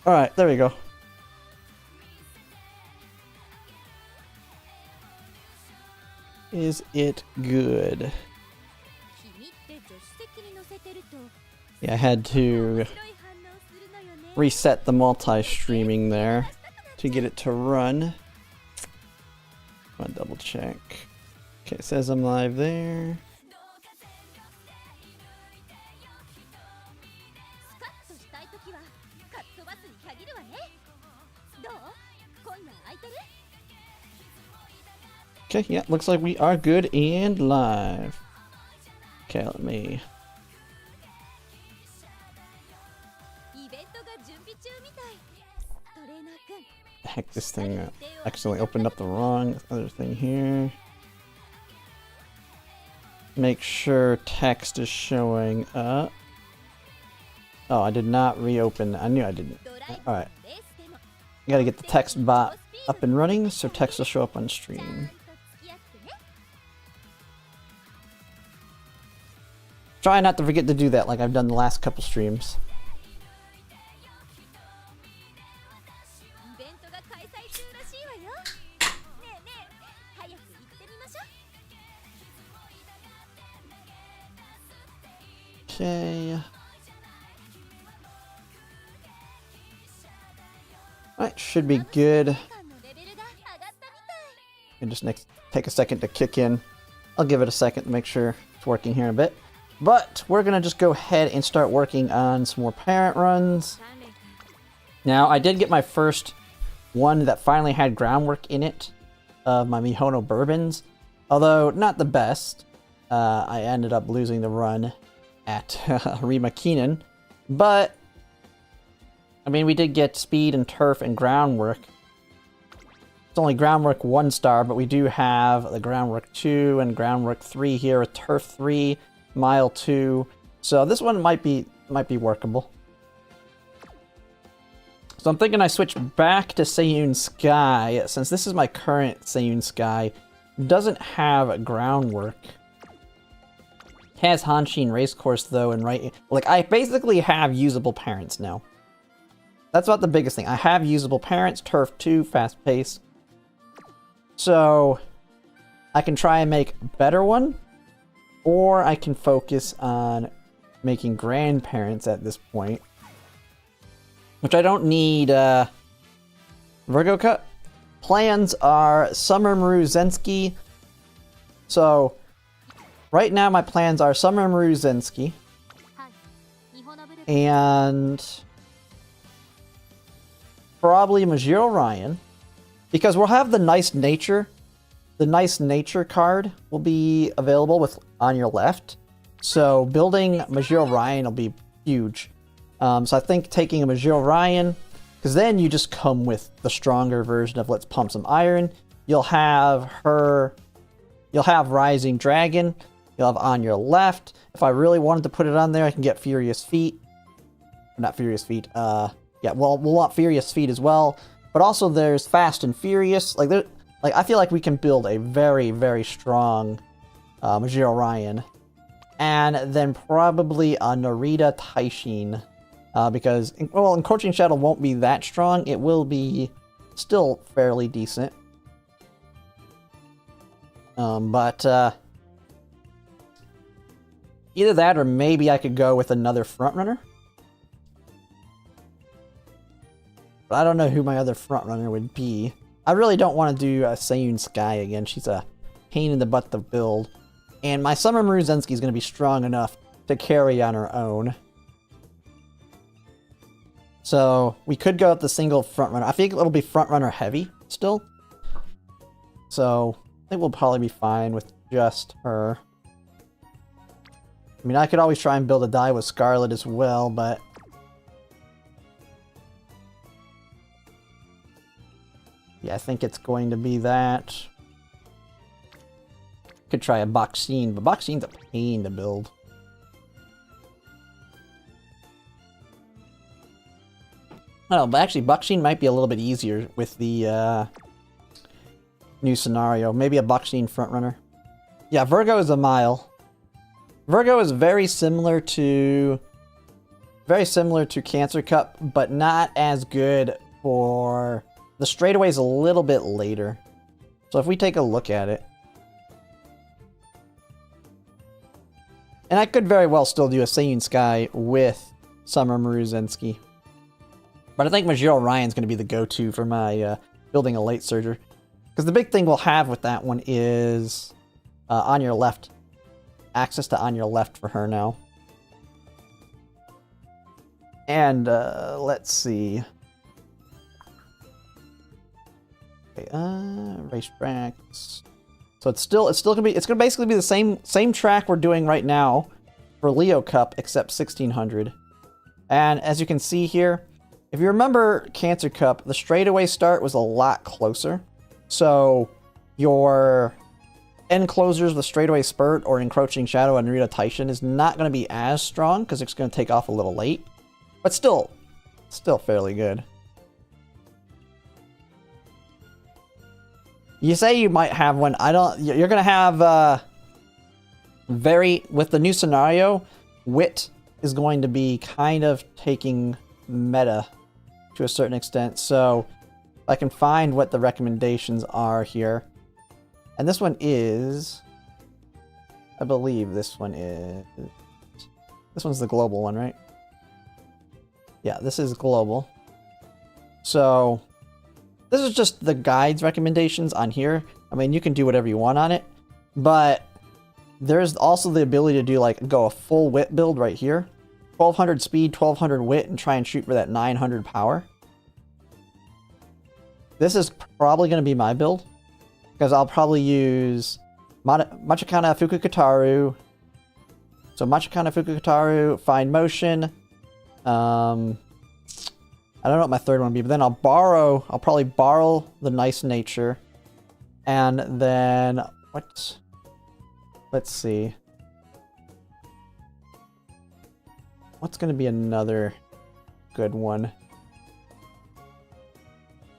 Alright, there we go. Is it good? Yeah, I had to reset the multi-streaming there to get it to run. I'll double check. Okay, it says I'm live there. Okay, yeah, looks like we are good and live. Okay, let me... Heck, this thing accidentally opened up the wrong other thing here. Make sure text is showing up. Oh, I did not reopen. I knew I didn't. Alright. Gotta get the text bot up and running so text will show up on stream. Try not to forget to do that like I've done the last couple streams. Okay. Alright, should be good. And just take a second to kick in. I'll give it a second to make sure it's working here in a bit. But we're gonna just go ahead and start working on some more parent runs. Now, I did get my first one that finally had groundwork in it of my Mihono bourbons. Although, not the best. I ended up losing the run at Rima Keenan. But, I mean, we did get speed and turf and groundwork. It's only groundwork 1 star, but we do have the groundwork 2 and groundwork 3 here with turf 3, mile 2. So this one might be workable. So I'm thinking I switch back to Seiyun Sky, since this is my current Seiyun Sky. It doesn't have groundwork. It has Hanshin Racecourse though, and like I basically have usable parents now. That's about the biggest thing. I have usable parents, turf 2, fast pace. So I can try and make a better one, or I can focus on making grandparents at this point. Which I don't need Virgo cut. Plans are Summer Maru Zensky. So right now my plans are Summer Maru Zensky. And probably Majiro Ryan. Because we'll have the nice nature. The nice nature card will be available on your left. So building Majiro Ryan will be huge. So I think taking a Majiro Ryan, because then you just come with the stronger version of Let's Pump Some Iron. You'll have her, you'll have Rising Dragon, you'll have on your left. If I really wanted to put it on there, I can get Furious Feet. Not Furious Feet, yeah, well, we'll want Furious Feet as well. But also there's Fast and Furious. Like I feel like we can build a very, very strong Majiro Ryan. And then probably a Narita Taishin. Because, well, Encroaching Shadow won't be that strong. It will be still fairly decent. But either that or maybe I could go with another frontrunner. But I don't know who my other frontrunner would be. I really don't want to do Seiyun Sky again. She's a pain in the butt to build. And my Summer Maru Zensky is going to be strong enough to carry on her own. So, we could go with the single frontrunner. I think it'll be frontrunner heavy still. So, I think we'll probably be fine with just her. I mean, I could always try and build a die with Scarlet as well, but... yeah, I think it's going to be that. Could try a Boxine, but Boxine's a pain to build. I don't know, but actually Boxine might be a little bit easier with the new scenario. Maybe a Boxine frontrunner. Yeah, Virgo is a mile. Virgo is very similar to Cancer Cup, but not as good for the straightaways a little bit later. So if we take a look at it, and I could very well still do a Seiyun Sky with Summer Maruzensky. But I think Majiro Ryan's going to be the go-to for my building a late surger. Because the big thing we'll have with that one is on your left. Access to on your left for her now. And let's see. Okay, racetracks. So it's gonna basically be the same track we're doing right now for Leo Cup, except 1600. And as you can see here, if you remember Cancer Cup, the straightaway start was a lot closer. So your end closers with straightaway spurt or encroaching shadow and Narita Taishin is not going to be as strong because it's going to take off a little late, but still fairly good. You say you might have one. You're going to have with the new scenario, wit is going to be kind of taking meta to a certain extent. So I can find what the recommendations are here. And this one is, I believe this one's the global one, right? Yeah, this is global. So this is just the guide's recommendations on here. I mean, you can do whatever you want on it, but there's also the ability to do go a full wit build right here. 1200 speed, 1200 wit, and try and shoot for that 900 power. This is probably going to be my build, because I'll probably use Machikana Fukukataru. So Machikana Fukukataru, Fine Motion. I don't know what my third one would be, but then I'll probably borrow the Nice Nature. And then, let's see. What's going to be another good one?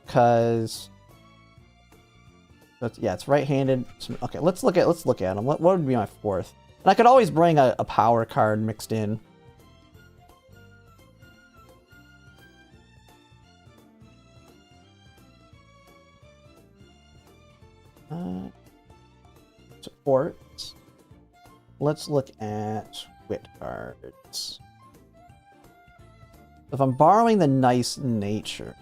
Because it's right-handed. Okay, let's look at them. What would be my fourth? And I could always bring a power card mixed in. Support. Let's look at wit cards. If I'm borrowing the Nice Nature,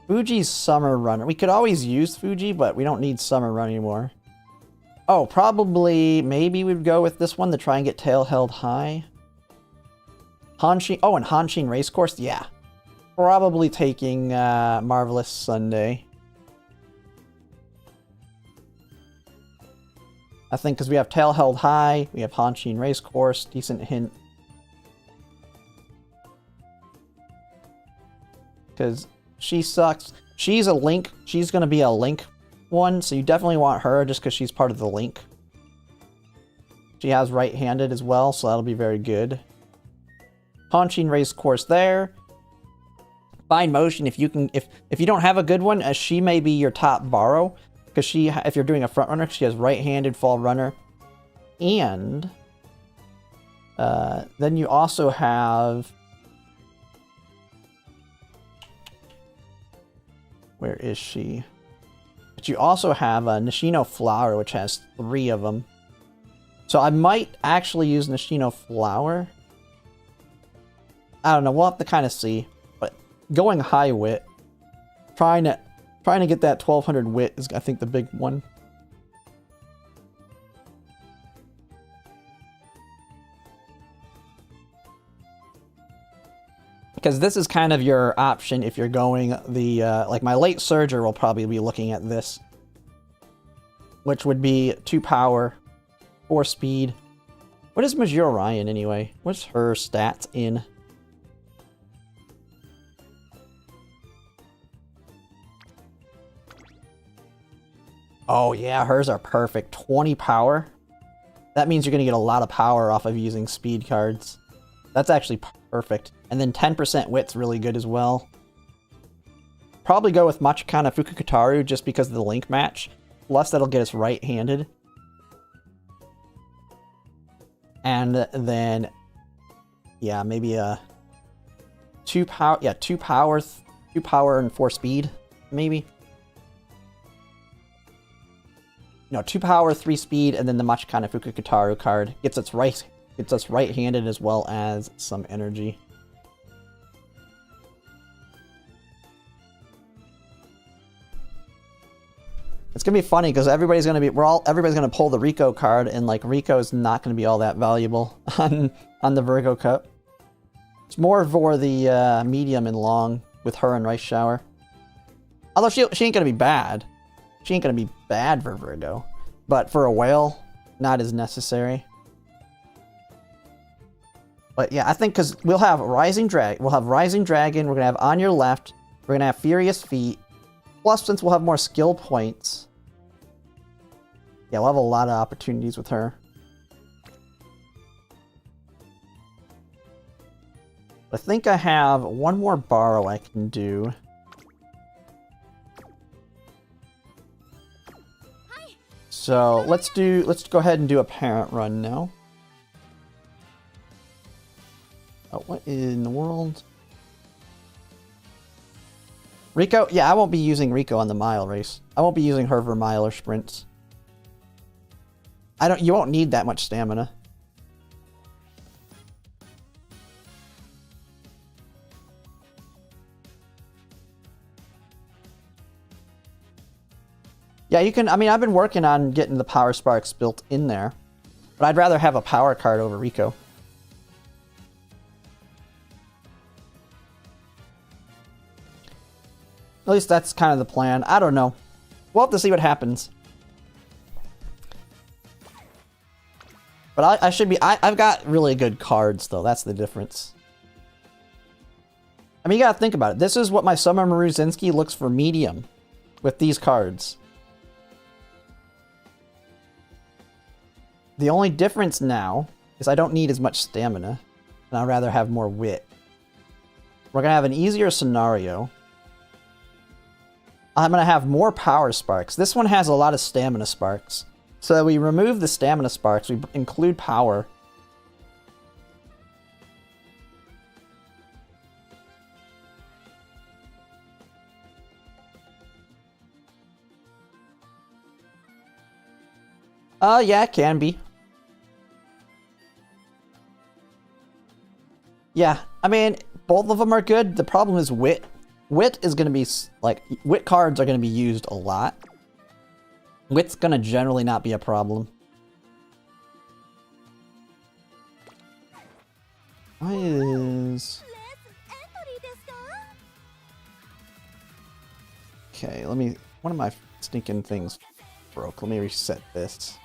Fuji's Summer Runner. We could always use Fuji, but we don't need Summer Run anymore. Oh, maybe we'd go with this one to try and get Tail Held High. Hanshin. Oh, and Hanshin Racecourse. Yeah. Probably taking Marvelous Sunday. I think because we have Tail Held High, we have Hanshin Racecourse, decent hint. Because she sucks. She's a Link. She's going to be a Link one, so you definitely want her just because she's part of the Link. She has right-handed as well, so that'll be very good. Hanshin Racecourse there. Fine Motion, if you don't have a good one, she may be your top borrow, because if you're doing a front runner, she has right-handed fall runner. And then you also have, where is she? But you also have a Nishino Flower, which has 3 of them. So I might actually use Nishino Flower. I don't know, we'll have to kind of see. But going high wit, trying to get that 1200 wit is, I think, the big one. Because this is kind of your option if you're going the, like my late surger will probably be looking at this. Which would be 2 power, 4 speed. What is Majiro Ryan anyway? What's her stats in? Oh yeah, hers are perfect. 20 power. That means you're going to get a lot of power off of using speed cards. That's actually perfect. And then 10% wit's really good as well. Probably go with Machikana Fukukataru just because of the Link match. Plus that'll get us right-handed. And then, yeah, maybe a 2 power, yeah, 2 power, 2 power and 4 speed, maybe. No, 2 power, 3 speed, and then the Machikana Fukukutaru card gets us right-handed as well as some energy. It's gonna be funny because everybody's gonna pull the Rico card, and like Rico's not gonna be all that valuable on the Virgo Cup. It's more for the medium and long with her and Rice Shower. Although she ain't gonna be bad. She ain't gonna be bad for Virgo, but for a whale, not as necessary. But yeah, I think because we'll have Rising Dragon, we're gonna have On Your Left, we're gonna have Furious Feet. Plus, since we'll have more skill points, yeah, we'll have a lot of opportunities with her. I think I have one more borrow I can do. So let's go ahead and do a parent run now. Oh, what in the world? Rico? Yeah, I won't be using Rico on the mile race. I won't be using her for mile or sprints. You won't need that much stamina. Yeah, you can, I mean, I've been working on getting the Power Sparks built in there, but I'd rather have a power card over Rico. At least that's kind of the plan. I don't know. We'll have to see what happens. But I've got really good cards, though. That's the difference. I mean, you gotta think about it. This is what my Summer Maruzinski looks for medium with these cards. The only difference now is I don't need as much stamina, and I'd rather have more wit. We're gonna have an easier scenario. I'm gonna have more power sparks. This one has a lot of stamina sparks. So we remove the stamina sparks, we include power. Yeah, it can be. Yeah, I mean, both of them are good. The problem is wit. Wit is going to be, like, wit cards are going to be used a lot. Wit's going to generally not be a problem. Why is... Okay, let me... One of my stinking things broke. Let me reset this.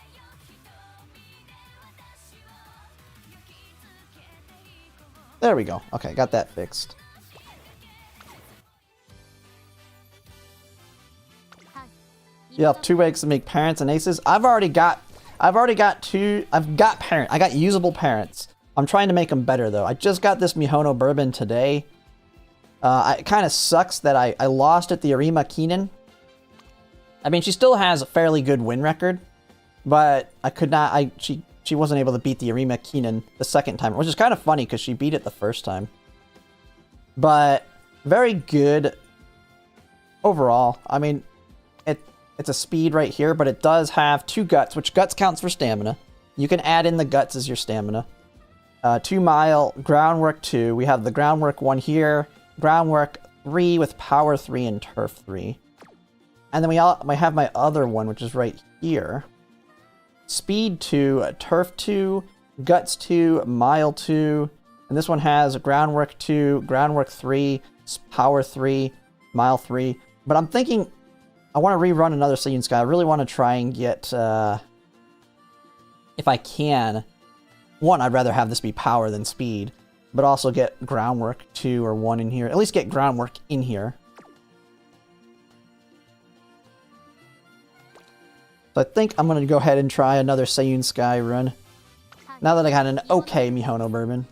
There we go. Okay, got that fixed. You have 2 eggs to make parents and aces. I've got usable parents. I'm trying to make them better though. I just got this Mihono bourbon today. It kind of sucks that I lost at the Arima Keenan. I mean, she still has a fairly good win record, but I could not. She wasn't able to beat the Arima Keenan the second time, which is kind of funny because she beat it the first time. But very good overall. I mean, it's a speed right here, but it does have 2 guts, which guts counts for stamina. You can add in the guts as your stamina. 2 mile, groundwork 2. We have the groundwork 1 here, groundwork 3 with power 3 and turf 3. And then we have my other one, which is right here. Speed 2, turf 2, guts 2, mile 2. And this one has groundwork 2, groundwork 3, power 3, mile 3. But I'm thinking I want to rerun another Seiyun Sky. I really want to try and get, if I can, one, I'd rather have this be power than speed, but also get groundwork 2 or 1 in here. At least get groundwork in here. So I think I'm going to go ahead and try another Seiyun Sky run. Now that I got an okay Mihono bourbon.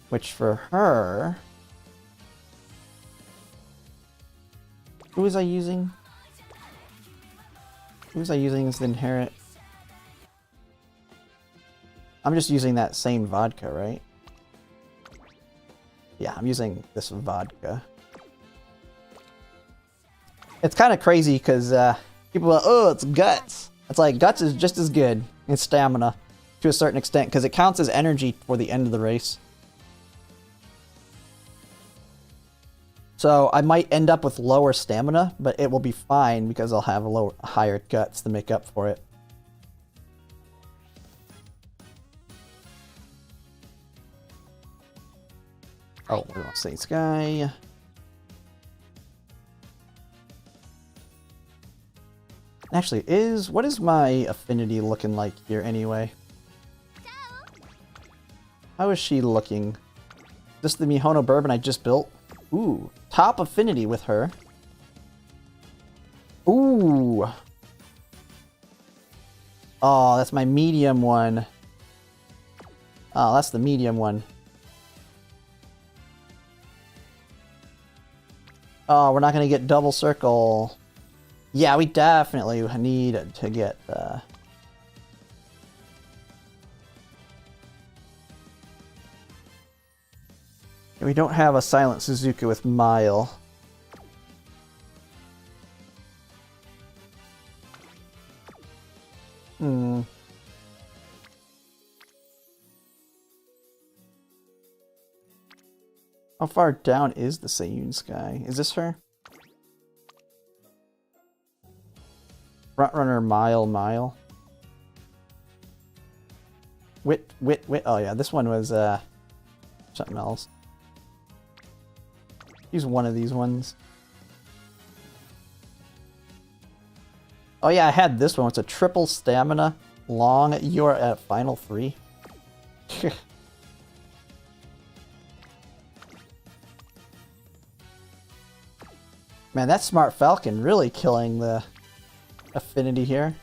Which for her... Who was I using? Who was I using as the inherit? I'm just using that same vodka, right? Yeah, I'm using this vodka. It's kind of crazy because people are, oh, it's guts. It's like guts is just as good as stamina to a certain extent because it counts as energy for the end of the race. So I might end up with lower stamina, but it will be fine because I'll have higher guts to make up for it. Oh, we want to say sky. Actually, what is my affinity looking like here anyway? How is she looking? Is this the Mihono bourbon I just built? Ooh, top affinity with her. Ooh. Oh, that's my medium one. Oh, that's the medium one. Oh, we're not going to get double circle. Yeah, we definitely need to get... We don't have a Silent Suzuka with Mile. Hmm. How far down is the Seiyun Sky? Is this her? Frontrunner Mile. Wit. Oh yeah, this one was something else. Use one of these ones. Oh yeah, I had this one. It's a triple stamina. Long. You're at final 3. Man, that Smart Falcon really killing the affinity here.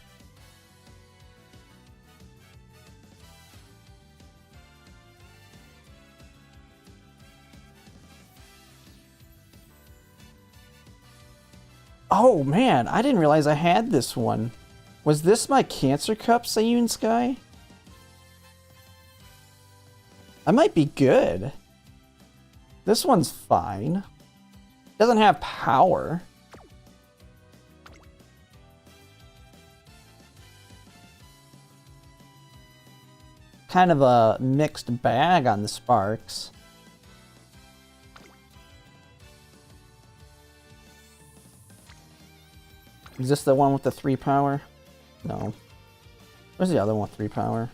Oh man, I didn't realize I had this one. Was this my Cancer Cup Seiyun Sky? I might be good. This one's fine. Doesn't have power. Kind of a mixed bag on the sparks. Is this the one with the 3 power? No. Where's the other one with 3 power?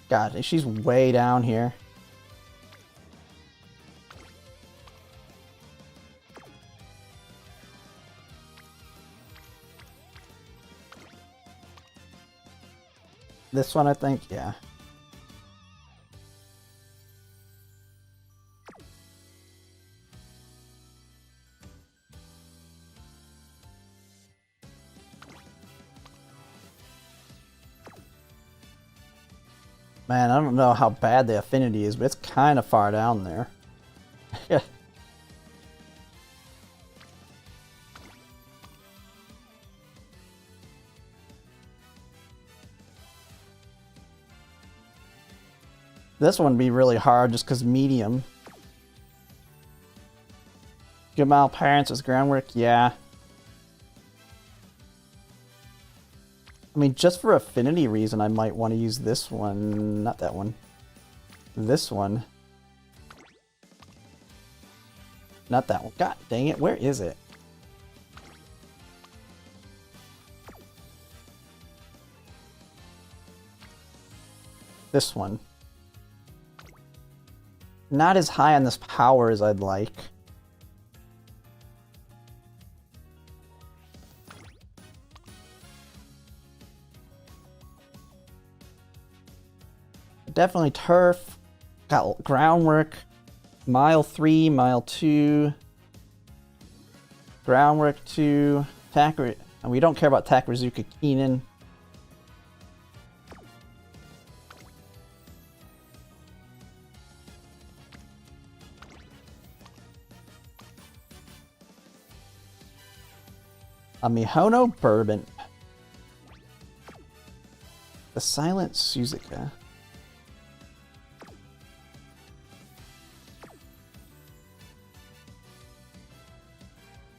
God, she's way down here. This one, I think, yeah. Man, I don't know how bad the affinity is, but it's kind of far down there. This one would be really hard just because medium. Gamal Parents is groundwork, yeah. I mean, just for affinity reason, I might want to use this one. Not that one. This one. Not that one. God dang it, where is it? This one. Not as high on this power as I'd like. Definitely turf. Got groundwork. Mile 3, mile 2. Groundwork 2. And we don't care about Takarazuka Keenan. A Mihono Bourbon. The Silent Suzuka.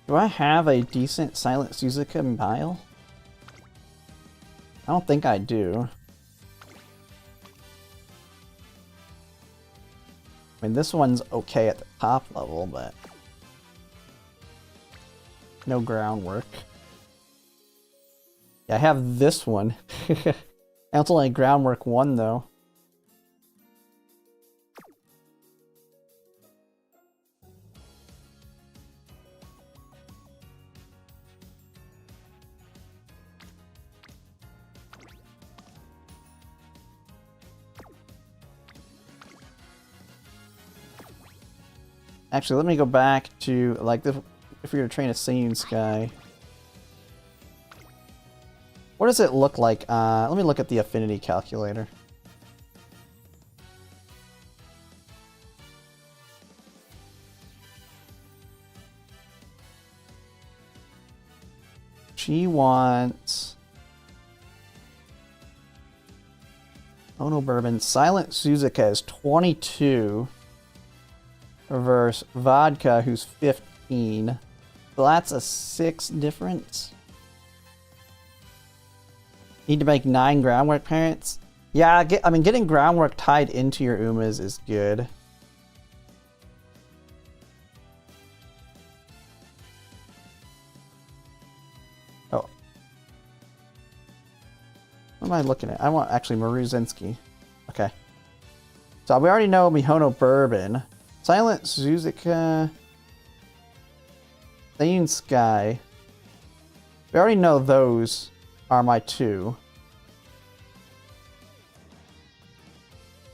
Do I have a decent Silent Suzuka Mile? I don't think I do. I mean, this one's okay at the top level, but no groundwork. Yeah, I have this one. That's only groundwork 1, though. Actually, let me go back to, like, if we were to train a Seiyun Sky. What does it look like? Let me look at the affinity calculator. She wants... Oh no, Bourbon. Silent Suzuka is 22. Versus Vodka, who's 15. So that's a 6 difference. Need to make 9 groundwork parents. Yeah, I mean, getting groundwork tied into your Umas is good. Oh. What am I looking at? I want actually Maruzinski. Okay. So we already know Mihono Bourbon. Silent Suzuka, Seiyun Sky. We already know those are my 2.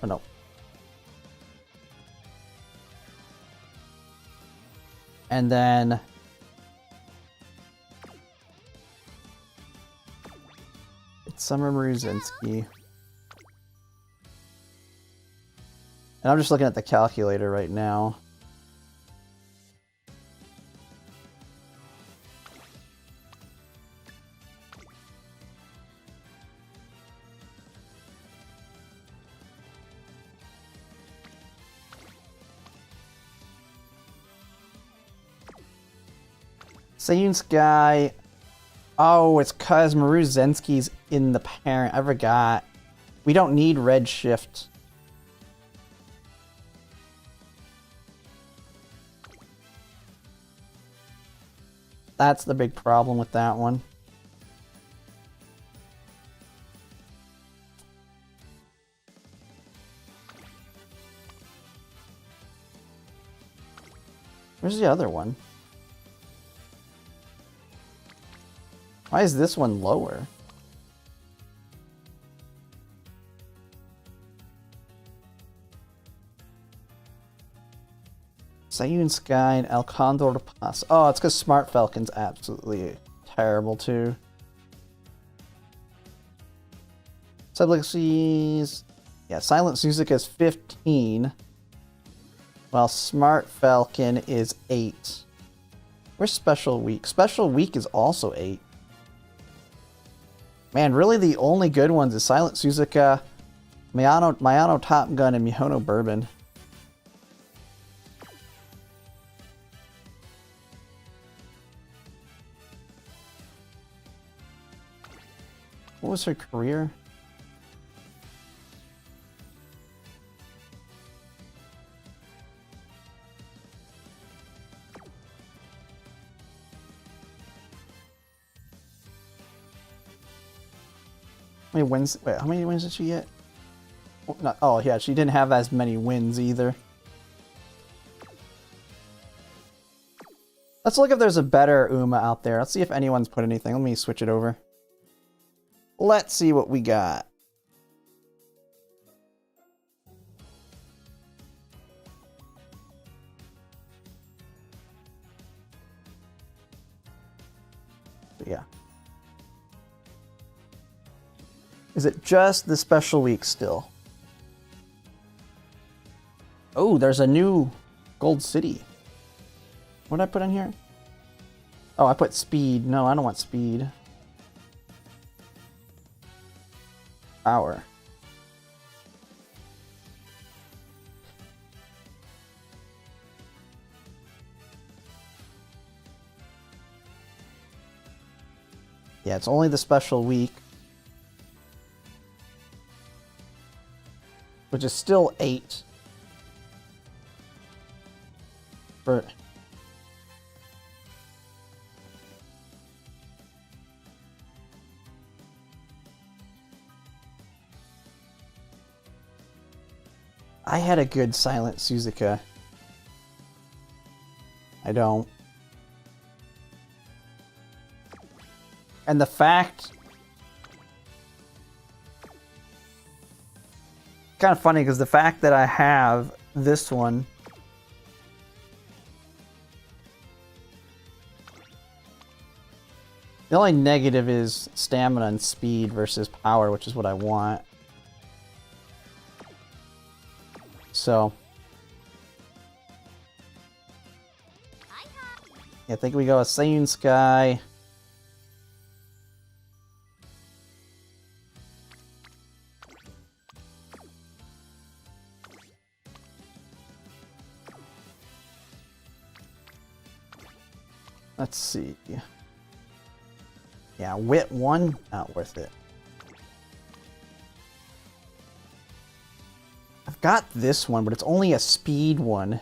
Oh no. And then it's Summer Maruzinski. And I'm just looking at the calculator right now. Seiyun Sky. Oh, it's cause Maruzinski's in the parent. I forgot. We don't need red shift. That's the big problem with that one. Where's the other one? Why is this one lower? Seiyun Sky and El Condor de Paz. Oh, it's because Smart Falcon's absolutely terrible too. Sublexies. Yeah, Silent Suzuka is 15. While Smart Falcon is 8. Where's Special Week? Special Week is also 8. Man, really the only good ones is Silent Suzuka, Mayano Top Gun, and Mihono Bourbon. What was her career? How many wins? Wait, how many wins did she get? Oh, not, oh yeah, she didn't have as many wins either. Let's look if there's a better Uma out there. Let's see if anyone's put anything. Let me switch it over. Let's see what we got. Yeah. Is it just the special week still? Oh, there's a new Gold City. What did I put in here? Oh, I put speed. No, I don't want speed. power. Yeah, it's only the special week. Which is still 8. For... I had a good silent Suzuka. I don't. And the fact... Kind of funny because the fact that I have this one... The only negative is stamina and speed versus power, which is what I want. So... Yeah, I think we go with Sane Sky. Let's see. Yeah, Wit 1, not worth it. I've got this one, but it's only a speed one.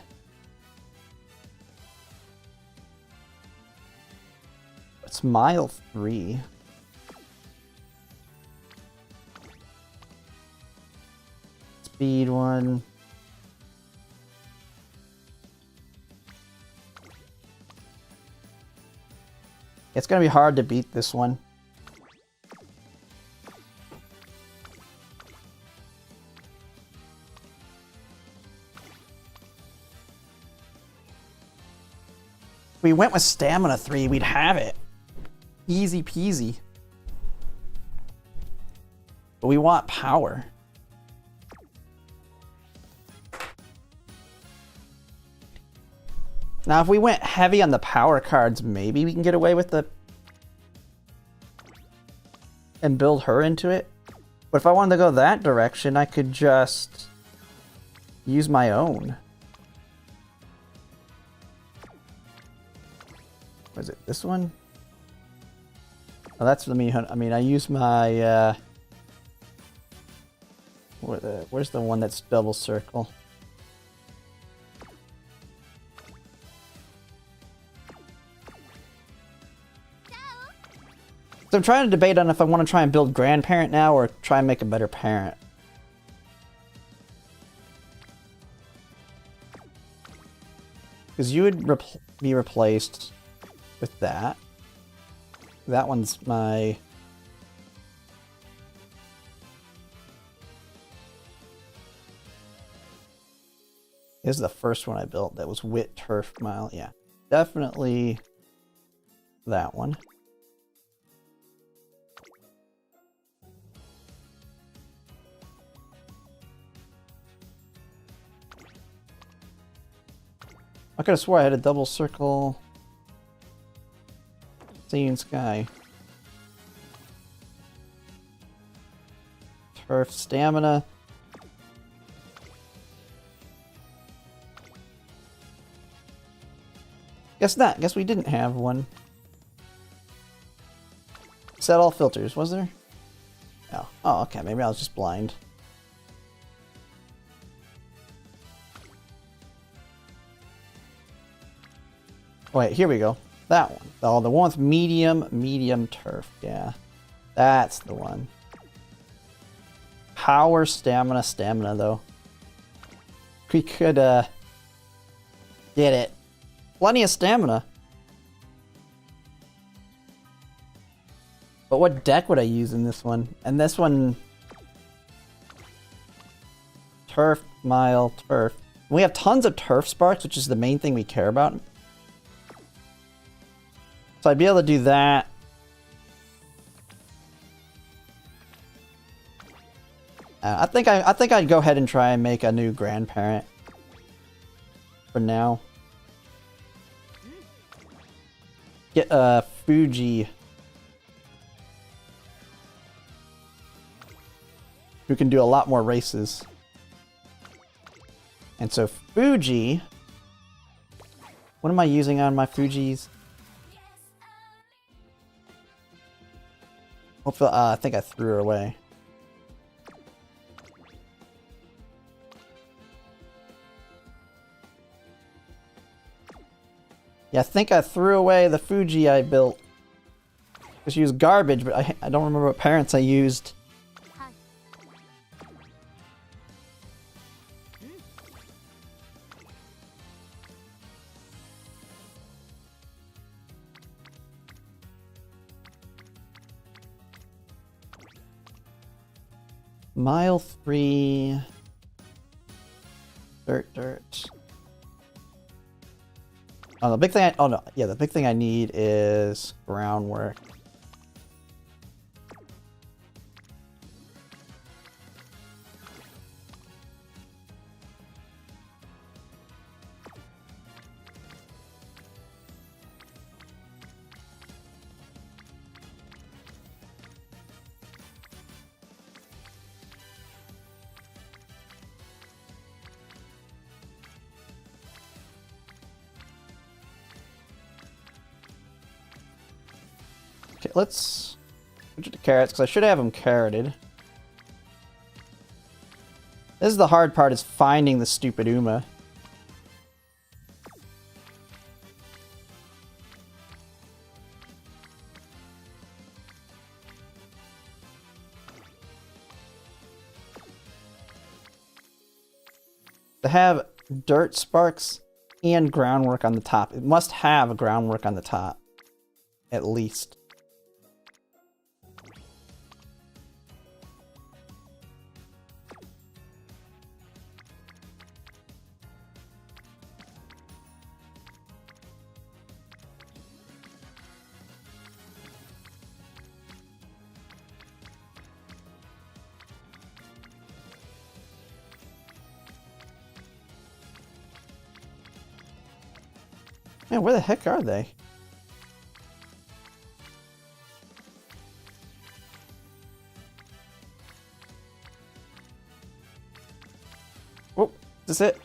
It's mile 3. Speed one. It's gonna be hard to beat this one. If we went with stamina 3, we'd have it. Easy peasy. But we want power. Now, if we went heavy on the power cards, maybe we can get away with the... and build her into it. But if I wanted to go that direction, I could just use my own. Was it this one? Oh, that's the I mean, I use my... where's the one that's double circle? So I'm trying to debate on if I want to try and build grandparent now or try and make a better parent. Because you would be replaced with that. That one's my... This is the first one I built. That was Wit Turf Mile. Yeah, definitely that one. I could have swore I had a double circle. Sane Sky. Turf Stamina. Guess not. Guess we didn't have one. Set all filters, was there? Oh, oh, okay. Maybe I was just blind. Wait, here we go. That one. Oh, the one with medium turf. Yeah. That's the one. Power, stamina, though. We could, get it. Plenty of stamina. But what deck would I use in this one? And this one... Turf, Mile, Turf. We have tons of Turf Sparks, which is the main thing we care about. So I'd be able to do that. I think I'd go ahead and try and make a new grandparent for now. Get Fuji. who can do a lot more races. And so Fuji... What am I using on my Fujis? Hopefully, I think I threw her away. Yeah, I think I threw away the Fuji I built. She was garbage, but I don't remember what parents I used. Mile 3. Dirt. Oh, the big thing the big thing I need is groundwork. Okay, let's switch it to carrots, because I should have them carroted. This is the hard part, is finding the stupid Uma. To have dirt sparks and groundwork on the top. It must have a groundwork on the top, at least. Man, where the heck are they? Oh, is this it?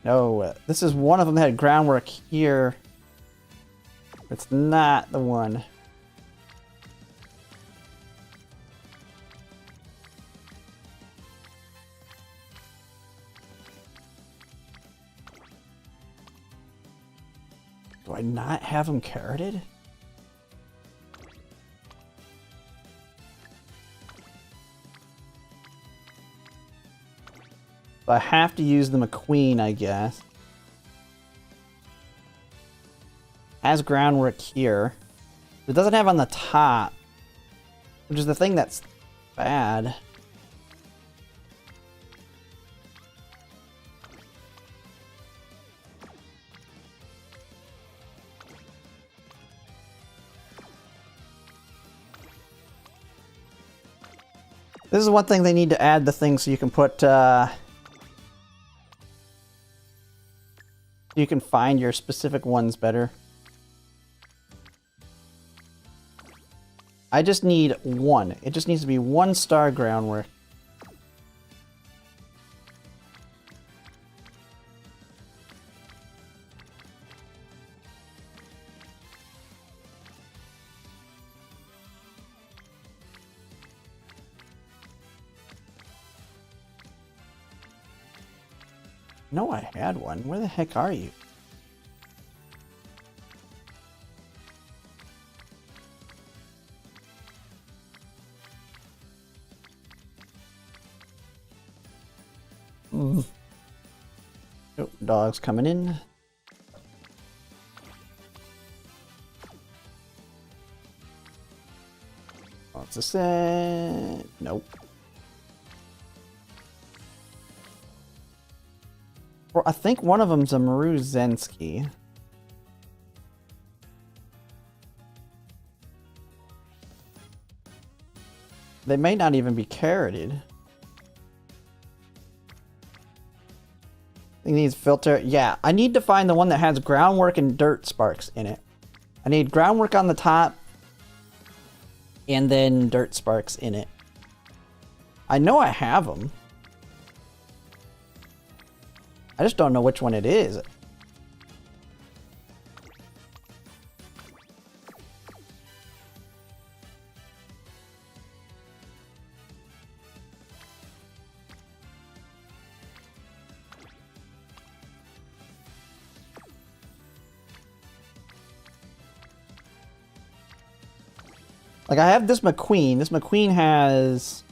No, this is one of them that had groundwork here. It's not the one. Do I not have them carroted? I have to use the McQueen, I guess. Has groundwork here. It doesn't have on the top, which is the thing that's bad. This is one thing they need to add, the thing so you can put, you can find your specific ones better. I just need one. It just needs to be 1 star groundwork. No, I had one. Where the heck are you? Oh, dog's coming in. What's this say? Nope. Well, I think one of them's a Maruzensky. They may not even be carroted. It needs filter. Yeah, I need to find the one that has groundwork and dirt sparks in it. I need groundwork on the top and then dirt sparks in it. I know I have them. I just don't know which one it is. Like, I have this McQueen. This McQueen has...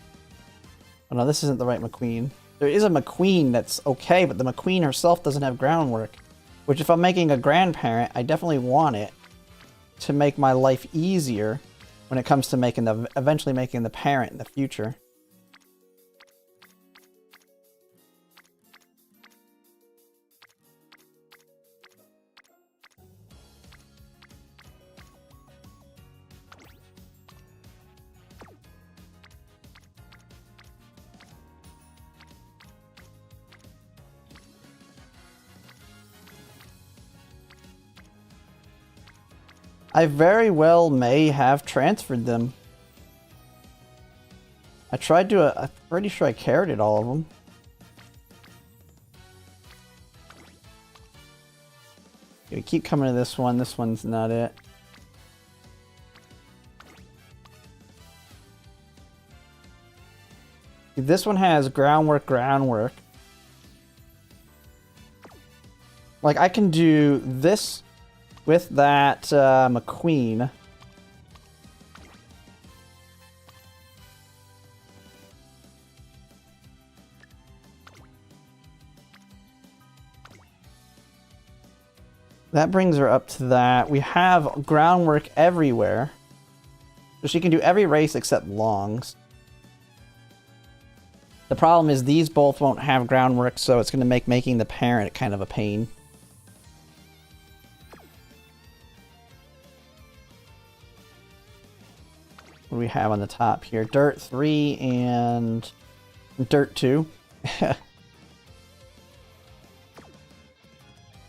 Oh no, this isn't the right McQueen. There is a McQueen that's okay, but the McQueen herself doesn't have groundwork. Which, if I'm making a grandparent, I definitely want it to make my life easier when it comes to making the eventually making the parent in the future. I very well may have transferred them. I tried to, I'm pretty sure I carried all of them. We keep coming to this one. This one's not it. This one has groundwork. Like, I can do this with that McQueen. That brings her up to that. We have groundwork everywhere. So she can do every race except longs. The problem is these both won't have groundwork, so it's going to make making the parent kind of a pain. What do we have on the top here? Dirt 3 and Dirt 2.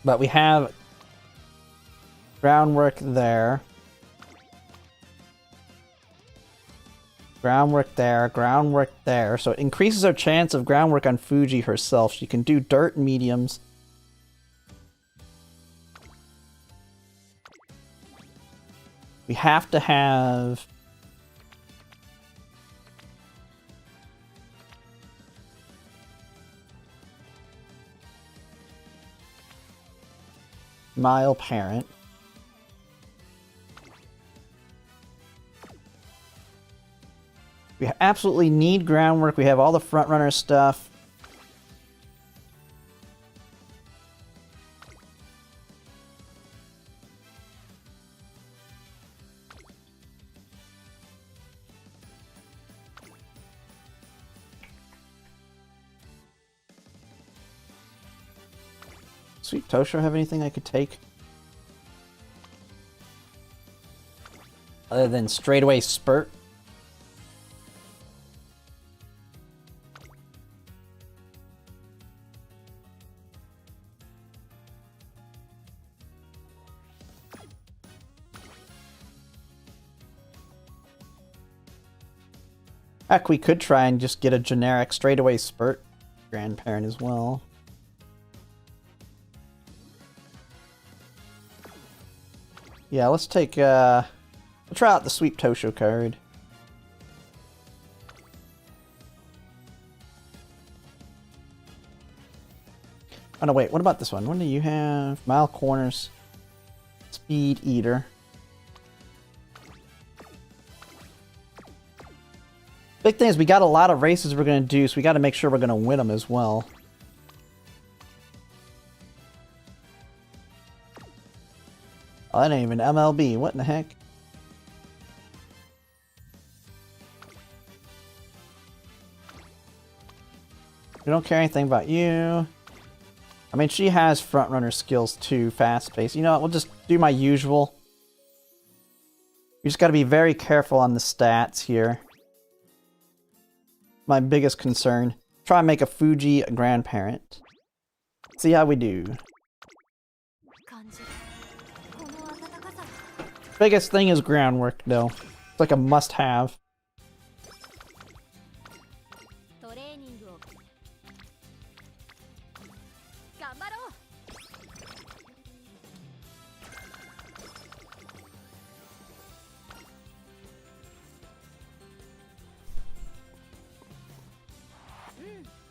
But we have groundwork there. Groundwork there, groundwork there. So it increases our chance of groundwork on Fuji herself. She can do dirt and mediums. We have to have... mile parent. We absolutely need groundwork. We have all the frontrunner stuff. Sweet Tosho have anything I could take? Other than straightaway spurt? Heck, we could try and just get a generic straightaway spurt grandparent as well. Yeah, let's take, we'll try out the Sweet Tosho card. Oh no, wait, what about this one? What do you have? Mile Corners. Speed Eater. Big thing is we got a lot of races we're going to do, so we got to make sure we're going to win them as well. Oh, that ain't even MLB. What in the heck? We don't care anything about you. I mean, she has front-runner skills too, fast-paced. You know what? We'll just do my usual. You just got to be very careful on the stats here. My biggest concern. Try and make a Fuji a grandparent. See how we do. Biggest thing is groundwork, though. It's like a must-have.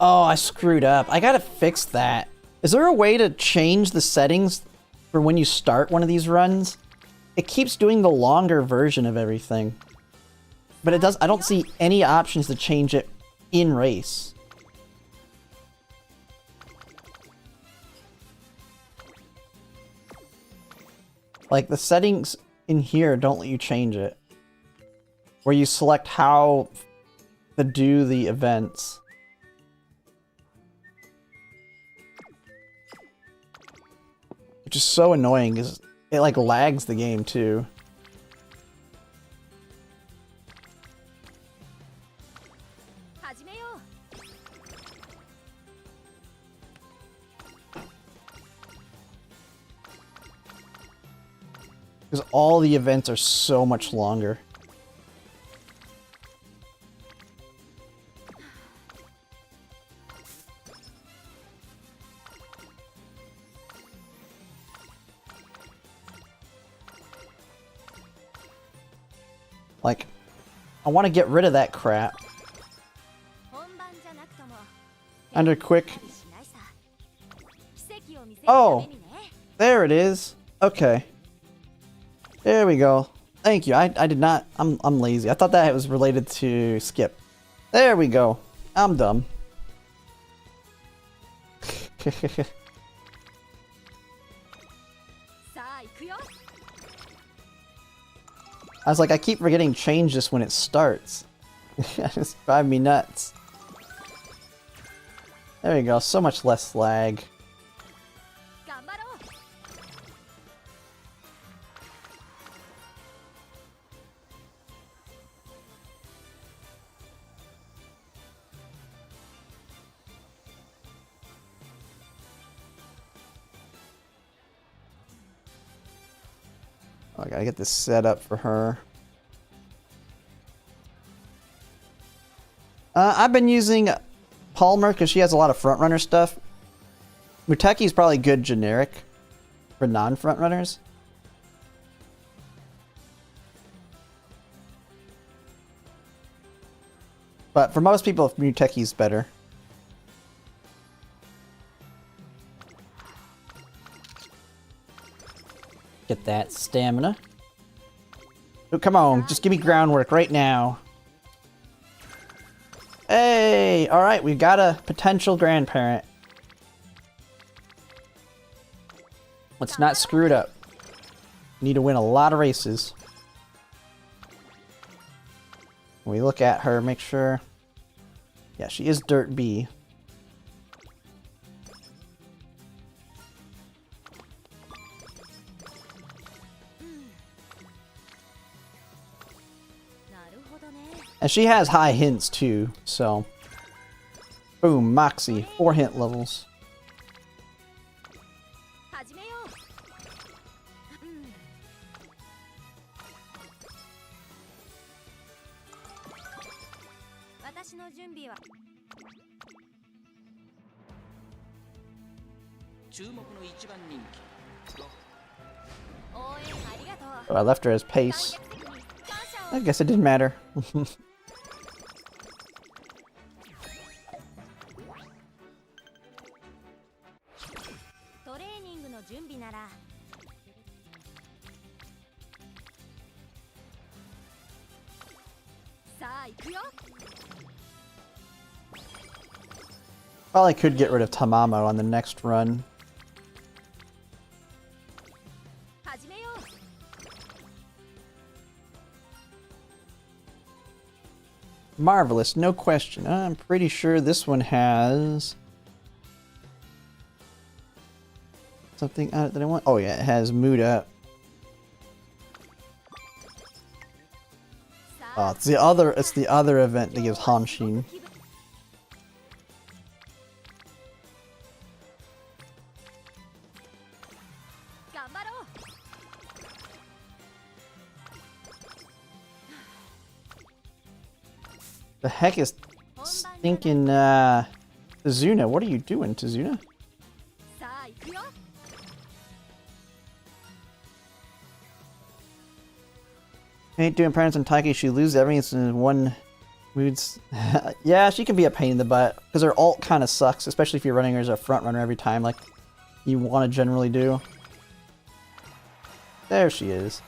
Oh, I screwed up. I gotta fix that. Is there a way to change the settings for when you start one of these runs? It keeps doing the longer version of everything. But it does. I don't see any options to change it in race. Like, the settings in here don't let you change it. Where you select how to do the events. Which is so annoying, because it, like, lags the game, too. Because all the events are so much longer. Like, I want to get rid of that crap. Under quick. Oh, there it is. Okay. There we go. Thank you. I did not. I'm lazy. I thought that was related to skip. There we go. I'm dumb. I was like, I keep forgetting change this when it starts. Just drive me nuts. There we go. So much less lag. Oh, I gotta get this set up for her. I've been using Palmer because she has a lot of frontrunner stuff. Muteki's probably good generic for non-frontrunners. But for most people, Muteki's better. Get that stamina. Oh, come on, just give me groundwork right now. Hey, alright, we've got a potential grandparent. Let's not screw it up. Need to win a lot of races. When we look at her, make sure... Yeah, she is Dirt B. And she has high hints too, so... Boom, Moxie, 4 hint levels. Oh, I left her as pace. I guess it didn't matter. Well, I could get rid of Tamamo on the next run. Marvelous, no question. I'm pretty sure this one has... something on it that I want. Oh yeah, it has Mood Up. Oh, it's the other event that gives Hanshin. The heck is thinking, Tazuna, what are you doing, Tazuna? Ain't doing parents and Taiki, she loses everything in one moods. Yeah, she can be a pain in the butt, because her ult kind of sucks, especially if you're running her as a front runner every time, like you want to generally do. There she is.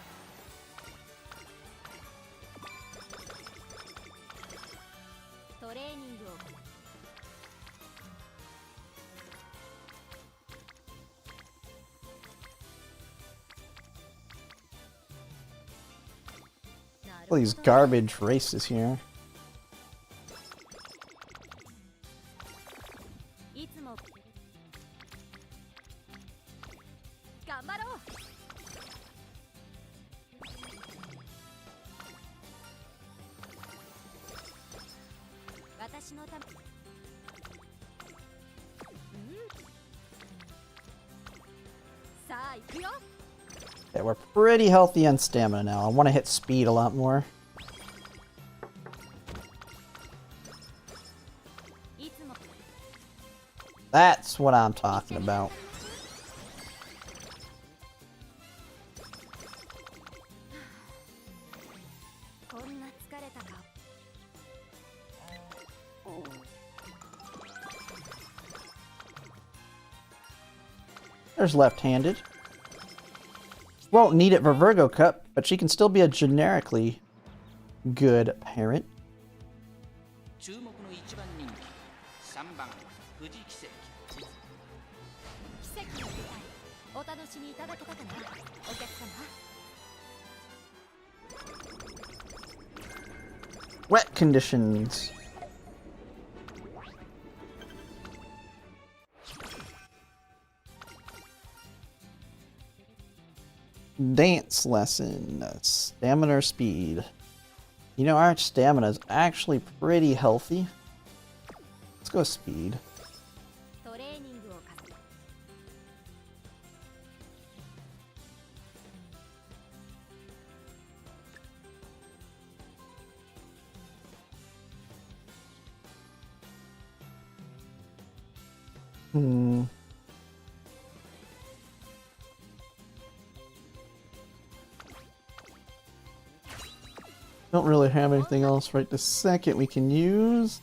All these garbage races here. Yeah, we're pretty healthy on stamina now. I want to hit speed a lot more. That's what I'm talking about. There's left-handed. Won't need it for Virgo Cup, but she can still be a generically good parent. Wet conditions. Dance lesson. Stamina or speed. You know, our stamina is actually pretty healthy. Let's go speed. Don't really have anything else right this second we can use.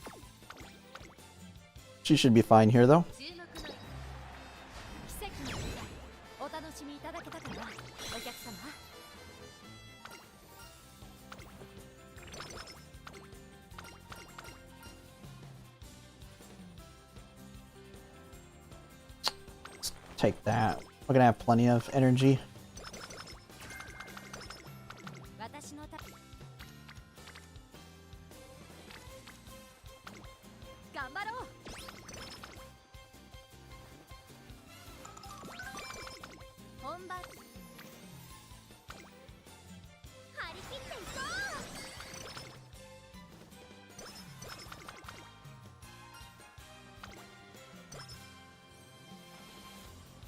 She should be fine here though. Let's take that. We're gonna have plenty of energy.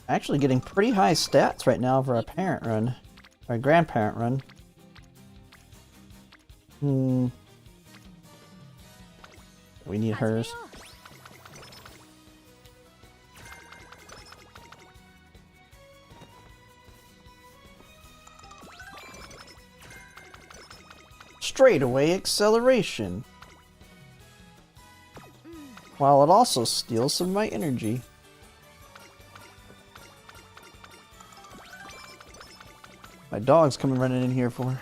Actually getting pretty high stats right now for a parent run. Or a grandparent run. We need hers. Straightaway acceleration. While it also steals some of my energy. My dog's coming running in here for her.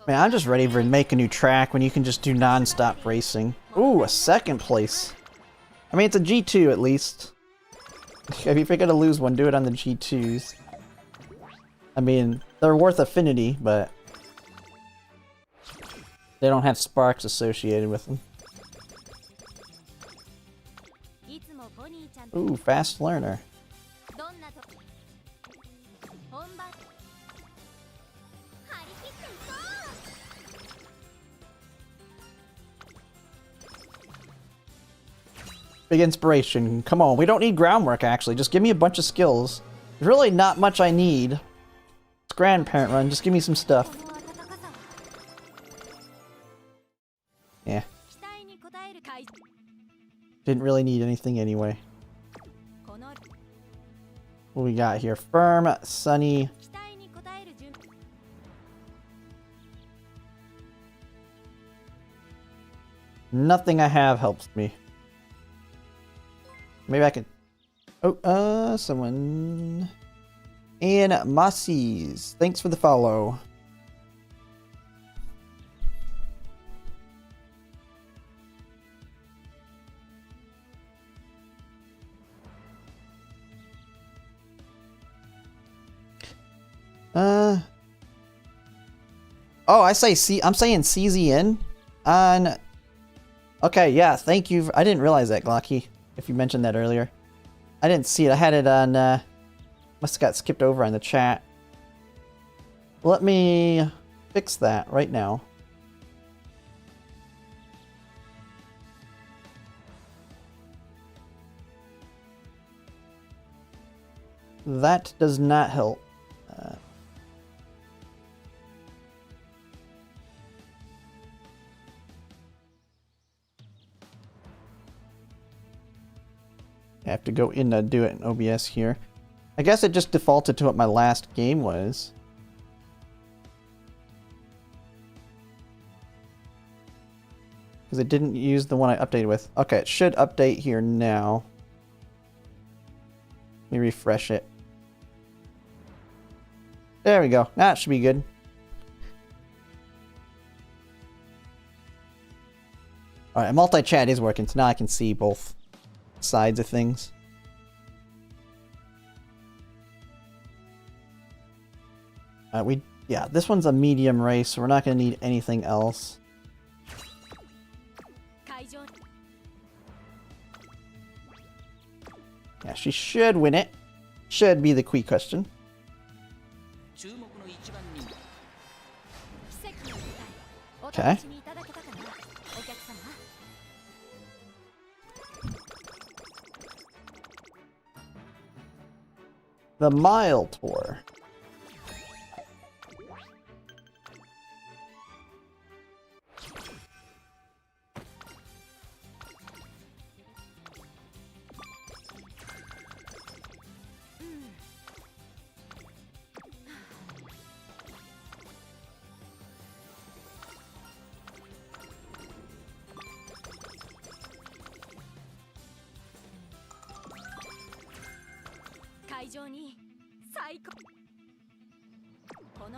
Man, I'm just ready to make a new track when you can just do non-stop racing. Ooh, a second place. I mean, it's a G2 at least. If you're gonna lose one, do it on the G2s. I mean, they're worth affinity, but they don't have sparks associated with them. Ooh, fast learner. Big inspiration. Come on, we don't need groundwork, actually. Just give me a bunch of skills. There's really not much I need. It's grandparent run. Just give me some stuff. Yeah. Didn't really need anything anyway. What we got here? Firm, sunny. Nothing I have helps me. Maybe I can... Oh, someone... And Massies. Thanks for the follow. Oh, I'm saying CZN on... Okay, yeah, thank you. I didn't realize that, Glocky, if you mentioned that earlier. I didn't see it. I had it on, must have got skipped over on the chat. Let me fix that right now. That does not help. I have to go in to do it in OBS here. I guess it just defaulted to what my last game was. Because it didn't use the one I updated with. Okay, it should update here now. Let me refresh it. There we go. That should be good. Alright, multi-chat is working, so now I can see both sides of things. Yeah, this one's a medium race, so we're not going to need anything else. Yeah, she should win it. Should be the key question. Okay. The Mile Tour.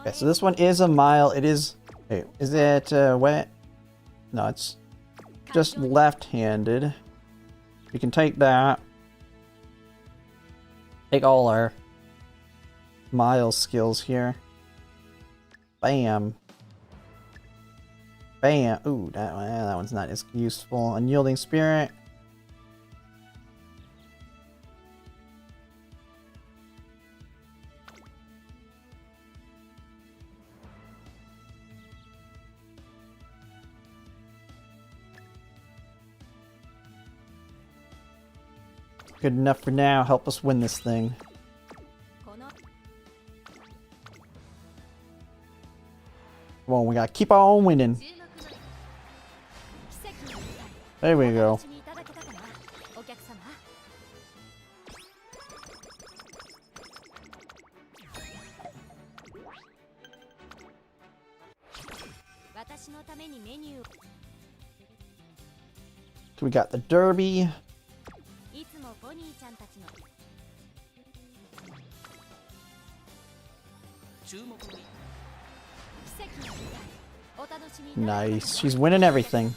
Okay, so this one is a mile. It is... Wait, is it wet? No, it's just left-handed. We can take that. Take all our mile skills here. Bam. Bam. Ooh, that one's not as useful. Unyielding Spirit. Good enough for now. Help us win this thing. Come on, we gotta keep on winning. There we go. We got the Derby. Nice. She's winning everything.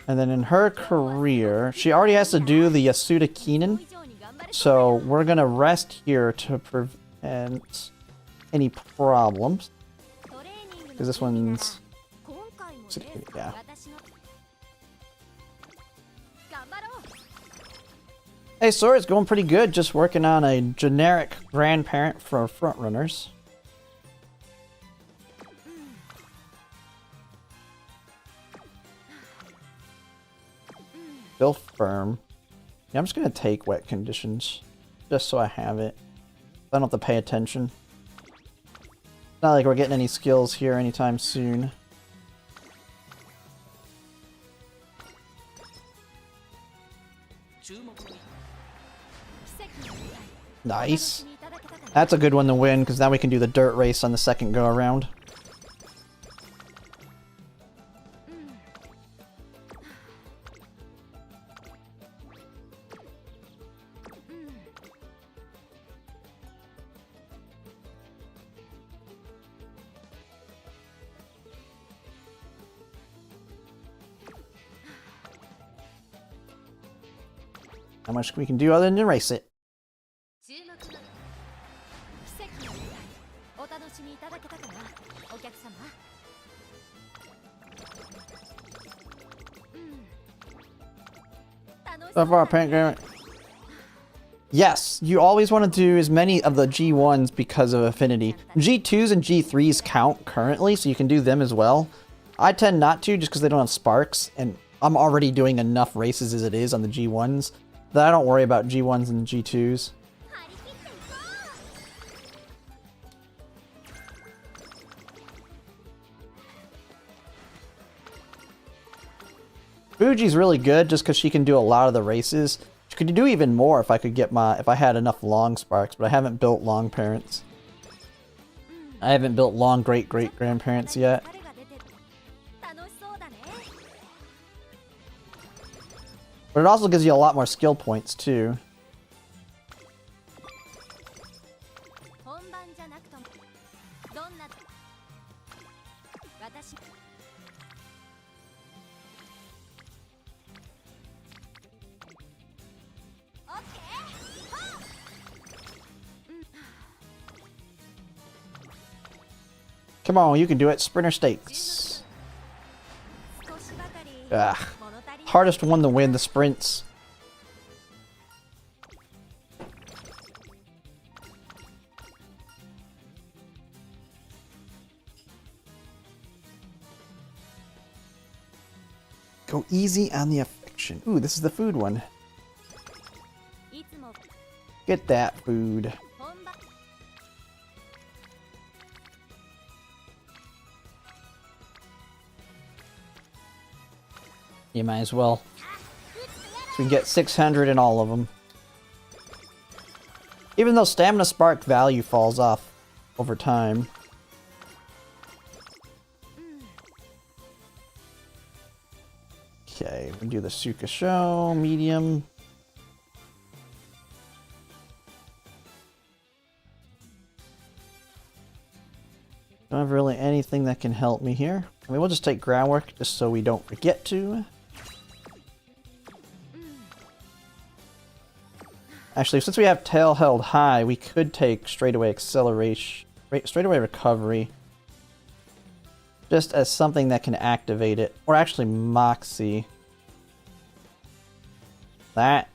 And then in her career, she already has to do the Yasuda Kinen. So we're going to rest here to prevent any problems. Because this one's... Yeah. Hey, Sora's going pretty good. Just working on a generic grandparent for our front runners. Still firm. Yeah, I'm just gonna take wet conditions. Just so I have it. I don't have to pay attention. It's not like we're getting any skills here anytime soon. Nice. That's a good one to win, because now we can do the dirt race on the second go around. How much we can do other than erase it. So far, apparently, yes, you always want to do as many of the G1s because of affinity. G2s and G3s count currently, so you can do them as well. I tend not to just because they don't have sparks, and I'm already doing enough races as it is on the G1s that I don't worry about G1s and G2s. Fuji's really good just because she can do a lot of the races. She could do even more if I could get if I had enough long sparks, but I haven't built long parents. I haven't built long great-great-grandparents yet. But it also gives you a lot more skill points too. Come on, you can do it. Sprinter Stakes. Ugh. Hardest one to win, the sprints. Go easy on the affection. Ooh, this is the food one. Get that food. You might as well. So we can get 600 in all of them. Even though stamina spark value falls off over time. Okay, we'll do the Suka Show, medium. Don't have really anything that can help me here. I mean, we'll just take groundwork just so we don't forget to. Actually, since we have tail held high, we could take straightaway acceleration, straightaway recovery. Just as something that can activate it. Or actually Moxie. That.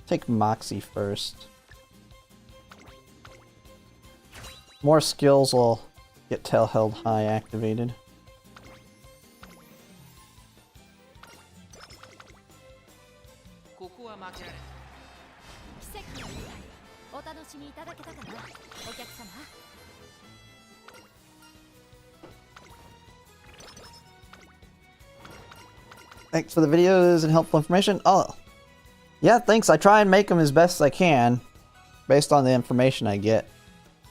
Take Moxie first. More skills will get tail held high activated. Thanks for the videos and helpful information. Oh, yeah, thanks. I try and make them as best as I can based on the information I get.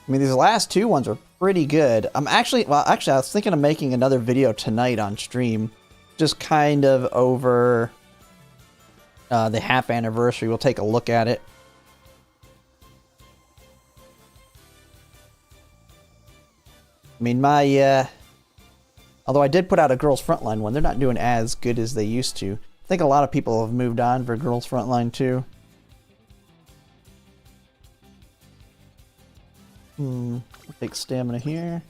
I mean, these last two ones are pretty good. Actually, I was thinking of making another video tonight on stream. Just kind of over the half anniversary. We'll take a look at it. I mean, although I did put out a Girls Frontline one, they're not doing as good as they used to. I think a lot of people have moved on for Girls Frontline too. I'll take stamina here.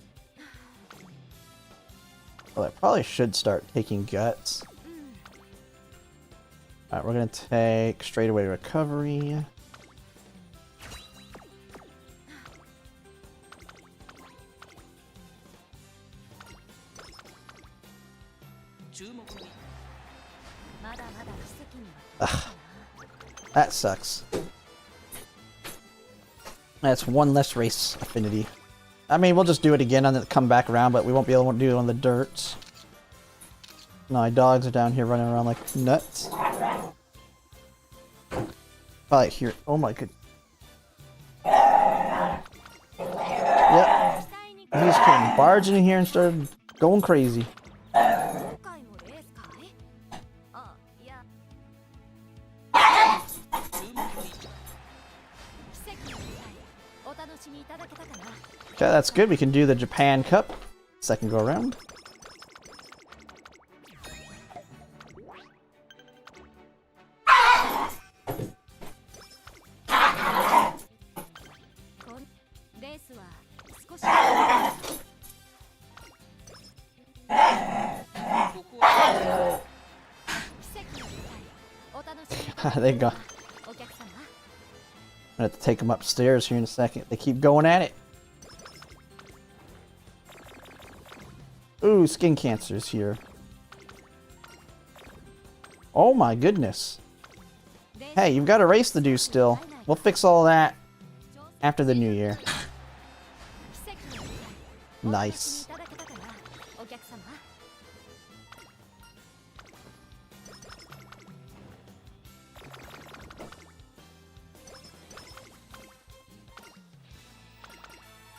Well, I probably should start taking guts. Alright, we're gonna take straightaway recovery. Ugh. That sucks. That's one less race affinity. I mean, we'll just do it again and then come back around, but we won't be able to do it on the dirt. My dogs are down here running around like nuts. Probably here. Oh my god. Yep. He just came barging in here and started going crazy. Okay, that's good. We can do the Japan Cup. Second go around. They go. I'm gonna have to take them upstairs here in a second. They keep going at it. Ooh, skin cancer's here. Oh my goodness. Hey, you've got a race to do still. We'll fix all that after the new year. Nice.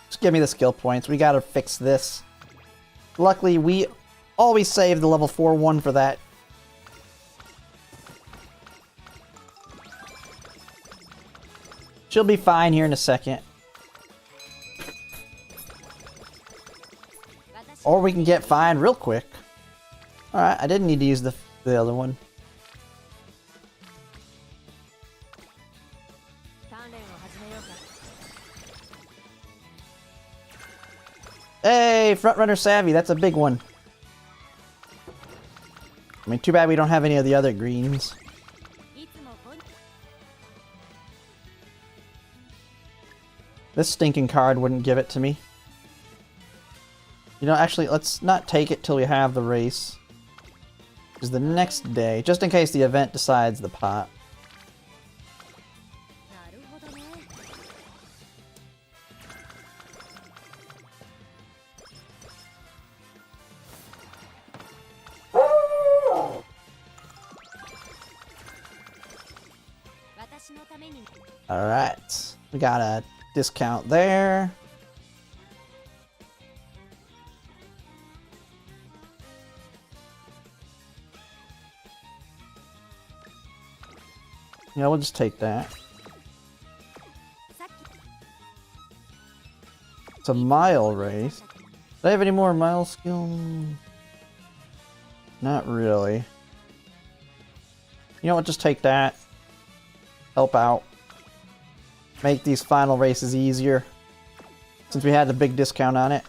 Just give me the skill points. We gotta fix this. Luckily, we always save the level 4 one for that. She'll be fine here in a second. Or we can get fine real quick. Alright, I didn't need to use the other one. Hey, Frontrunner Savvy, that's a big one. I mean, too bad we don't have any of the other greens. This stinking card wouldn't give it to me. You know, actually, let's not take it till we have the race. Because the next day, just in case the event decides the pot. Alright, we got a discount there. Yeah, we'll just take that. It's a mile race. Do I have any more mile skill? Not really. You know what, just take that. Help out. Make these final races easier. Since we had the big discount on it.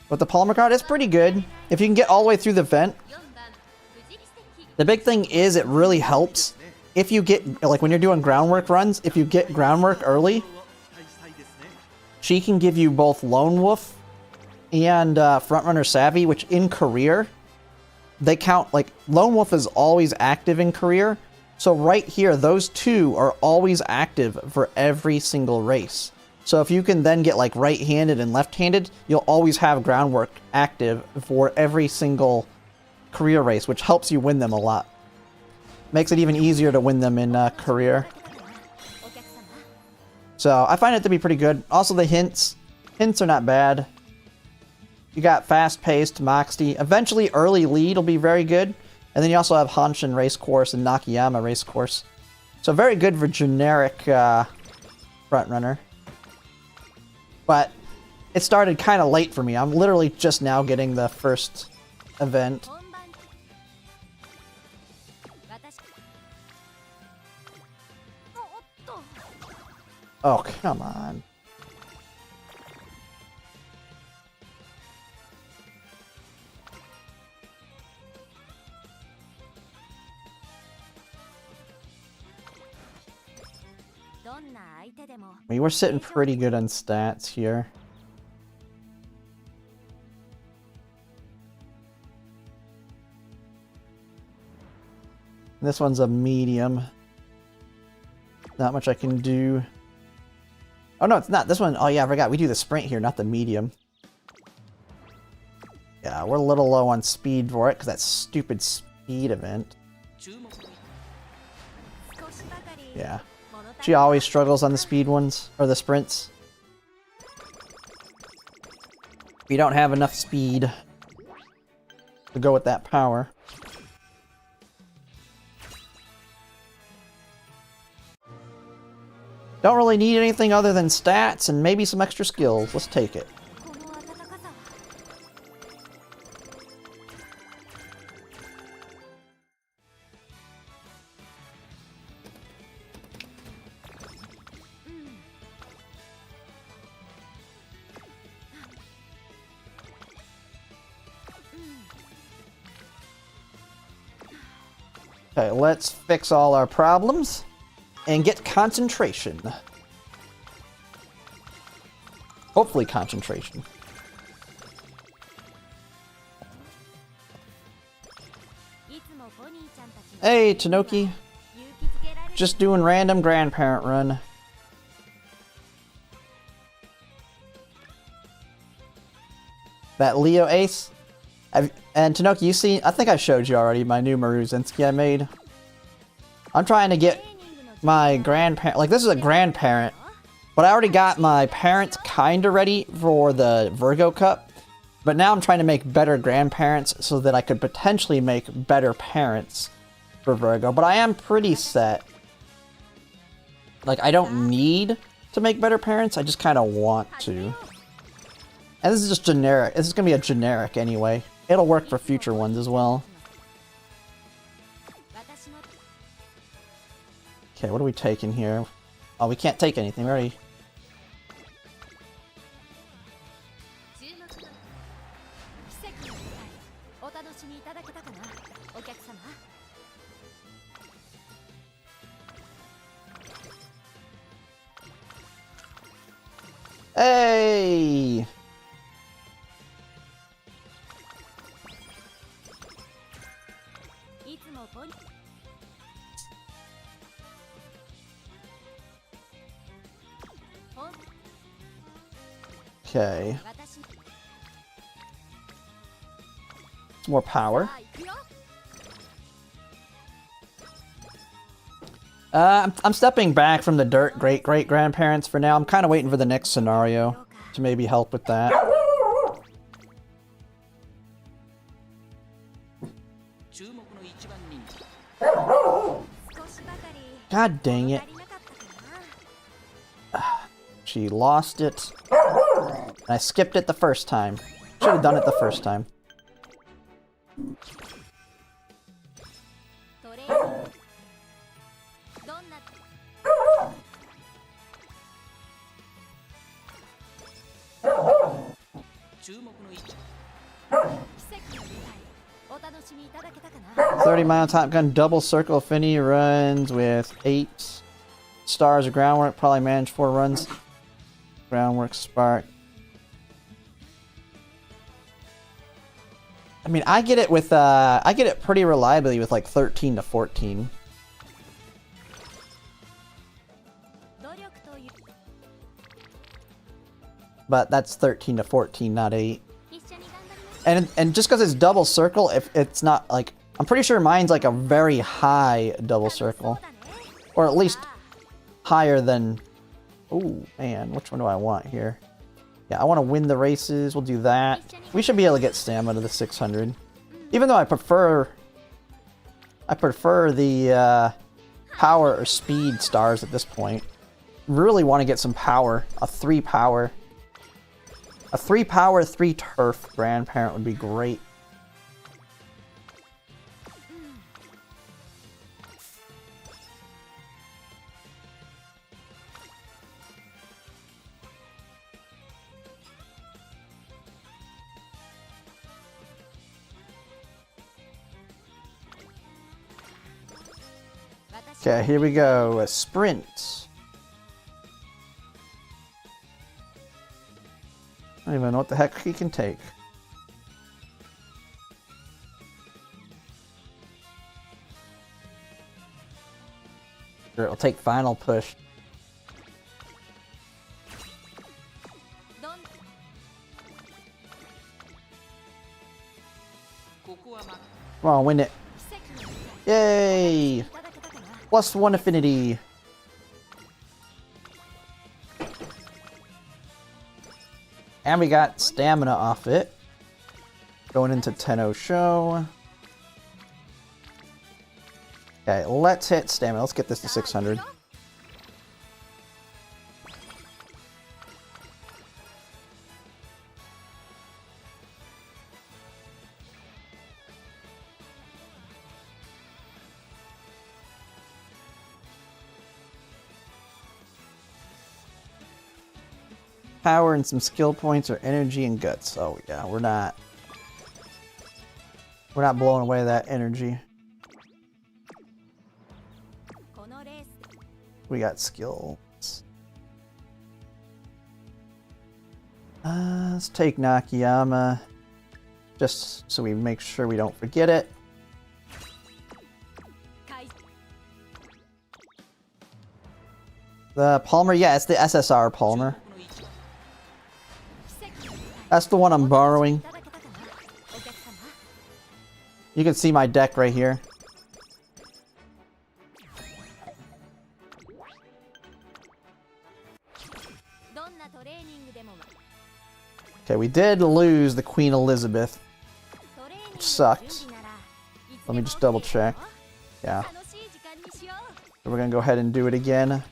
With the polymer card, it's pretty good. If you can get all the way through the event. The big thing is it really helps if you get, like when you're doing groundwork runs, if you get groundwork early, she can give you both Lone Wolf and Frontrunner Savvy, which in career, they count, like Lone Wolf is always active in career. So right here, those two are always active for every single race. So if you can then get like right-handed and left-handed, you'll always have groundwork active for every single career race, which helps you win them a lot. Makes it even easier to win them in career. So I find it to be pretty good. Also the hints. Hints are not bad. You got fast-paced, Moxie. Eventually early lead will be very good. And then you also have Hanshin Racecourse and Nakayama Racecourse. So very good for generic Frontrunner. But it started kind of late for me. I'm literally just now getting the first event. Oh, come on. I mean, we're sitting pretty good on stats here. This one's a medium. Not much I can do. Oh no, it's not. This one, oh yeah, I forgot. We do the sprint here, not the medium. Yeah, we're a little low on speed for it, because that stupid speed event. Yeah. She always struggles on the speed ones, or the sprints. If you don't have enough speed to go with that power. Don't really need anything other than stats and maybe some extra skills. Let's take it. Okay, let's fix all our problems and get concentration. Hopefully concentration. Hey, Tanoki. Just doing random grandparent run. That Leo Ace. And Tanoki, you see, I think I showed you already my new Maruzinski I made. I'm trying to get my grandparent, like this is a grandparent, but I already got my parents kinda ready for the Virgo Cup. But now I'm trying to make better grandparents so that I could potentially make better parents for Virgo. But I am pretty set. Like, I don't need to make better parents, I just kinda want to. And this is just generic. This is gonna be a generic anyway. It'll work for future ones as well. Okay, what are we taking here? Oh, we can't take anything, already. Hey! Okay. More power. I'm stepping back from the dirt great-great-grandparents for now. I'm kind of waiting for the next scenario to maybe help with that. God dang it. She lost it. And I skipped it the first time. Should have done it the first time. $30-mile top gun double circle affinity runs with 8 stars of groundwork. Probably manage 4 runs. Groundwork spark. I mean, I get it with I get it pretty reliably with like 13 to 14. But that's 13 to 14, not 8. And just because it's double circle, if it's not like, I'm pretty sure mine's like a very high double circle, or at least higher than. Oh man, which one do I want here? Yeah, I want to win the races. We'll do that. We should be able to get stamina to the 600, even though I prefer the power or speed stars at this point. Really want to get some power, a 3 power. A 3 power, 3 turf grandparent would be great. Okay, here we go. A sprint. I don't even know what the heck he can take. Sure, it'll take final push. Come on, win it. Yay! +1 affinity. And we got stamina off it. Going into Tenno Show. Okay, let's hit stamina. Let's get this to 600. Power and some skill points or energy and guts. Oh yeah, we're not blowing away that energy. We got skills. Let's take Nakayama, just so we make sure we don't forget it. The Palmer, yeah, it's the SSR Palmer. That's the one I'm borrowing. You can see my deck right here. Okay, we did lose the Queen Elizabeth, which sucked. Let me just double check. Yeah. So we're gonna go ahead and do it again.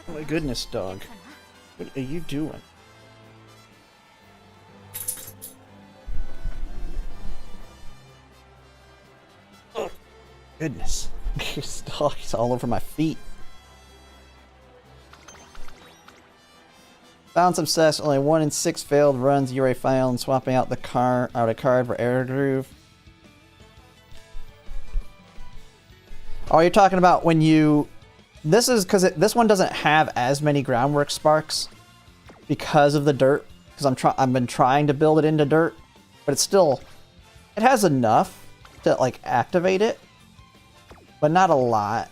Oh my goodness, dog. What are you doing? Oh, goodness. This dog is all over my feet. Balance obsessed. Only 1 in 6 failed runs. URA final and swapping out a card for Air Groove. Oh, you're talking about when you... This is because this one doesn't have as many groundwork sparks because of the dirt. Because I've been trying to build it into dirt, but it's still, it has enough to like activate it, but not a lot.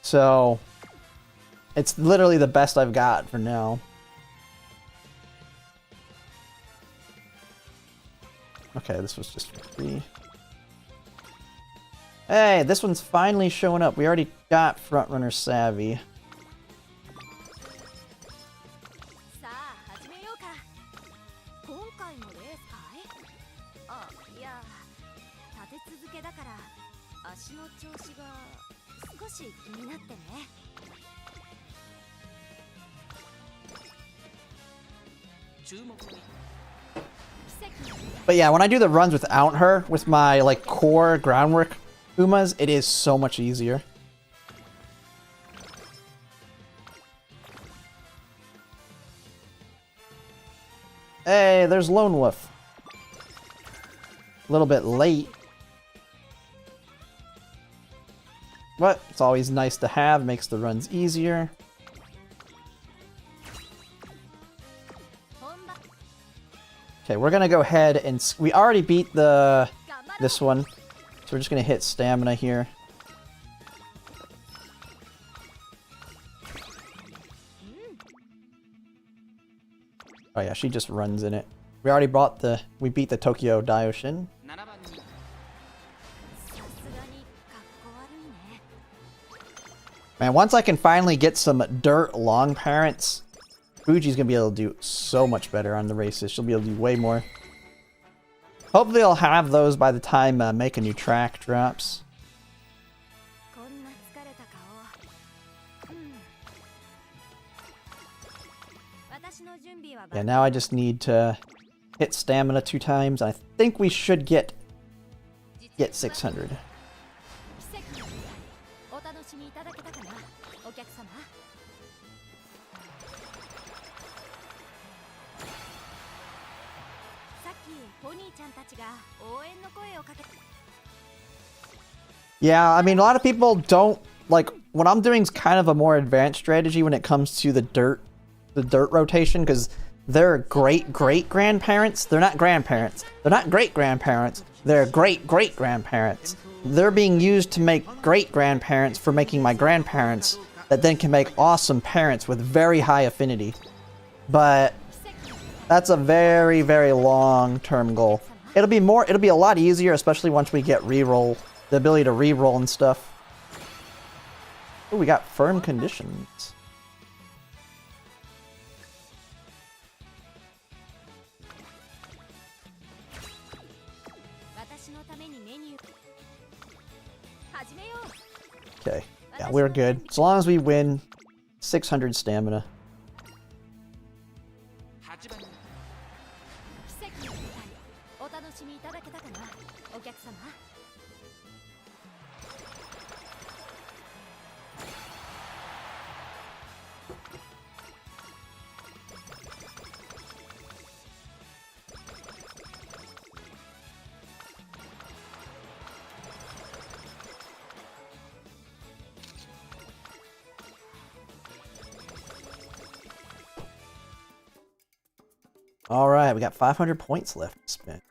So it's literally the best I've got for now. Okay, this was just for free. Hey, this one's finally showing up. We already got Frontrunner Savvy. But yeah, when I do the runs without her, with my like core groundwork Umas, it is so much easier. Hey, there's Lone Wolf. A little bit late. But it's always nice to have, makes the runs easier. Okay, we're gonna go ahead and... We already beat this one. So we're just gonna hit stamina here. Oh yeah, she just runs in it. We already we beat the Tokyo Daishin. Man, once I can finally get some dirt long parents, Fuji's gonna be able to do so much better on the races. She'll be able to do way more. Hopefully I'll have those by the time Make a New Track drops. Yeah, now I just need to hit stamina 2 times. I think we should get 600. Yeah, I mean, a lot of people don't like what I'm doing is kind of a more advanced strategy when it comes to the dirt rotation, because they're great-great-grandparents. They're not grandparents. They're not great-grandparents. They're great-great-grandparents. They're being used to make great-grandparents for making my grandparents that then can make awesome parents with very high affinity. But that's a very, very long-term goal. It'll be a lot easier, especially once we get reroll, the ability to reroll and stuff. Oh, we got firm conditions. Okay, yeah, we're good. As long as we win 600 stamina. All right, we got 500 points left to spend.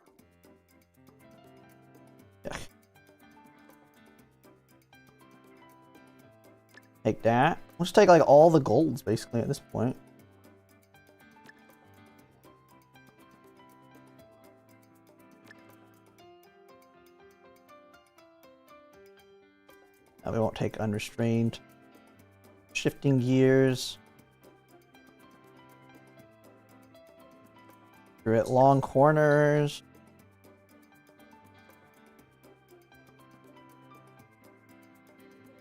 Yeah. Take that. Let's take like all the golds basically at this point. Now we won't take unrestrained. Shifting gears. We're at long corners.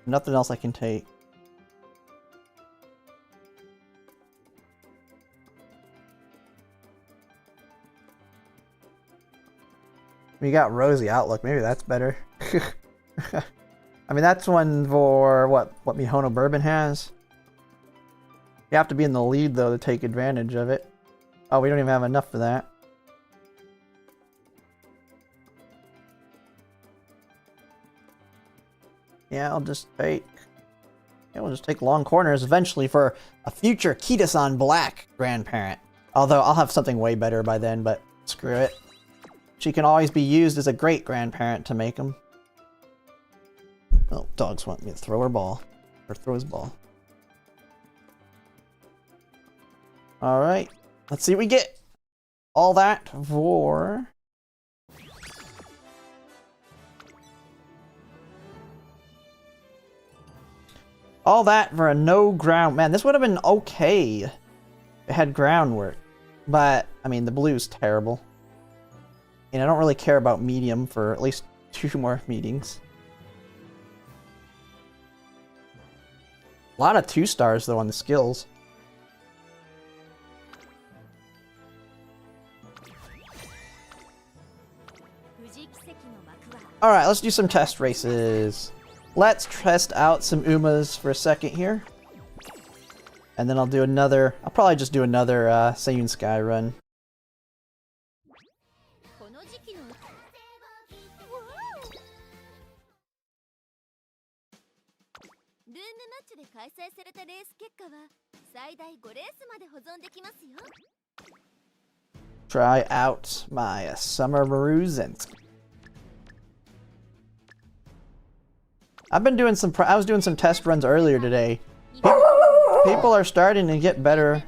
Nothing else I can take. We got Rosy Outlook. Maybe that's better. I mean, that's one for what Mihono Bourbon has. You have to be in the lead though to take advantage of it. Oh, we don't even have enough for that. Yeah, I'll just take... Yeah, we'll just take long corners eventually for a future Kitasan Black grandparent. Although I'll have something way better by then, but screw it. She can always be used as a great grandparent to make them. Oh, dogs want me to throw her ball. Or throw his ball. Alright. Let's see what we get. All that for... All that for a no ground... Man, this would have been okay. It had groundwork. But, I mean, the blue's terrible. And I don't really care about medium for at least 2 more meetings. A lot of 2 stars, though, on the skills. Alright, let's do some test races. Let's test out some Umas for a second here. And then I'll do another... I'll probably just do another Seiyun Sky run. Try out my Summer Maruzensk. I've been doing some... I was doing some test runs earlier today. People are starting to get better.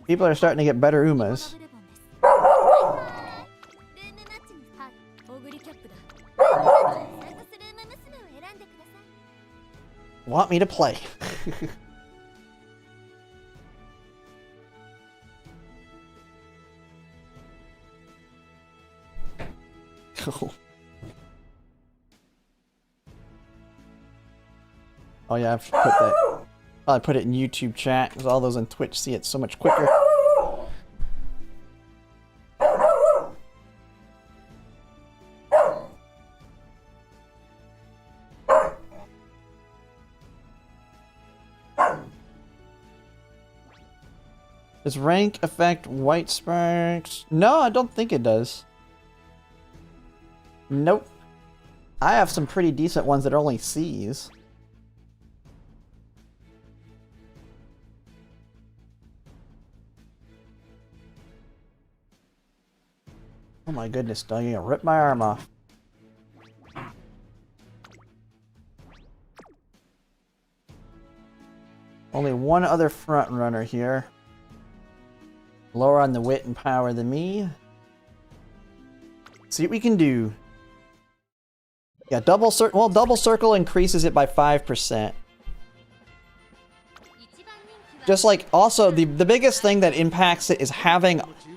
People are starting to get better Umas. Want me to play? Cool. Oh yeah, I've put that. Probably put it in YouTube chat because all those on Twitch see it so much quicker. Does rank affect white sparks? No, I don't think it does. Nope. I have some pretty decent ones that are only C's. Oh my goodness, Doug, you're gonna rip my arm off. Only one other front runner here. Lower on the wit and power than me. See what we can do. Yeah, double circle. Well, double circle increases it by 5%. Just like, also, the biggest thing that impacts it is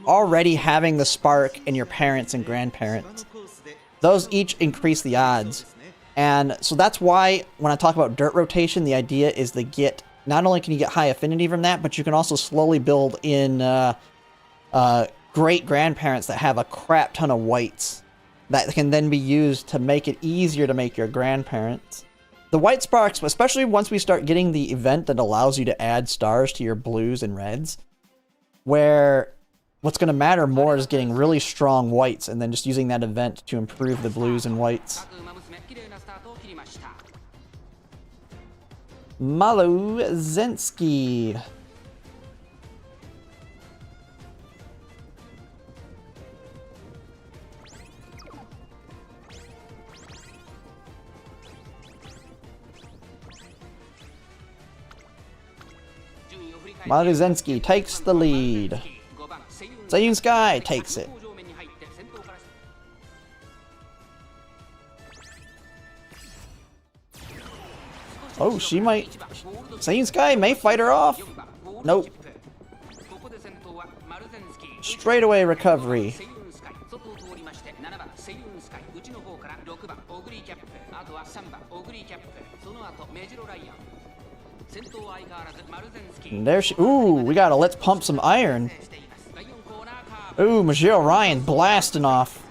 already having the spark in your parents and grandparents. Those each increase the odds. And so that's why, when I talk about dirt rotation, the idea is to get, not only can you get high affinity from that, but you can also slowly build in great-grandparents that have a crap ton of whites that can then be used to make it easier to make your grandparents. The white sparks, especially once we start getting the event that allows you to add stars to your blues and reds, where what's going to matter more is getting really strong whites and then just using that event to improve the blues and whites. Umamusume. Umamusume takes the lead. Sayun Sky takes it. Oh, she might... Sayun Sky may fight her off. Nope. Straight away recovery. And there she... Ooh, we gotta let's pump some iron. Ooh, Majiro Ryan blasting off.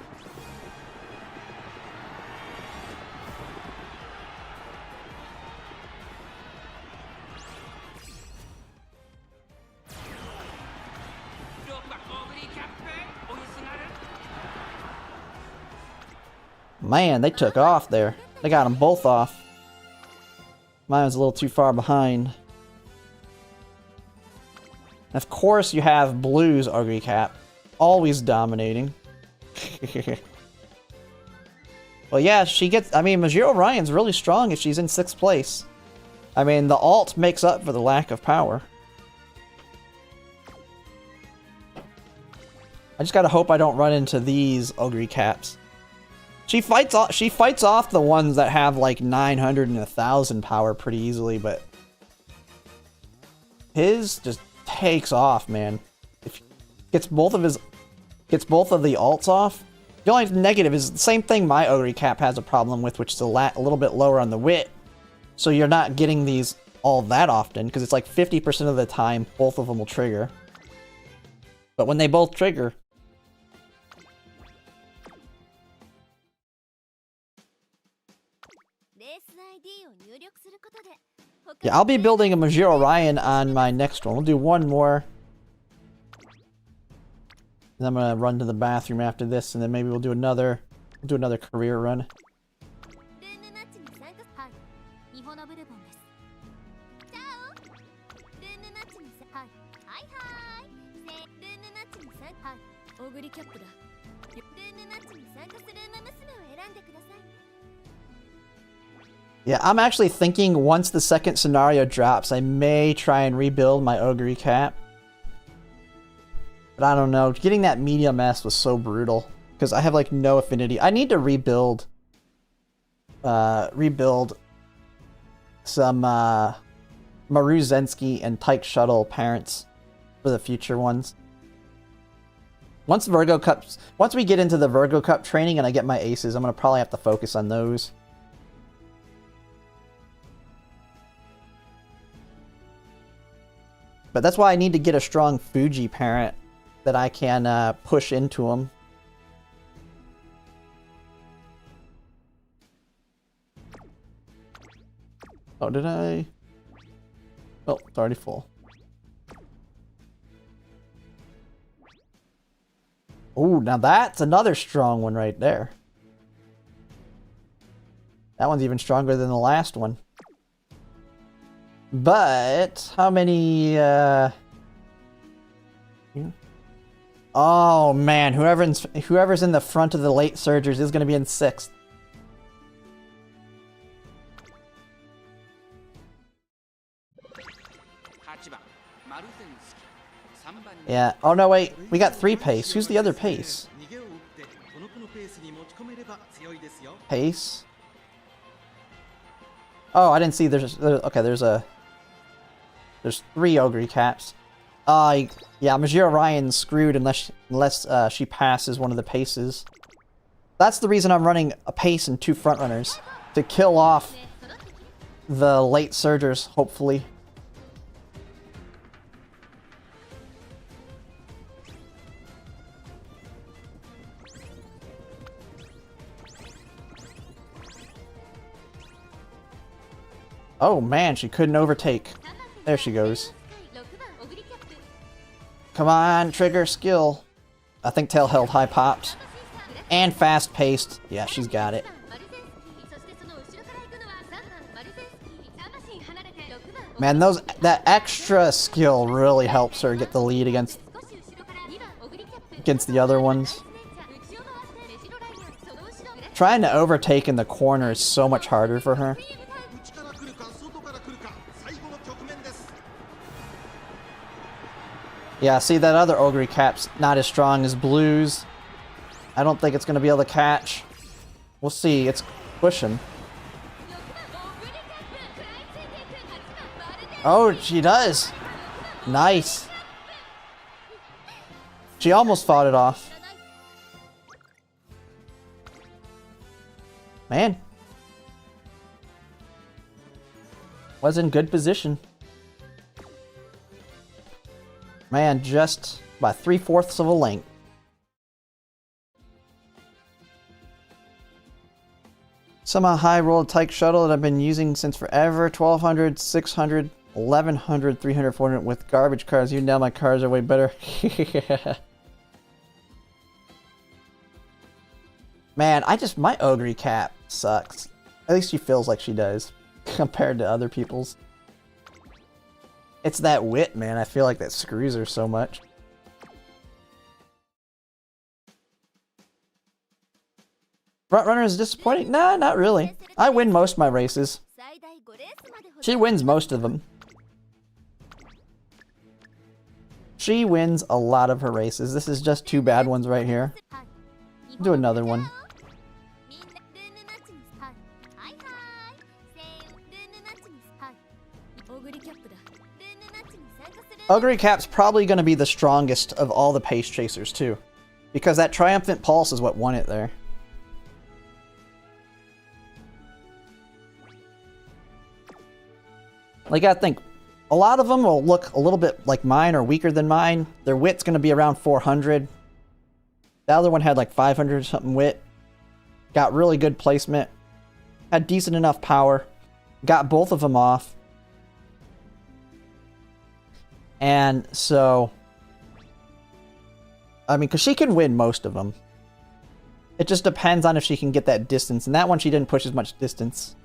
Man, they took off there. They got them both off. Mine was a little too far behind. Of course you have Blue's Ugly Cap. Always dominating. Well, yeah, she gets... I mean, Majiro Ryan's really strong if she's in 6th place. I mean, the alt makes up for the lack of power. I just gotta hope I don't run into these Ugly Caps. She fights off the ones that have like 900 and 1,000 power pretty easily, but his just takes off, man. If he gets both of the alts off. The only negative is the same thing my Ogre Cap has a problem with, which is a little bit lower on the wit. So you're not getting these all that often, because it's like 50% of the time both of them will trigger. But when they both trigger... Yeah, I'll be building a Majiro Ryan on my next one. We'll do one more. And I'm gonna run to the bathroom after this, and then maybe we'll do another career run. Yeah, I'm actually thinking once the second scenario drops, I may try and rebuild my Ogre Cap. But I don't know. Getting that medium S was so brutal. Because I have like no affinity. I need to rebuild some Maru Zensky and Tyke Shuttle parents for the future ones. Once we get into the Virgo Cup training and I get my aces, I'm gonna probably have to focus on those. But that's why I need to get a strong Fuji parent that I can push into them. Oh, did I? Oh, it's already full. Oh, now that's another strong one right there. That one's even stronger than the last one. But how many oh man, whoever's in the front of the late surgers is going to be in 6th. Yeah. Oh no, wait. We got 3 pace. Who's the other pace? Pace? Oh, I didn't see. Okay, there's 3 Ogre Caps. Yeah, Majiro Ryan's screwed unless she passes one of the paces. That's the reason I'm running a pace and 2 front runners to kill off the late surgers, hopefully. Oh man, she couldn't overtake. There she goes. Come on, trigger skill. I think tail held high popped. And fast paced. Yeah, she's got it. Man, that extra skill really helps her get the lead against the other ones. Trying to overtake in the corner is so much harder for her. Yeah, see, that other Ogre Cap's not as strong as Blue's. I don't think it's going to be able to catch. We'll see. It's pushing. Oh, she does. Nice. She almost fought it off. Man. Was in good position. Man, just by 3/4 of a length. Somehow high rolled tyke shuttle that I've been using since forever. 1200, 600, 1100, 300, 400 with garbage cards. Even now my cards are way better. Man, my Ogre Cap sucks. At least she feels like she does compared to other people's. It's that wit, man. I feel like that screws her so much. Front runner is disappointing? Nah, not really. I win most of my races. She wins most of them. She wins a lot of her races. This is just 2 bad ones right here. Do another one. Ogre Cap's probably going to be the strongest of all the pace chasers too, because that Triumphant Pulse is what won it there. Like, I think a lot of them will look a little bit like mine or weaker than mine. Their wit's going to be around 400. The other one had like 500 something wit. Got really good placement. Had decent enough power. Got both of them off. And so, I mean, because she can win most of them. It just depends on if she can get that distance. And that one, she didn't push as much distance.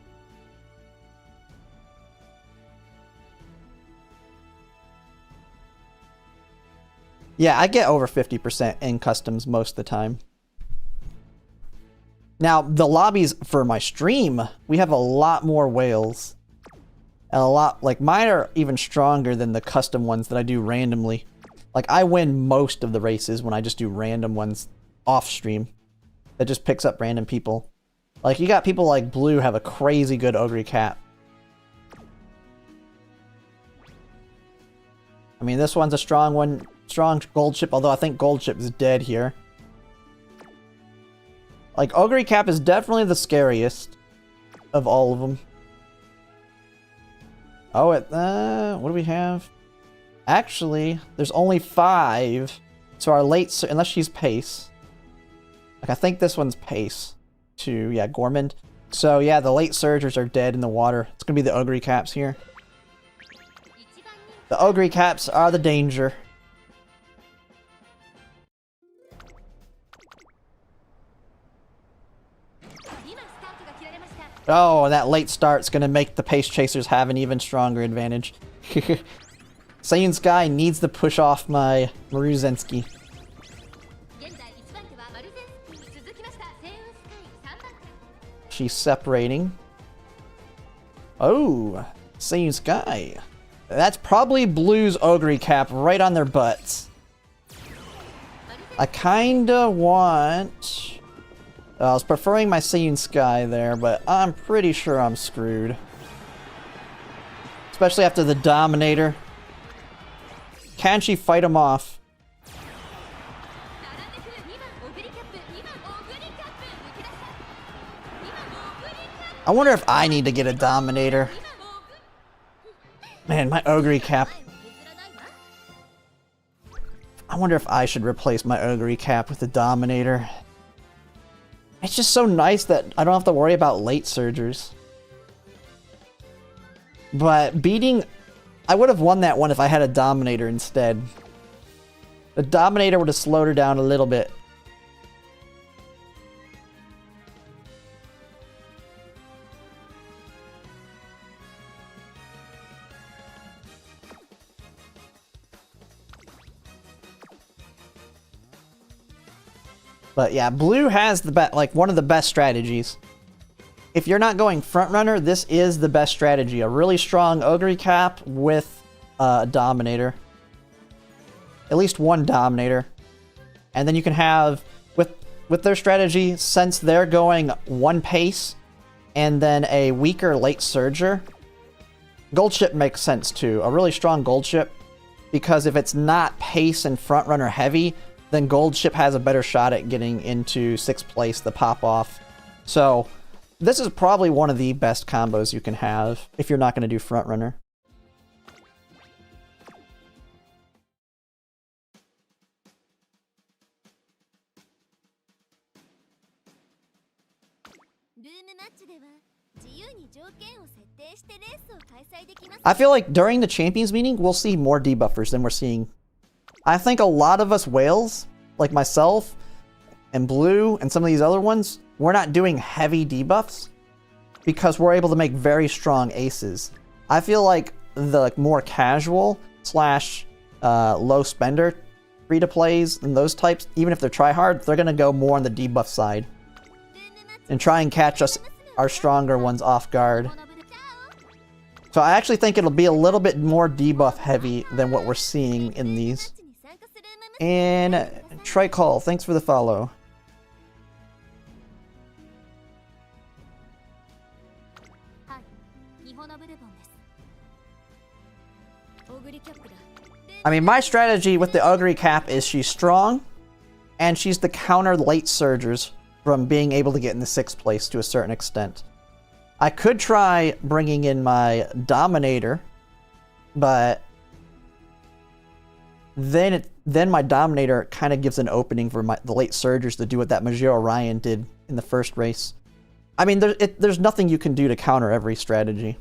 Yeah, I get over 50% in customs most of the time. Now, the lobbies for my stream, we have a lot more whales. And a lot, like, mine are even stronger than the custom ones that I do randomly. Like, I win most of the races when I just do random ones off stream. That just picks up random people. Like, you got people like Blue have a crazy good Ogre Cap. I mean, this one's a strong one. Strong Gold Ship, although I think Gold Ship is dead here. Like, Ogre Cap is definitely the scariest of all of them. Oh, what do we have? Actually, there's only 5. So our late, unless she's pace. Like, I think this one's pace too. Yeah, Gormand. So yeah, the late surgers are dead in the water. It's gonna be the Ogre Caps here. The Ogre Caps are the danger. Oh, that late start's gonna make the Pace Chasers have an even stronger advantage. Saiyan Sky needs to push off my Maruzensky. She's separating. Oh, Saiyan Sky. That's probably Blue's Ogre Cap right on their butts. I kinda want... I was preferring my Saiyan Sky there, but I'm pretty sure I'm screwed. Especially after the Dominator. Can she fight him off? I wonder if I need to get a Dominator. Man, my Ogre Cap. I wonder if I should replace my Ogre Cap with the Dominator. It's just so nice that I don't have to worry about late surgers. But beating... I would have won that one if I had a Dominator instead. The Dominator would have slowed her down a little bit. But yeah, Blue has the one of the best strategies. If you're not going front runner, this is the best strategy. A really strong Ogre Cap with a Dominator. At least one Dominator. And then you can have, with their strategy, since they're going one pace and then a weaker late surger, Gold Ship makes sense too. A really strong Gold Ship, because if it's not pace and front runner heavy, then Gold Ship has a better shot at getting into 6th place, the pop-off. So, this is probably one of the best combos you can have if you're not going to do front runner. I feel like during the Champions meeting, we'll see more debuffers than we're seeing. I think a lot of us whales, like myself, and Blue, and some of these other ones, we're not doing heavy debuffs because we're able to make very strong aces. I feel like the more casual slash low spender free-to-plays and those types, even if they're tryhard, they're going to go more on the debuff side and try and catch us, our stronger ones, off guard. So I actually think it'll be a little bit more debuff heavy than what we're seeing in these. And Tricol, thanks for the follow. I mean, my strategy with the Ogre Cap is she's strong, and she's the counter late surgers from being able to get in the 6th place to a certain extent. I could try bringing in my Dominator, but then my Dominator kind of gives an opening for the late surgers to do what that Majiro Ryan did in the first race. I mean, there's nothing you can do to counter every strategy.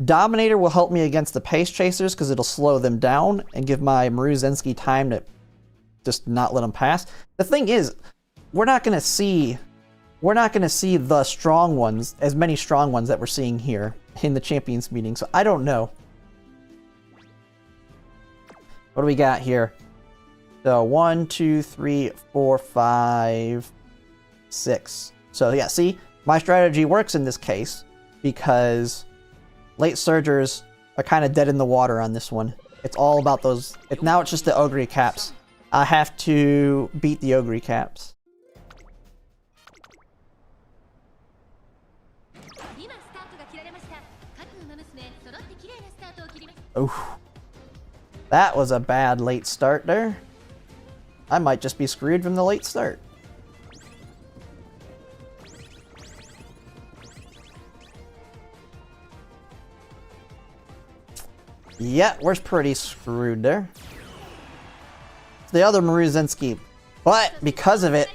Dominator will help me against the Pace Chasers because it'll slow them down and give my Maruzensky time to just not let them pass. The thing is, we're not going to see the strong ones, as many strong ones that we're seeing here in the Champions meeting, so I don't know. What do we got here? So 1, 2, 3, 4, 5, 6. So yeah, see, my strategy works in this case because late surgers are kind of dead in the water on this one. It's all about those. Now it's just the Ogre Caps. I have to beat the Ogre Caps. Oh, that was a bad late start there. I might just be screwed from the late start. Yeah, we're pretty screwed there. The other Maruzensky. But because of it,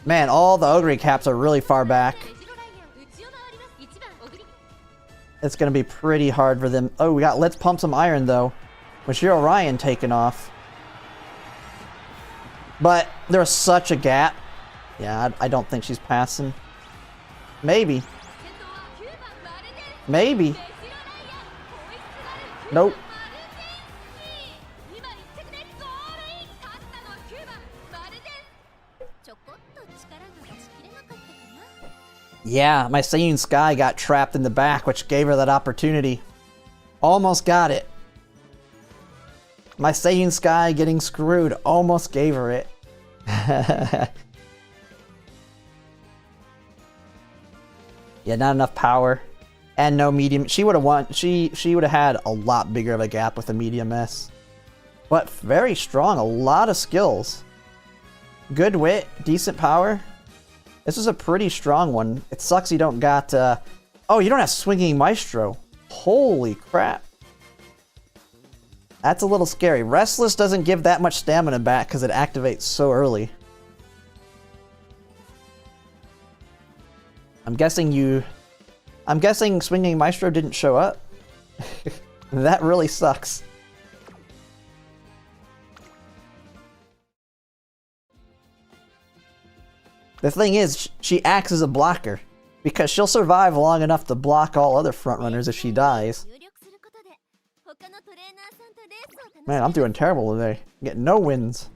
man, all the Ogre Caps are really far back. It's going to be pretty hard for them. Oh, we got Let's Pump Some Iron, though. Majiro Ryan taken off. But there's such a gap. Yeah, I don't think she's passing. Maybe. Maybe. Nope. Yeah, my Seiun Sky got trapped in the back, which gave her that opportunity. Almost got it. My Seiun Sky getting screwed almost gave her it. Yeah, not enough power. And no medium. She would have won. She would have had a lot bigger of a gap with a medium S. But very strong. A lot of skills. Good wit. Decent power. This is a pretty strong one. It sucks you don't got... Oh, you don't have Swinging Maestro. Holy crap. That's a little scary. Restless doesn't give that much stamina back because it activates so early. I'm guessing Swinging Maestro didn't show up. That really sucks. The thing is, she acts as a blocker, because she'll survive long enough to block all other frontrunners if she dies. Man, I'm doing terrible today. I'm getting no wins.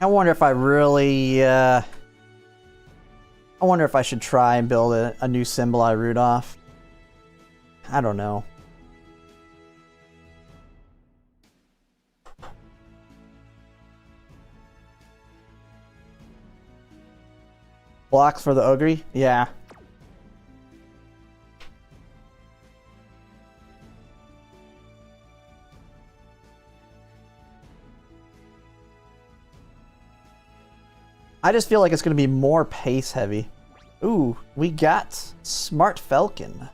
I wonder if I really, I wonder if I should try and build a new Symboli Rudolph. I don't know. Blocks for the Ogre? Yeah. I just feel like it's going to be more pace heavy. Ooh, we got Smart Falcon.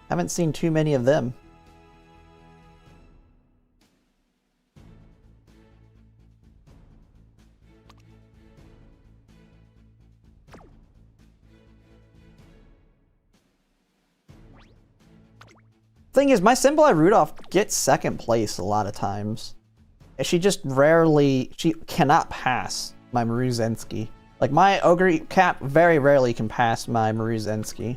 Haven't seen too many of them. Thing is, my Symboli Rudolph gets second place a lot of times. She just rarely, she cannot pass my Maruzensky. Like, my Ogre Cap very rarely can pass my Maruzensky.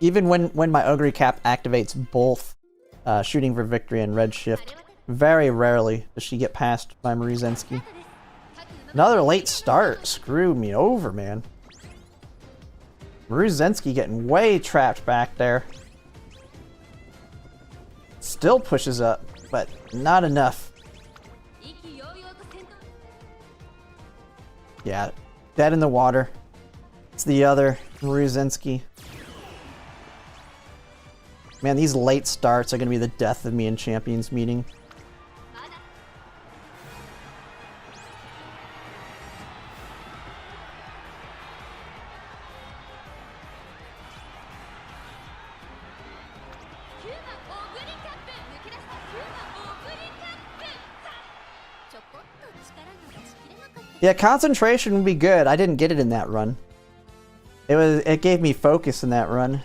Even when my Ogre Cap activates both Shooting for Victory and Redshift, very rarely does she get past my Maruzensky. Another late start screwed me over, man. Maruzensky getting way trapped back there. Still pushes up, but not enough. Yeah, dead in the water. It's the other Maruzensky. Man, these late starts are going to be the death of me in Champions Meeting. Yeah, concentration would be good. I didn't get it in that run. It gave me focus in that run.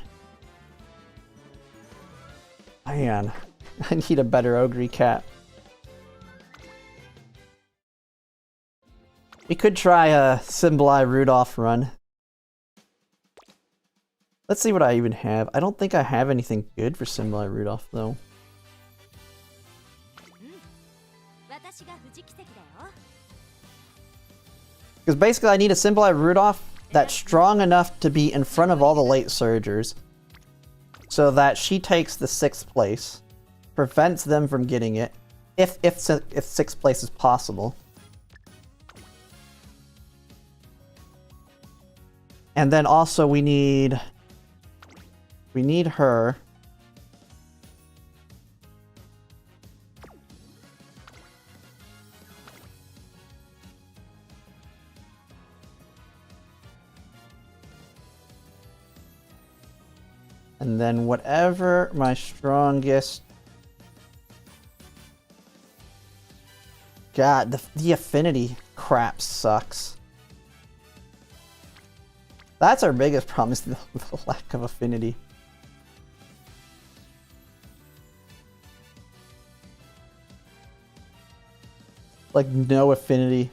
Man, I need a better Ogre Cap. We could try a Symboli Rudolph run. Let's see what I even have. I don't think I have anything good for Symboli Rudolph, though. Because basically I need a Symboli Rudolph that's strong enough to be in front of all the late surgers, so that she takes the 6th place, prevents them from getting it, if 6th place is possible. And then also we need her. And then whatever my strongest... God, the affinity crap sucks. That's our biggest problem, is the lack of affinity. Like, no affinity.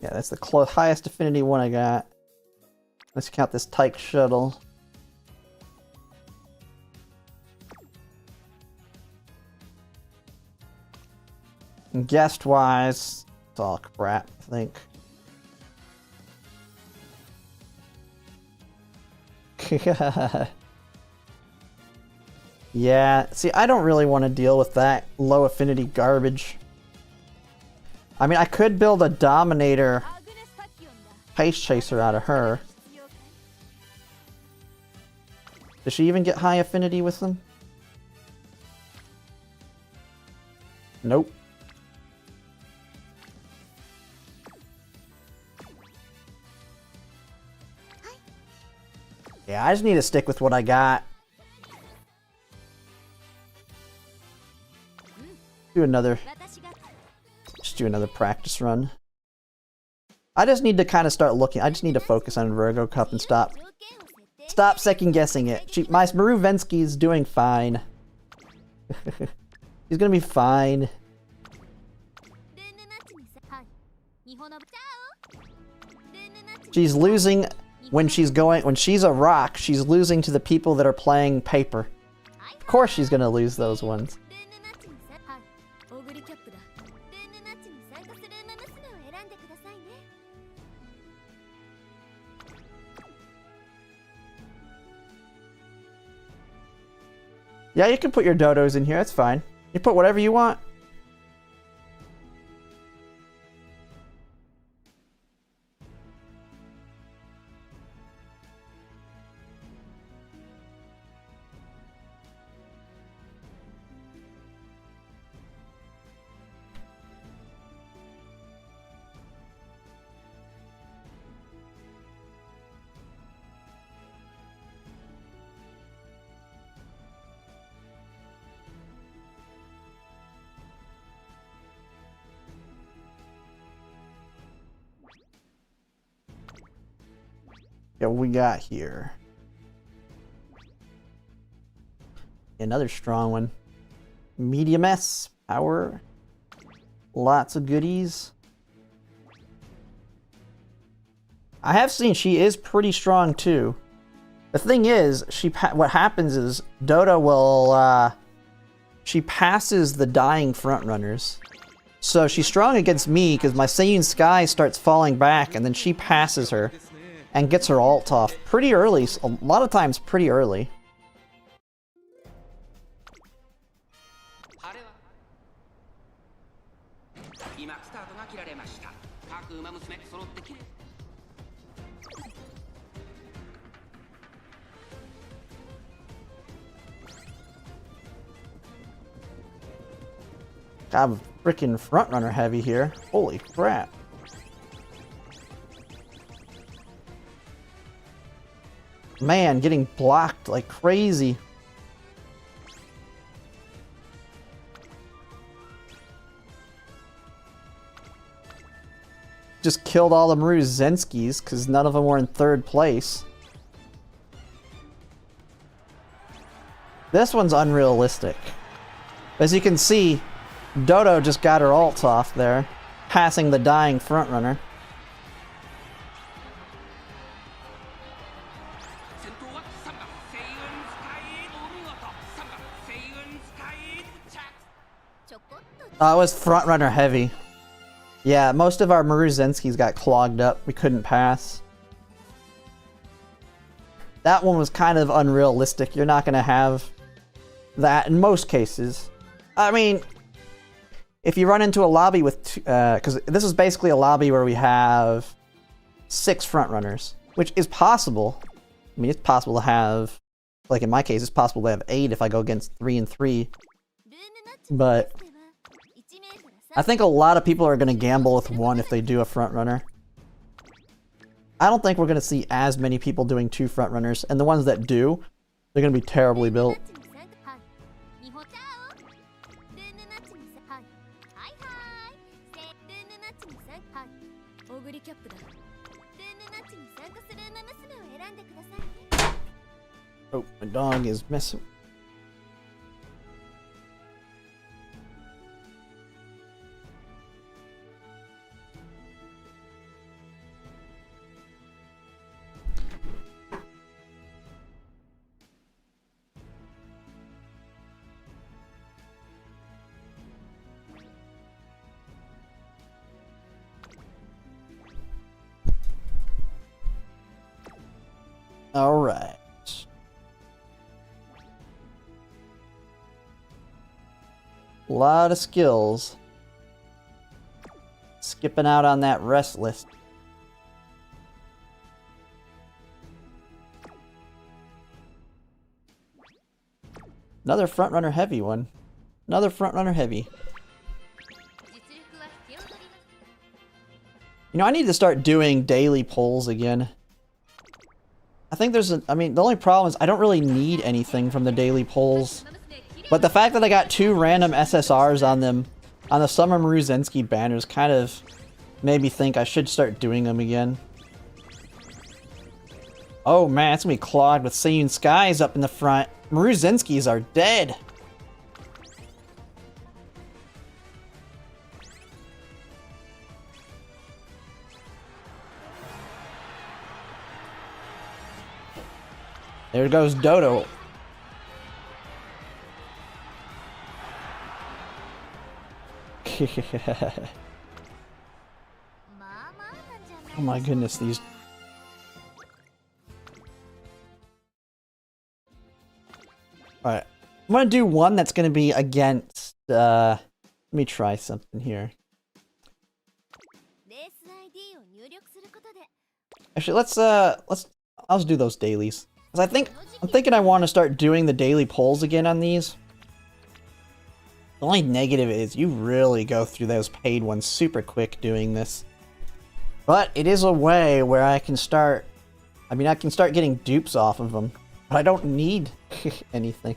Yeah, that's the highest affinity one I got. Let's count this Tyke shuttle. And guest-wise, it's all crap, I think. Yeah, see, I don't really want to deal with that low affinity garbage. I mean, I could build a Dominator Pace Chaser out of her. Does she even get high affinity with them? Nope. Yeah, I just need to stick with what I got. Just do another practice run. I just need to kind of start looking. I just need to focus on Virgo Cup and stop second guessing it. My Maruvensky is doing fine. He's gonna be fine. She's losing when she's a rock, she's losing to the people that are playing paper. Of course she's gonna lose those ones. Yeah, you can put your dodos in here, that's fine. You put whatever you want. Yeah, what we got here? Another strong one. Medium S power. Lots of goodies. I have seen she is pretty strong too. The thing is, what happens is Dodo will she passes the dying frontrunners. So she's strong against me because my Seiyun Sky starts falling back, and then she passes her and gets her ult off pretty early, a lot of times pretty early. God, freaking frontrunner heavy here. Holy crap. Man, getting blocked like crazy. Just killed all the Maruzenskis because none of them were in third place. This one's unrealistic. As you can see, Dodo just got her ult off there, passing the dying frontrunner. It was frontrunner heavy. Yeah, most of our Maruzenskis got clogged up. We couldn't pass. That one was kind of unrealistic. You're not going to have that in most cases. I mean, if you run into a lobby with... because this is basically a lobby where we have 6 front runners, which is possible. I mean, it's possible to have, like in my case, it's possible to have 8 if I go against 3 and 3. But I think a lot of people are going to gamble with 1 if they do a front runner. I don't think we're going to see as many people doing 2 front runners, and the ones that do, they're going to be terribly built. Oh, my dog is messing. All right. A lot of skills. Skipping out on that rest list. Another front runner heavy one. Another front runner heavy. You know, I need to start doing daily polls again. I think there's a, I mean, the only problem is I don't really need anything from the daily polls. But the fact that I got 2 random SSRs on them, on the Summer Maruzensky banners, kind of made me think I should start doing them again. Oh man, it's gonna be clogged with Seiyun Skies up in the front. Maruzenskys are dead. There goes Dodo. Oh my goodness, these... Alright, I'm gonna do one that's gonna be against, let me try something here. Actually, I'll just do those dailies. Because I'm thinking I want to start doing the daily polls again on these. The only negative is you really go through those paid ones super quick doing this. But it is a way where I can start, I mean, I can start getting dupes off of them. But I don't need anything.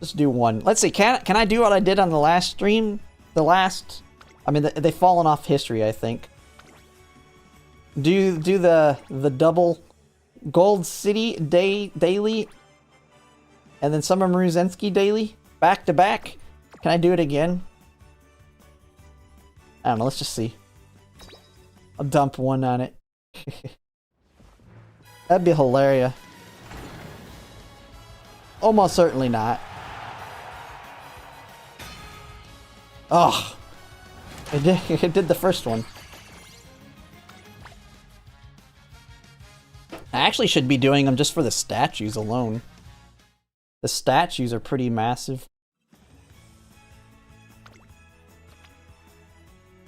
Let's do one. Let's see, can I do what I did on the last stream? I mean, they've fallen off history, I think. Do the double Gold City daily and then Summer Maruzensky daily back to back. Can I do it again? I don't know, let's just see. I'll dump one on it. That'd be hilarious. Almost certainly not. Oh, it did the first one. I actually should be doing them just for the statues alone. The statues are pretty massive.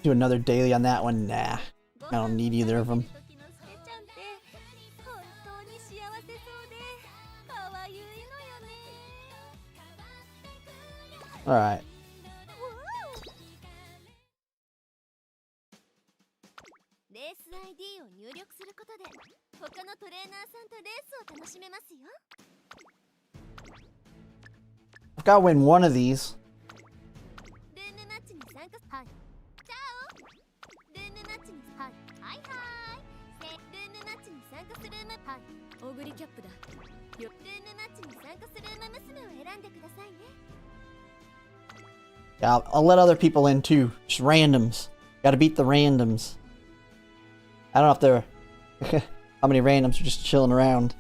Do another daily on that one? Nah, I don't need either of them. Alright. I've got to win one of these. Yeah, I'll let other people in too. Just randoms. Gotta beat the randoms. I don't know if they're... how many randoms are just chilling around.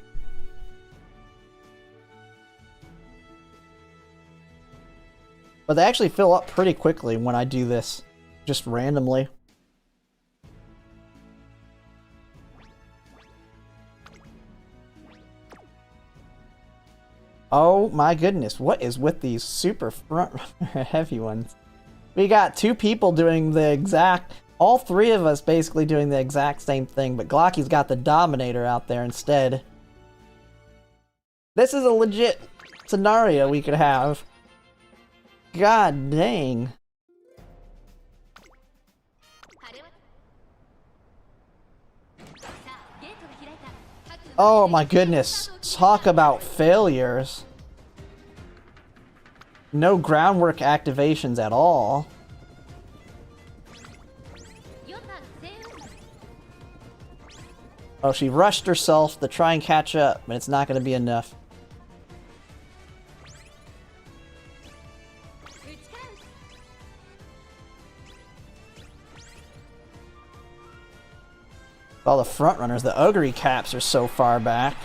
But they actually fill up pretty quickly when I do this. Just randomly. Oh my goodness, what is with these super front runner heavy ones? We got 2 people doing the exact, All three of us basically doing the exact same thing, but Glocky's got the Dominator out there instead. This is a legit scenario we could have. God dang. Oh my goodness. Talk about failures. No groundwork activations at all. Oh, she rushed herself to try and catch up, but it's not going to be enough. All the front runners, the Ogre caps are so far back.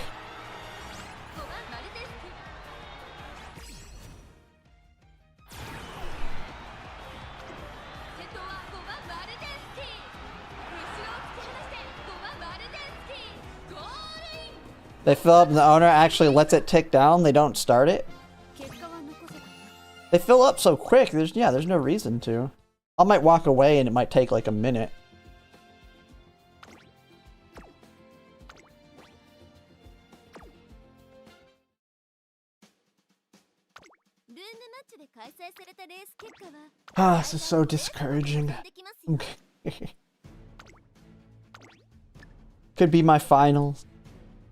They fill up and the owner actually lets it tick down, they don't start it. They fill up so quick, there's no reason to. I might walk away and it might take like a minute. Ah, this is so discouraging. Could be my finals.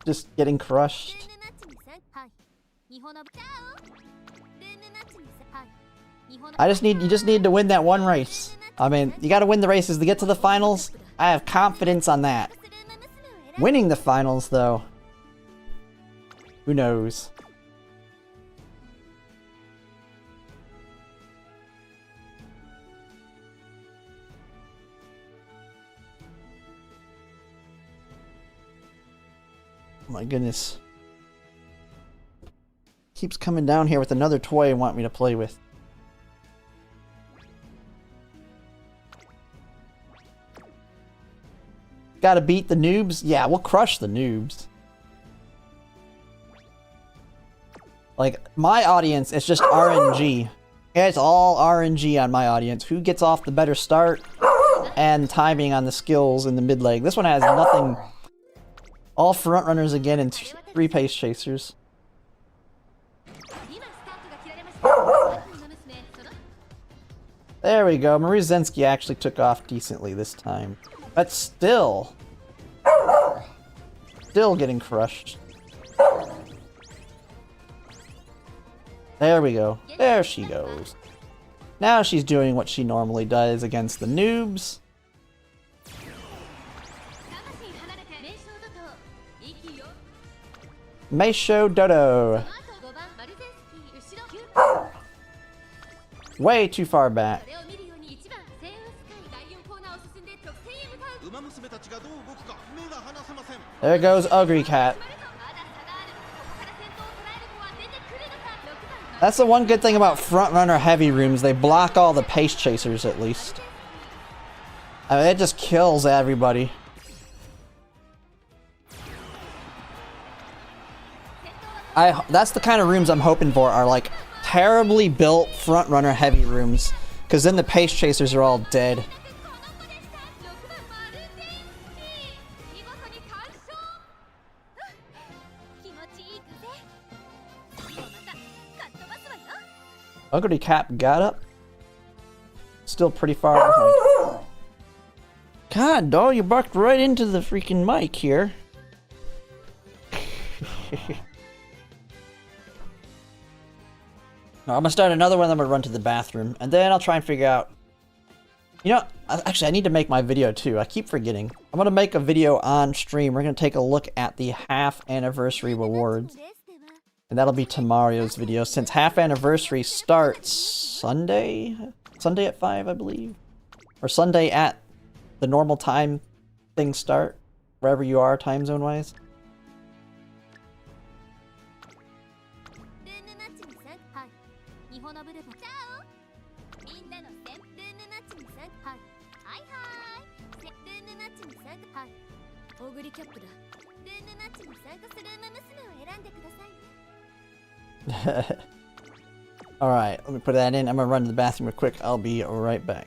Just getting crushed. You just need to win that one race. I mean, you gotta win the races to get to the finals. I have confidence on that. Winning the finals, though. Who knows? Oh my goodness. Keeps coming down here with another toy and want me to play with. Gotta beat the noobs? Yeah, we'll crush the noobs. Like, my audience is just RNG. It's all RNG on my audience. Who gets off the better start and timing on the skills in the mid leg. This one has nothing. All front runners again and 3 pace chasers. There we go. Marie Zensky actually took off decently this time. But still getting crushed. There we go. There she goes. Now she's doing what she normally does against the noobs. Meisho Dodo. Way too far back. There goes Ogre Cat. That's the one good thing about front runner heavy rooms. They block all the pace chasers at least. I mean, it just kills everybody. That's the kind of rooms I'm hoping for, are like terribly built front runner heavy rooms, because then the pace chasers are all dead. Ugly Cap got up. Still pretty far behind. God, dog, you barked right into the freaking mic here. No, I'm gonna start another one, then I'm gonna run to the bathroom, and then I'll try and figure out... You know, actually I need to make my video too, I keep forgetting. I'm gonna make a video on stream, we're gonna take a look at the half anniversary rewards. And that'll be tomorrow's video, since half anniversary starts Sunday? Sunday at 5, I believe? Or Sunday at the normal time things start, wherever you are time zone wise. Alright, let me put that in. I'm gonna run to the bathroom real quick. I'll be right back.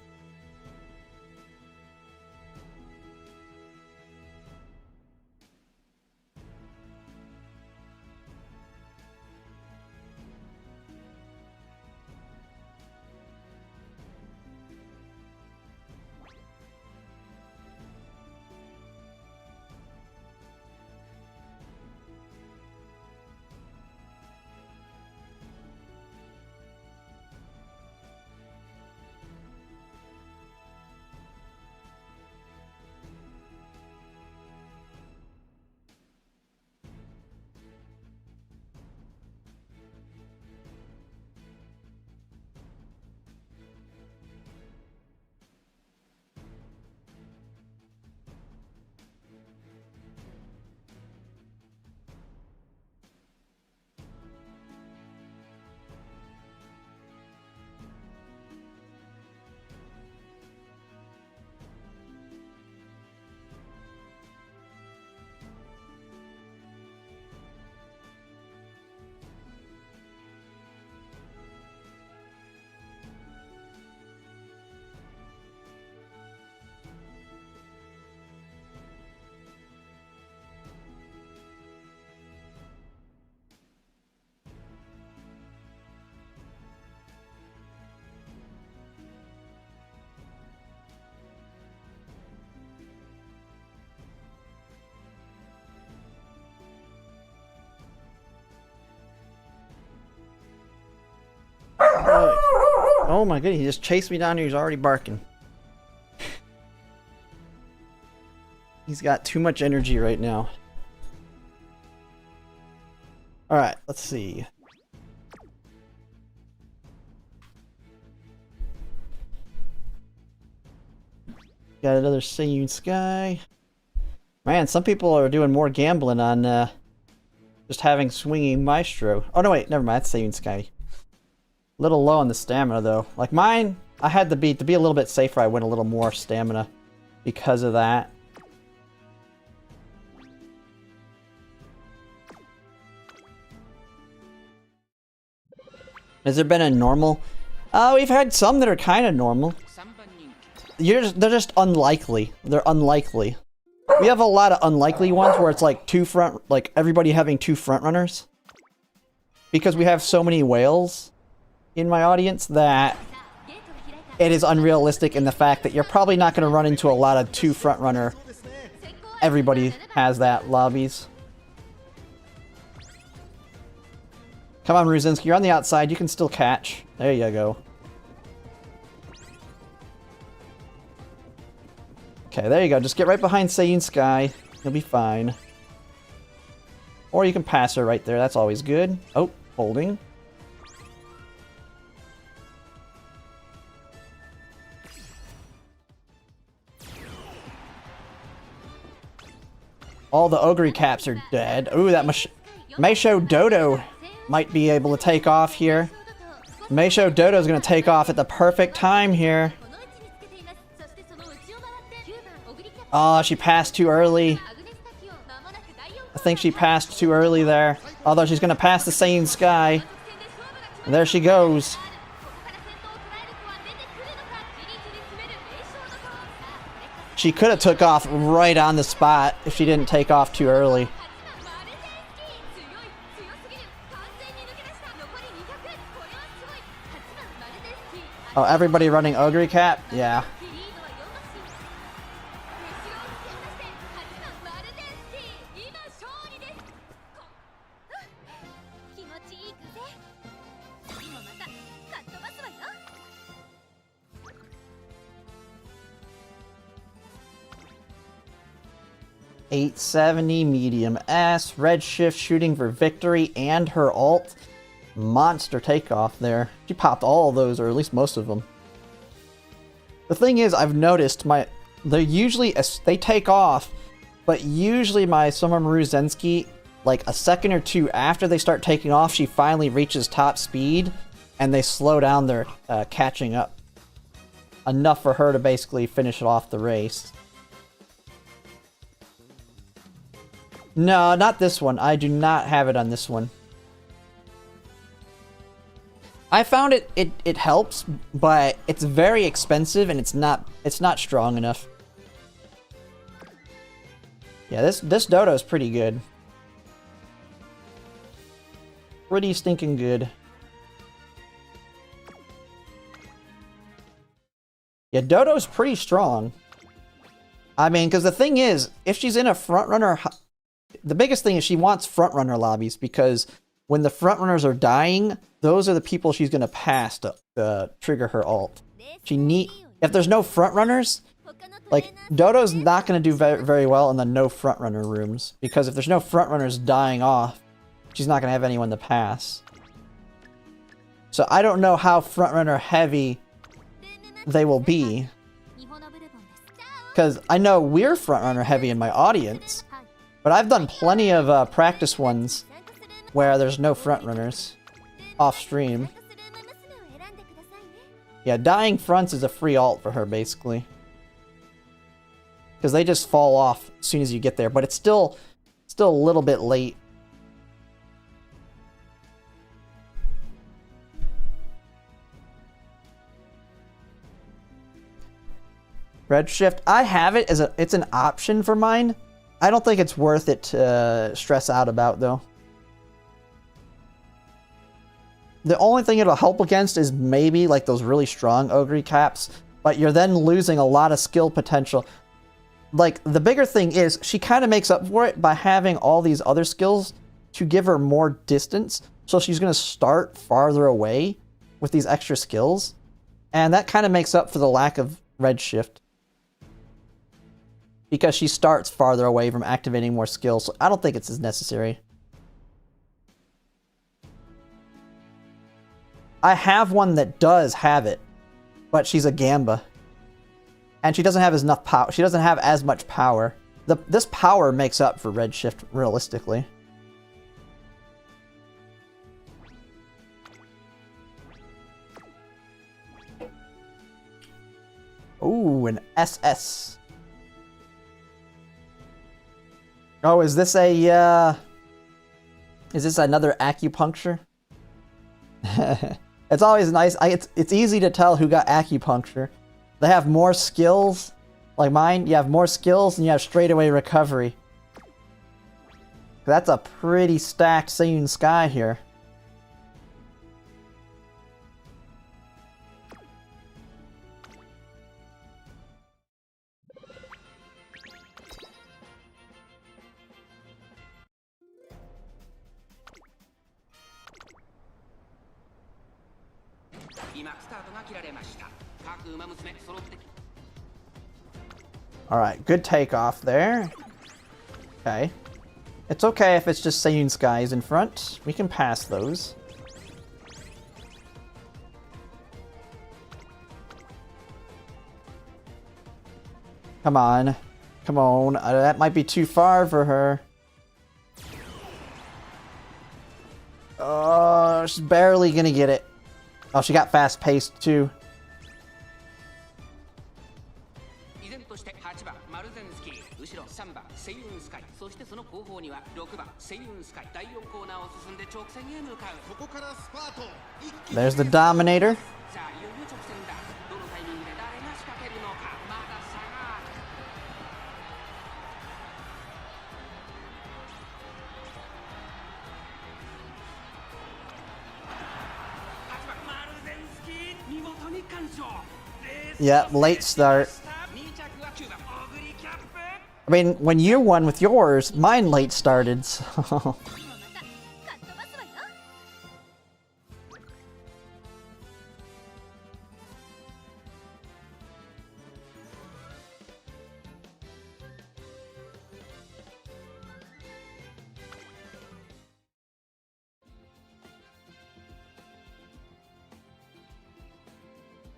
Oh my goodness, he just chased me down here. He's already barking. He's got too much energy right now. Alright, let's see. Got another Singing Sky. Man, some people are doing more gambling on just having Swinging Maestro. Oh no, wait, never mind. That's Singing Sky. A little low on the stamina though. Like mine, I had to be a little bit safer. I went a little more stamina because of that. Has there been a normal? We've had some that are kind of normal. They're just unlikely. They're unlikely. We have a lot of unlikely ones where it's like like everybody having two front runners. Because we have so many whales in my audience that it is unrealistic in the fact that you're probably not going to run into a lot of two front runner. Everybody has that lobbies. Come on, Ruzinski, you're on the outside. You can still catch. There you go. Okay, there you go. Just get right behind Seiyin Sky. You'll be fine. Or you can pass her right there. That's always good. Oh, holding. All the Ogre caps are dead. Ooh, that Meisho Dodo might be able to take off here. Meisho Dodo's going to take off at the perfect time here. Oh, she passed too early. I think she passed too early there. Although she's going to pass the Seiyin Sky. And there she goes. She could have took off right on the spot if she didn't take off too early. Oh, everybody running Ogre Cap? Yeah. $870 medium S, Redshift shooting for victory and her ult. Monster takeoff there. She popped all of those, or at least most of them. The thing is, I've noticed they take off, but usually my Umamusume Zenski, like a second or two after they start taking off, she finally reaches top speed, and they slow down their catching up. Enough for her to basically finish off the race. No, not this one. I do not have it on this one. I found it helps, but it's very expensive and it's not strong enough. Yeah, this Dodo is pretty good. Pretty stinking good. Yeah, Dodo's pretty strong. I mean, because the thing is, if she's in a frontrunner, the biggest thing is she wants frontrunner lobbies, because when the frontrunners are dying, those are the people she's going to pass to trigger her ult. If there's no frontrunners, like, Dodo's not going to do very, very well in the no frontrunner rooms, because if there's no frontrunners dying off, she's not going to have anyone to pass. So I don't know how frontrunner heavy they will be, because I know we're frontrunner heavy in my audience, but I've done plenty of practice ones where there's no frontrunners off stream. Yeah, dying fronts is a free ult for her, basically. Because they just fall off as soon as you get there, but it's still a little bit late. Redshift, I have it as it's an option for mine. I don't think it's worth it to stress out about, though. The only thing it'll help against is maybe like those really strong Ogre caps, but you're then losing a lot of skill potential. Like, the bigger thing is she kind of makes up for it by having all these other skills to give her more distance. So she's going to start farther away with these extra skills. And that kind of makes up for the lack of redshift. Because she starts farther away from activating more skills, so I don't think it's as necessary. I have one that does have it, but she's a Gamba. And she doesn't have enough power. She doesn't have as much power. This power makes up for redshift, realistically. Ooh, an SS. Oh, is this a, is this another acupuncture? It's always nice. It's easy to tell who got acupuncture. They have more skills. Like mine, you have more skills and you have straightaway recovery. That's a pretty stacked Seiyun Sky here. Alright, good takeoff there. Okay. It's okay if it's just Seiyun Skies in front. We can pass those. Come on. Come on. That might be too far for her. Oh, she's barely gonna get it. Oh, she got fast-paced too. There's the Dominator. Yep, late start. I mean, when you won with yours, mine late started, so...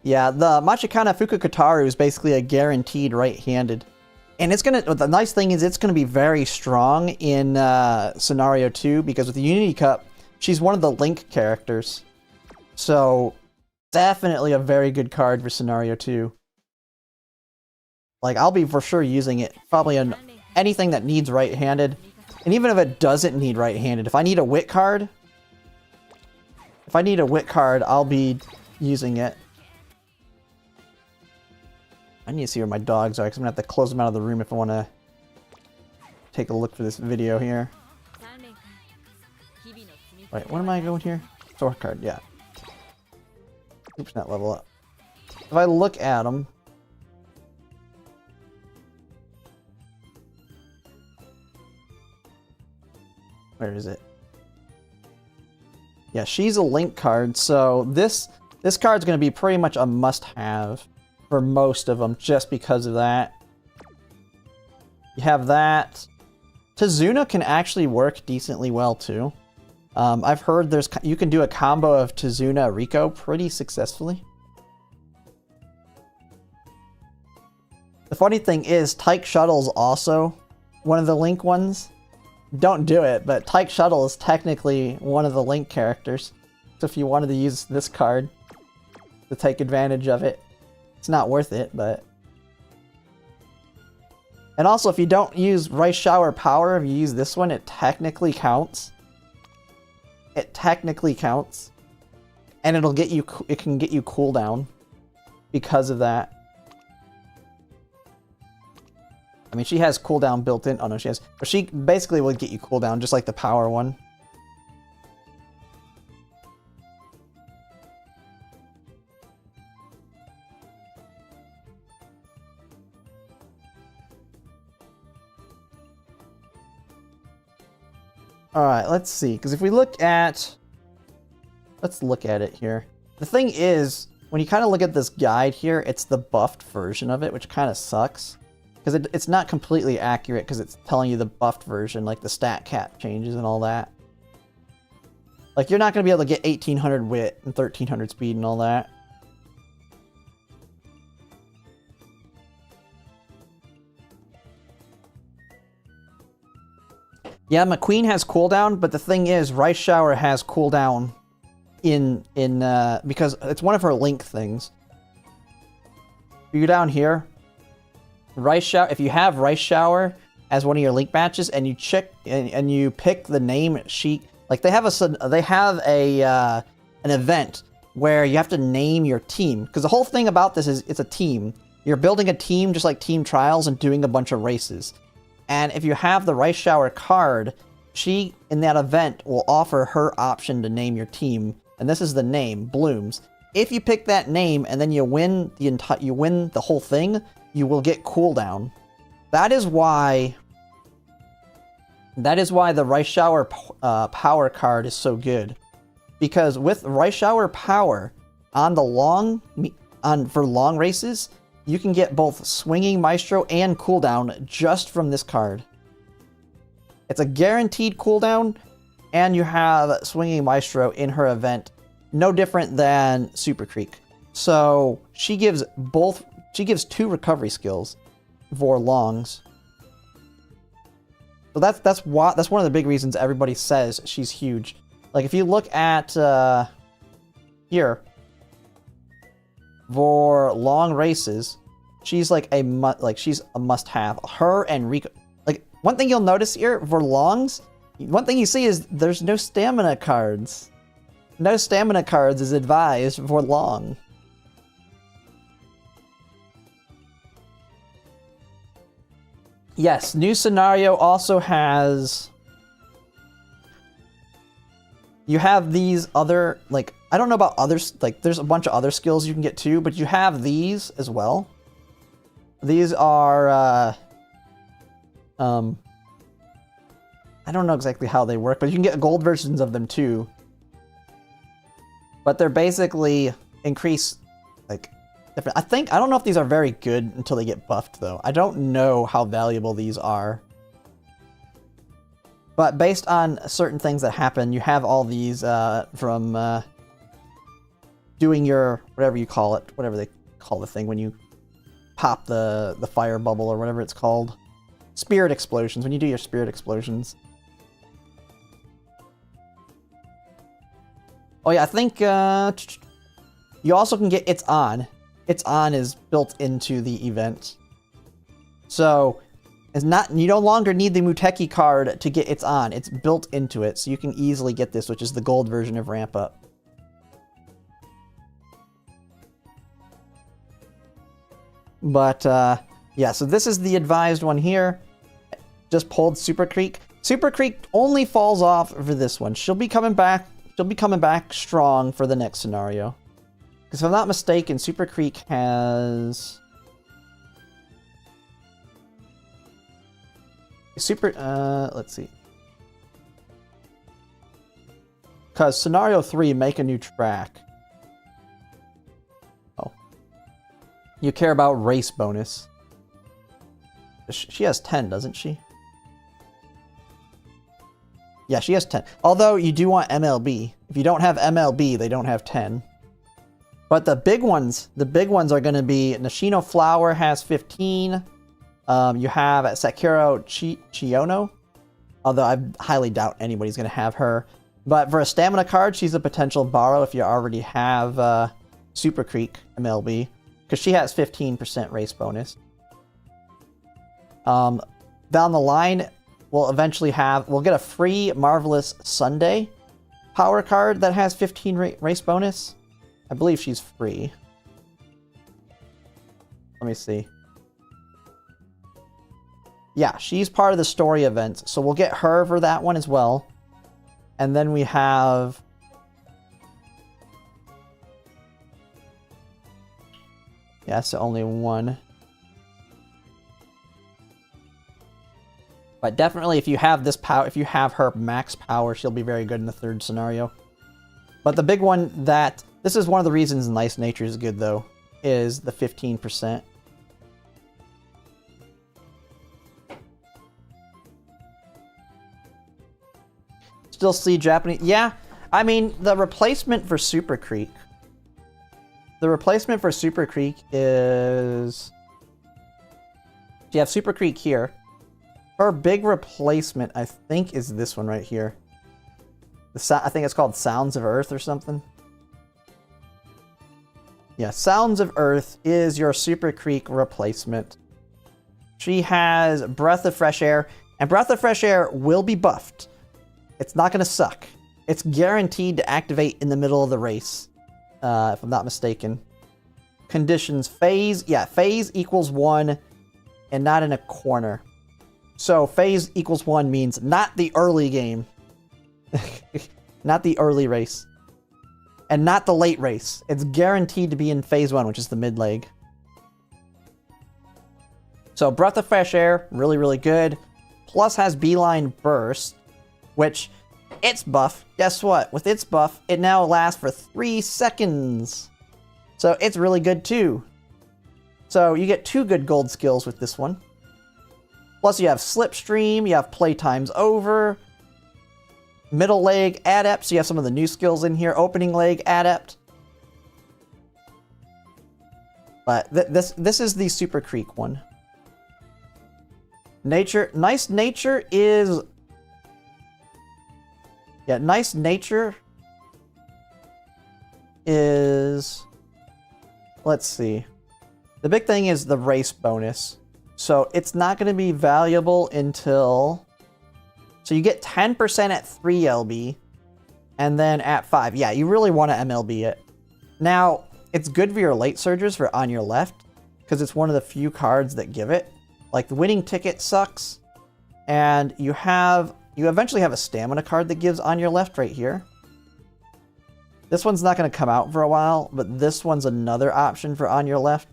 Yeah, the Machikana Fukukataru is basically a guaranteed right-handed. And it's gonna, the nice thing is it's gonna be very strong in Scenario 2, because with the Unity Cup, she's one of the Link characters. So, definitely a very good card for Scenario 2. Like, I'll be for sure using it, probably on anything that needs right-handed. And even if it doesn't need right-handed, if I need a wit card, I'll be using it. I need to see where my dogs are, because I'm going to have to close them out of the room if I want to take a look for this video here. Wait, what am I going here? Sword card, yeah. Oops, not level up. If I look at them... Where is it? Yeah, she's a Link card, so this card's going to be pretty much a must-have for most of them, just because of that. You have that. Tizuna can actually work decently well, too. I've heard you can do a combo of Tizuna Rico pretty successfully. The funny thing is, Tyke Shuttle's also one of the Link ones. Don't do it, but Tyke Shuttle is technically one of the Link characters. So if you wanted to use this card to take advantage of it, it's not worth it, but... And also, if you don't use Rice Shower Power, if you use this one, it technically counts. It technically counts. And it can get you cooldown because of that. I mean, she has cooldown built in. Oh no, she has. But she basically will get you cooldown, just like the power one. Alright, let's see. Because if we look at... Let's look at it here. The thing is, when you kind of look at this guide here, it's the buffed version of it, which kind of sucks. Because it's not completely accurate because it's telling you the buffed version, like the stat cap changes and all that. Like, you're not going to be able to get 1800 wit and 1300 speed and all that. Yeah, McQueen has cooldown, but the thing is, Rice Shower has cooldown because it's one of her link things. You go down here, Rice Shower. If you have Rice Shower as one of your link matches, and you check and you pick the name like they have an event where you have to name your team, because the whole thing about this is it's a team. You're building a team just like Team Trials and doing a bunch of races. And if you have the Rice Shower card, she, in that event, will offer her option to name your team. And this is the name, Blooms. If you pick that name and then you win the whole thing, you will get cooldown. That is why the Rice Shower power card is so good. Because with Rice Shower power for long races, you can get both Swinging Maestro and cooldown just from this card. It's a guaranteed cooldown, and you have Swinging Maestro in her event, no different than Super Creek. So she gives 2 recovery skills for longs. So that's one of the big reasons everybody says she's huge. Like, if you look at here, for long races, she's like she's a must-have. Her and Rico. Like, one thing you'll notice here for longs, one thing you see is there's no stamina cards. No stamina cards is advised for long. Yes, new scenario also has. You have these other, like, I don't know about others, like, there's a bunch of other skills you can get too, but you have these as well. These are, I don't know exactly how they work, but you can get gold versions of them too. But they're basically increase, like, different. I don't know if these are very good until they get buffed, though. I don't know how valuable these are. But based on certain things that happen, you have all these from doing your, whatever you call it, whatever they call the thing when you pop the fire bubble or whatever it's called. Spirit explosions, when you do your spirit explosions. Oh yeah, I think you also can get It's On. It's On is built into the event. So you no longer need the Muteki card to get It's On. It's built into it, so you can easily get this, which is the gold version of Ramp Up. But, yeah, so this is the advised one here. Just pulled Super Creek. Super Creek only falls off for this one. She'll be coming back strong for the next scenario. Because if I'm not mistaken, Super Creek has... let's see. Because Scenario 3, make a new track. Oh. You care about race bonus. She has 10, doesn't she? Yeah, she has 10. Although, you do want MLB. If you don't have MLB, they don't have 10. But the big ones are going to be Nishino Flower has 15. You have Sakura Chiono, although I highly doubt anybody's going to have her. But for a stamina card, she's a potential borrow if you already have Super Creek MLB, because she has 15% race bonus. Down the line, we'll get a free Marvelous Sunday power card that has 15 race bonus. I believe she's free. Let me see. Yeah, she's part of the story event, so we'll get her for that one as well. And then we have... Yeah, so only one. But definitely if you have this power, if you have her max power, she'll be very good in the third scenario. But the big one that This is one of the reasons Nice Nature is good, though, is the 15%. Still see Japanese... Yeah, I mean, the replacement for Super Creek... The replacement for Super Creek is... You have Super Creek here. Her big replacement, I think, is this one right here. I think it's called Sounds of Earth or something. Yeah, Sounds of Earth is your Super Creek replacement. She has Breath of Fresh Air, and Breath of Fresh Air will be buffed. It's not going to suck. It's guaranteed to activate in the middle of the race, if I'm not mistaken. Conditions, phase, yeah, phase equals 1 and not in a corner. So phase equals 1 means not the early game. Not the early race. And not the late race. It's guaranteed to be in phase 1, which is the mid leg. So Breath of Fresh Air, really, really good. Plus has Beeline Burst, which its buff, guess what? With its buff, it now lasts for 3 seconds. So it's really good too. So you get 2 good gold skills with this one. Plus you have Slipstream, you have Playtime's Over, Middle Leg Adept, so you have some of the new skills in here. Opening Leg Adept. But this is the Super Creek one. Nature, Nice Nature is... Yeah, Nice Nature is... Let's see. The big thing is the race bonus. So it's not going to be valuable until... So you get 10% at 3 LB, and then at 5. Yeah, you really want to MLB it. Now, it's good for your late surgers for on your left, because it's one of the few cards that give it. Like, the winning ticket sucks, and you eventually have a stamina card that gives on your left right here. This one's not going to come out for a while, but this one's another option for on your left.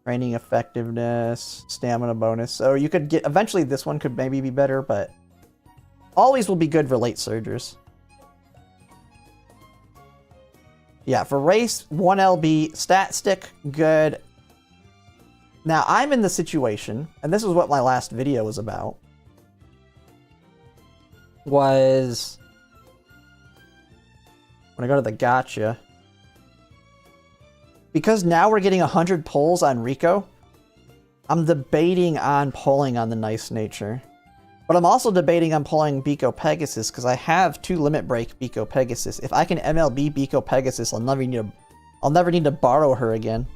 Training effectiveness, stamina bonus. So you could get... Eventually this one could maybe be better, but... Always will be good for late surgers. Yeah, for race, 1 LB, stat stick, good. Now, I'm in the situation, and this is what my last video was about, was... When I go to the gotcha... Because now we're getting 100 pulls on Rico, I'm debating on pulling on the Nice Nature. But I'm also debating on pulling Biko Pegasus, because I have 2 Limit Break Biko Pegasus. If I can MLB Biko Pegasus, I'll never need to borrow her again.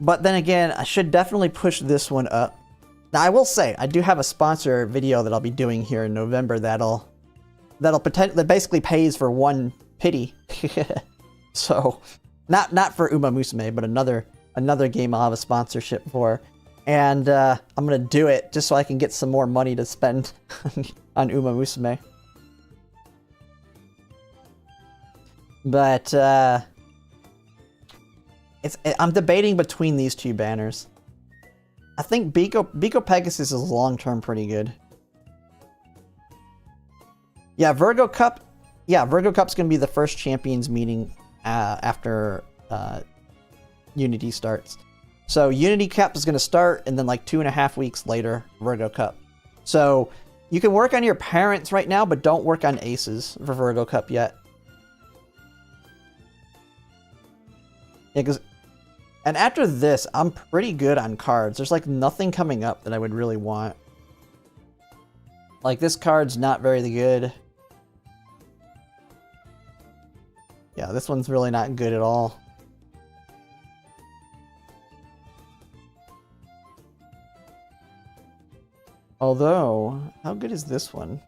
But then again, I should definitely push this one up. Now, I will say, I do have a sponsor video that I'll be doing here in November that basically pays for 1 pity. So, not for Umamusume, but another game I'll have a sponsorship for. And I'm gonna do it just so I can get some more money to spend on Umamusume. But I'm debating between these 2 banners. I think Biko Pegasus is long-term pretty good. Yeah, Virgo Cup. Yeah, Virgo Cup's going to be the first champions meeting after Unity starts. So Unity Cup is going to start, and then like 2.5 weeks later, Virgo Cup. So you can work on your parents right now, but don't work on aces for Virgo Cup yet. Yeah, because... And after this, I'm pretty good on cards. There's like nothing coming up that I would really want. Like this card's not very good. Yeah, this one's really not good at all. Although, how good is this one?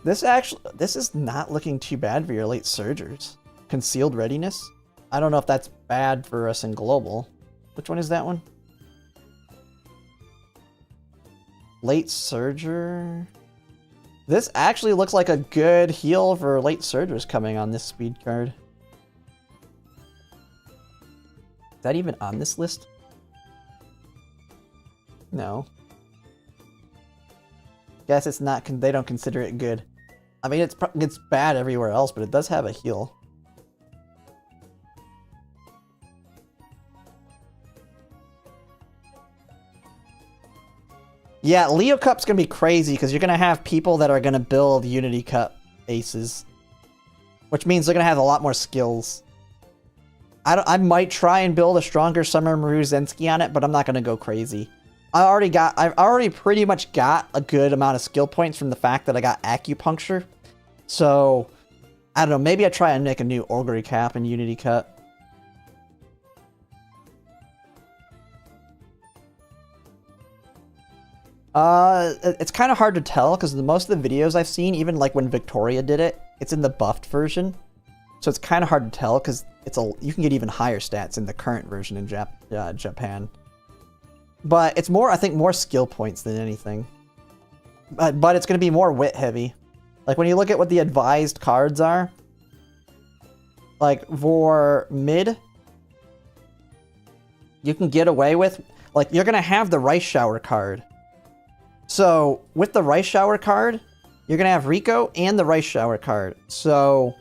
This is not looking too bad for your late surgers. Concealed Readiness? I don't know if that's bad for us in Global. Which one is that one? Late Surger? This actually looks like a good heal for late surgers coming on this speed card. that even on this list? No. Guess it's not, they don't consider it good. I mean, it's bad everywhere else, but it does have a heal. Yeah, Leo Cup's gonna be crazy because you're gonna have people that are gonna build Unity Cup aces, which means they're gonna have a lot more skills. I might try and build a stronger Summer Maru Zensky on it, but I'm not gonna go crazy. I've already pretty much got a good amount of skill points from the fact that I got acupuncture. So I don't know, maybe I try and make a new Augury Cap in Unity Cup. It's kind of hard to tell because most of the videos I've seen, even like when Victoria did it, it's in the buffed version. So it's kind of hard to tell because you can get even higher stats in the current version in Japan. But it's more, I think, more skill points than anything. But it's going to be more wit heavy. Like when you look at what the advised cards are, like for mid, you can get away with, like you're going to have the Rice Shower card. So with the Rice Shower card, you're going to have Rico and the Rice Shower card. So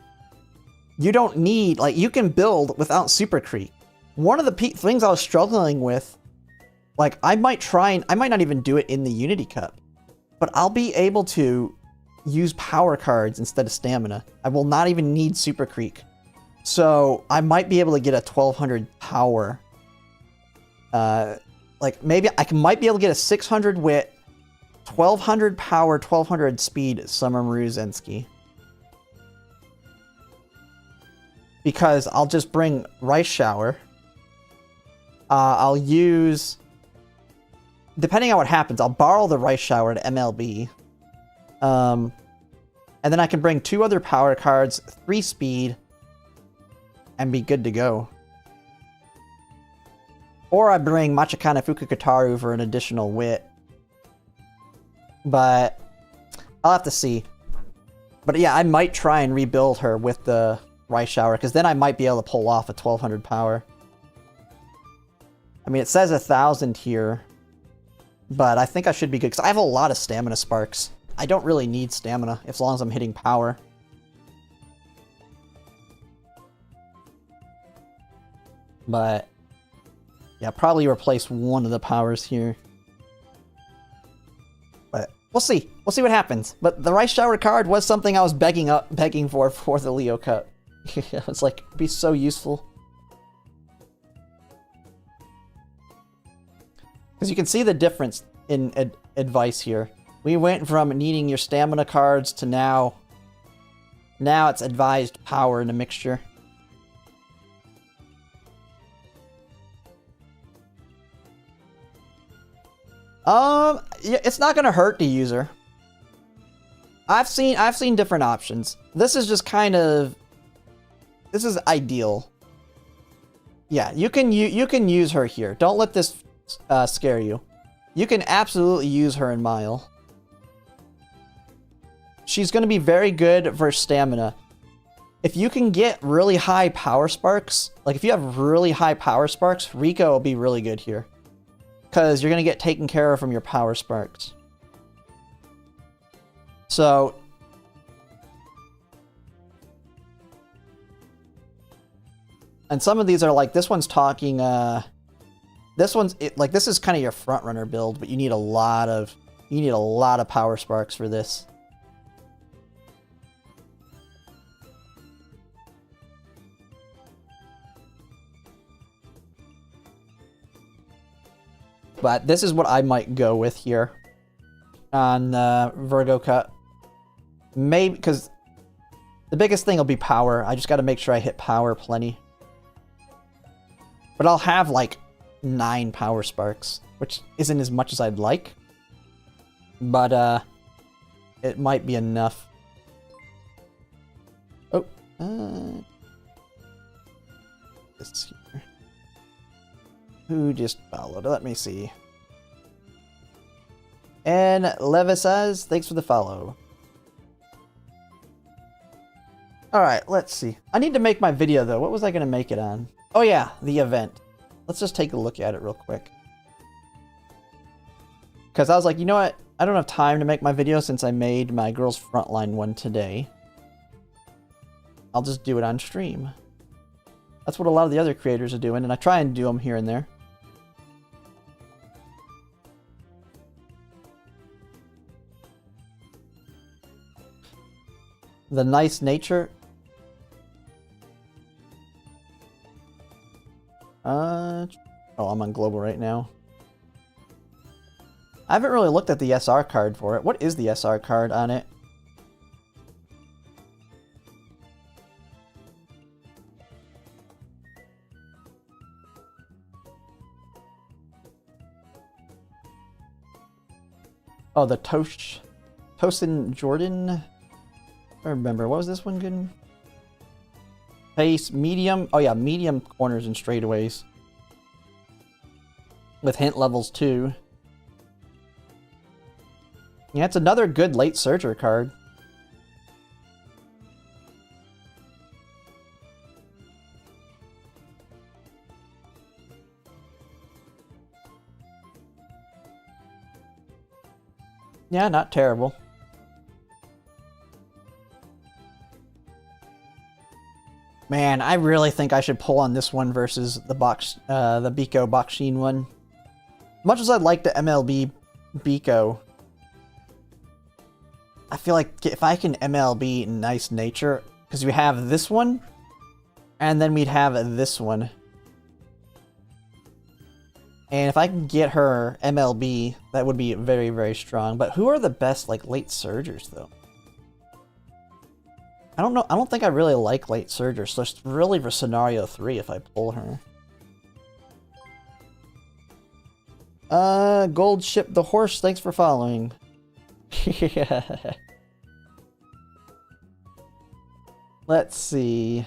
you don't need, like, you can build without Super Creek. One of the things I was struggling with, like, I might not even do it in the Unity Cup, but I'll be able to use power cards instead of stamina. I will not even need Super Creek. So I might be able to get a 1200 power. Like, maybe might be able to get a 600 wit, 1200 power, 1200 speed Summer Maru Zensky. Because I'll just bring Rice Shower. I'll use, depending on what happens, I'll borrow the Rice Shower to MLB. And then I can bring 2 other power cards, 3 speed, and be good to go. Or I bring Machikana Fukukataru for an additional wit. But I'll have to see. But yeah, I might try and rebuild her with the Rice Shower, because then I might be able to pull off a 1200 power. I mean, it says 1000 here, but I think I should be good, because I have a lot of stamina sparks. I don't really need stamina, as long as I'm hitting power. But yeah, probably replace one of the powers here. But we'll see. We'll see what happens. But the Rice Shower card was something I was begging for the Leo Cup. It's like, it'd be so useful. Because you can see the difference in advice here. We went from needing your stamina cards to now it's advised power in a mixture. Yeah, it's not gonna hurt to use her. I've seen different options. This is just kind of, this is ideal. Yeah, you can use her here. Don't let this scare you. You can absolutely use her in Mile. She's going to be very good for stamina. If you can get really high power sparks, like if you have really high power sparks, Rico will be really good here. Because you're going to get taken care of from your power sparks. So and some of these are like, this one's talking, this is kind of your front runner build, but you need a lot of power sparks for this. But this is what I might go with here on Virgo Cut. Maybe, because the biggest thing will be power. I just got to make sure I hit power plenty. But I'll have like 9 power sparks, which isn't as much as I'd like. But it might be enough. Oh, this here. Who just followed? Let me see. And Levis says, thanks for the follow. Alright, let's see. I need to make my video though. What was I going to make it on? Oh yeah, the event. let's just take a look at it real quick. Because I was like, you know what? I don't have time to make my video since I made my Girls Frontline one today. I'll just do it on stream. That's what a lot of the other creators are doing, and I try and do them here and there. The nice nature. Oh, I'm on global right now. I haven't really looked at the SR card for it. What is the SR card on it? Oh, the Tosin Jordan. I remember. What was this one good? Pace, medium. Oh yeah, medium corners and straightaways. With hint levels too. Yeah, it's another good late surger card. Yeah, not terrible. Man, I really think I should pull on this one versus the Biko Boxin one. Much as I'd like the MLB Biko, I feel like if I can MLB Nice Nature, because we have this one, and then we'd have this one. And if I can get her MLB, that would be very, very strong. But who are the best, like, late surgers, though? I don't know. I don't think I really like late surgers, so it's really for scenario 3 if I pull her. Gold Ship the Horse, thanks for following. Let's see.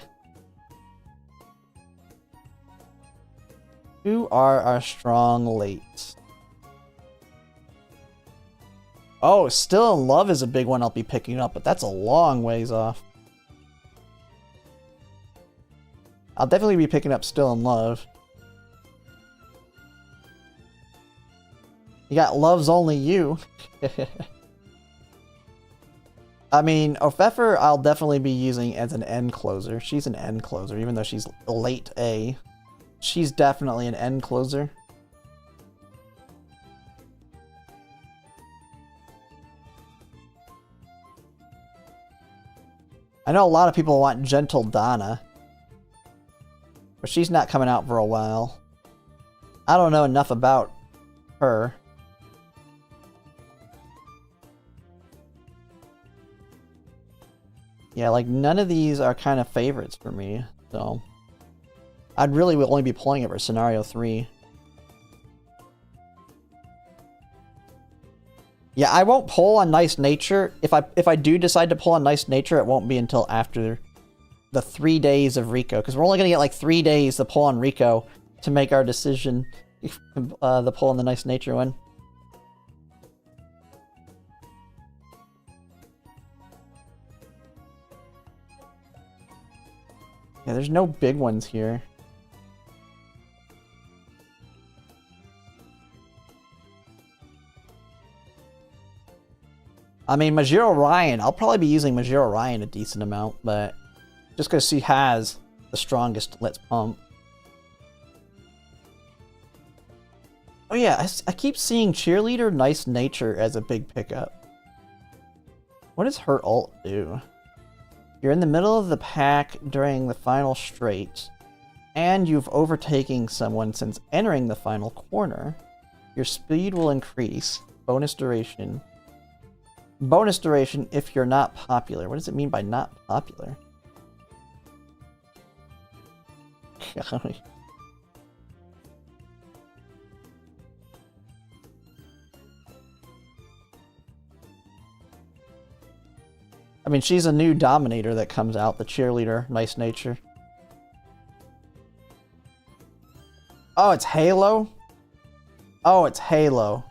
Who are our strong lates? Oh, Still in Love is a big one I'll be picking up, but that's a long ways off. I'll definitely be picking up Still in Love. You got Love's Only You. I mean, Ofefer I'll definitely be using as an end closer. She's an end closer, even though she's late A. She's definitely an end closer. I know a lot of people want Gentle Donna, but she's not coming out for a while. I don't know enough about her. Yeah, like none of these are kind of favorites for me, so I'd really only be pulling it for scenario 3. Yeah, I won't pull on Nice Nature. If I do decide to pull on Nice Nature, it won't be until after the 3 days of Rico, because we're only gonna get like 3 days to pull on Rico to make our decision. The pull on the Nice Nature one. Yeah, there's no big ones here. I mean, Majiro Ryan, I'll probably be using Majiro Ryan a decent amount, but just because she has the strongest Let's Pump. Oh yeah, I keep seeing Cheerleader Nice Nature as a big pickup. What does her ult do? You're in the middle of the pack during the final straight, and you've overtaken someone since entering the final corner. Your speed will increase. Bonus duration. Bonus duration if you're not popular. What does it mean by not popular? I mean, she's a new Dominator that comes out, the Cheerleader Nice Nature. Oh, it's Halo? Oh, it's Halo.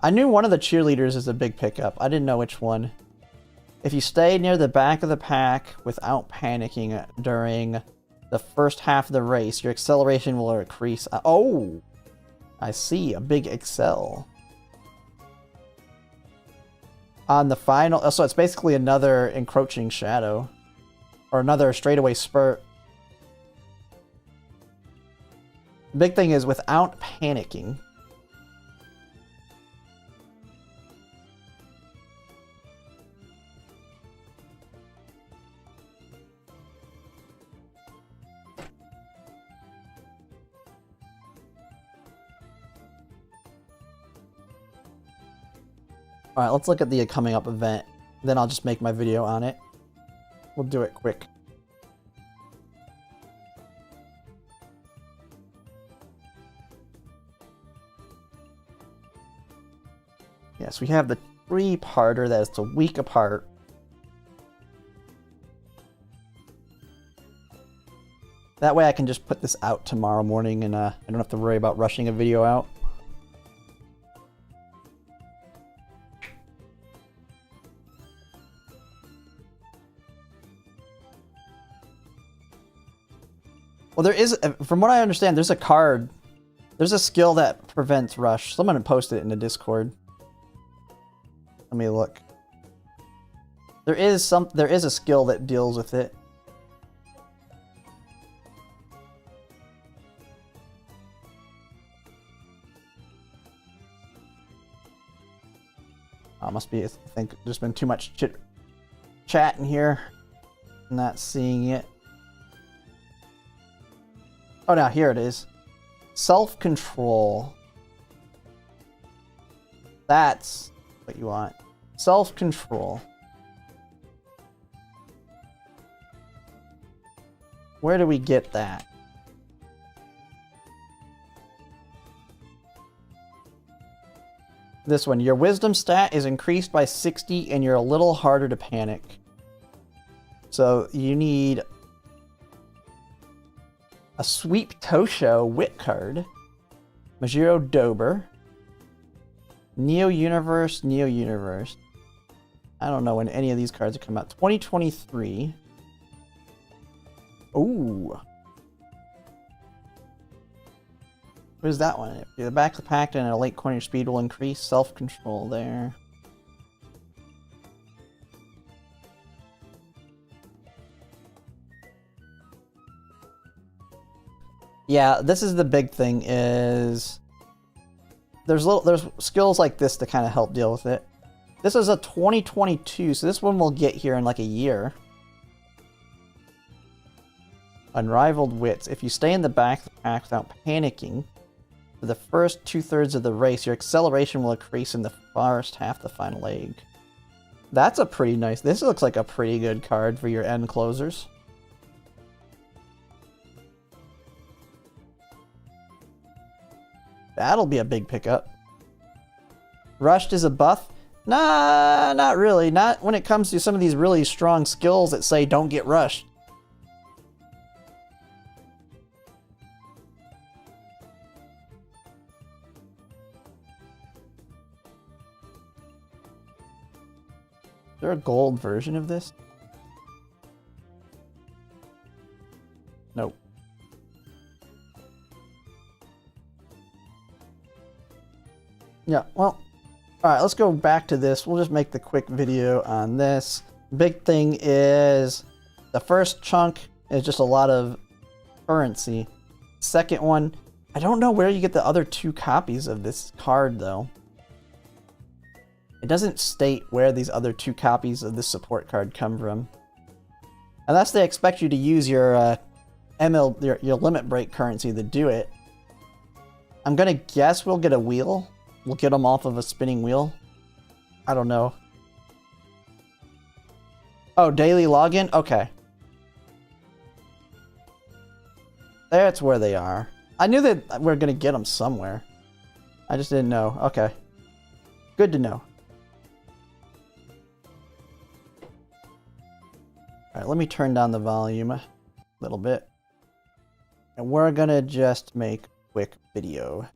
I knew one of the Cheerleaders is a big pickup. I didn't know which one. If you stay near the back of the pack without panicking during the first half of the race, your acceleration will increase. Oh! I see, a big excel. On the final... So it's basically another encroaching shadow. Or another straightaway spurt. The big thing is without panicking. Alright, let's look at the coming up event. Then I'll just make my video on it. We'll do it quick. Yes, we have the 3-parter that is a week apart. That way I can just put this out tomorrow morning and I don't have to worry about rushing a video out. Well, there is, from what I understand, there's a card. There's a skill that prevents rush. Someone posted it in the Discord. Let me look. There is a skill that deals with it. Oh, must be, I think there's been too much chat in here. Not seeing it. Oh, now here it is. Self-control. That's what you want. Self-control. Where do we get that? This one. Your wisdom stat is increased by 60 and you're a little harder to panic. So you need a Sweep Tosho Wit card, Majiro Dober, Neo Universe. I don't know when any of these cards come out. 2023. Ooh. What is that one? The back of the pack and a late corner speed will increase. Self-control there. Yeah, this is the big thing is there's skills like this to kind of help deal with it. This is a 2022, so this one will get here in like a year. Unrivaled Wits. If you stay in the back of the pack without panicking, for the first 2/3 of the race, your acceleration will increase in the first half of the final leg. That's a pretty nice... This looks like a pretty good card for your end closers. That'll be a big pickup. Rushed is a buff? Nah, not really. Not when it comes to some of these really strong skills that say don't get rushed. Is there a gold version of this? Nope. Yeah, well, alright, let's go back to this. We'll just make the quick video on this. Big thing is the first chunk is just a lot of currency. Second one, I don't know where you get the other 2 copies of this card, though. It doesn't state where these other 2 copies of this support card come from. Unless they expect you to use your your limit break currency to do it. I'm gonna guess we'll get a wheel. We'll get them off of a spinning wheel. I don't know. Oh, daily login? Okay. That's where they are. I knew that we were going to get them somewhere. I just didn't know. Okay. Good to know. Alright, let me turn down the volume a little bit. And we're going to just make a quick video.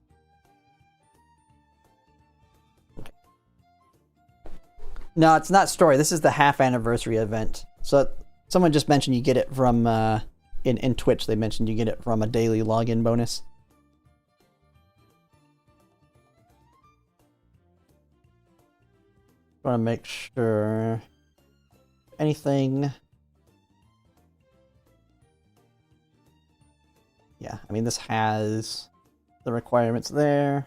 No, it's not story. This is the half anniversary event. So someone just mentioned you get it from in Twitch, they mentioned you get it from a daily login bonus. Want to make sure anything. Yeah, I mean, this has the requirements there.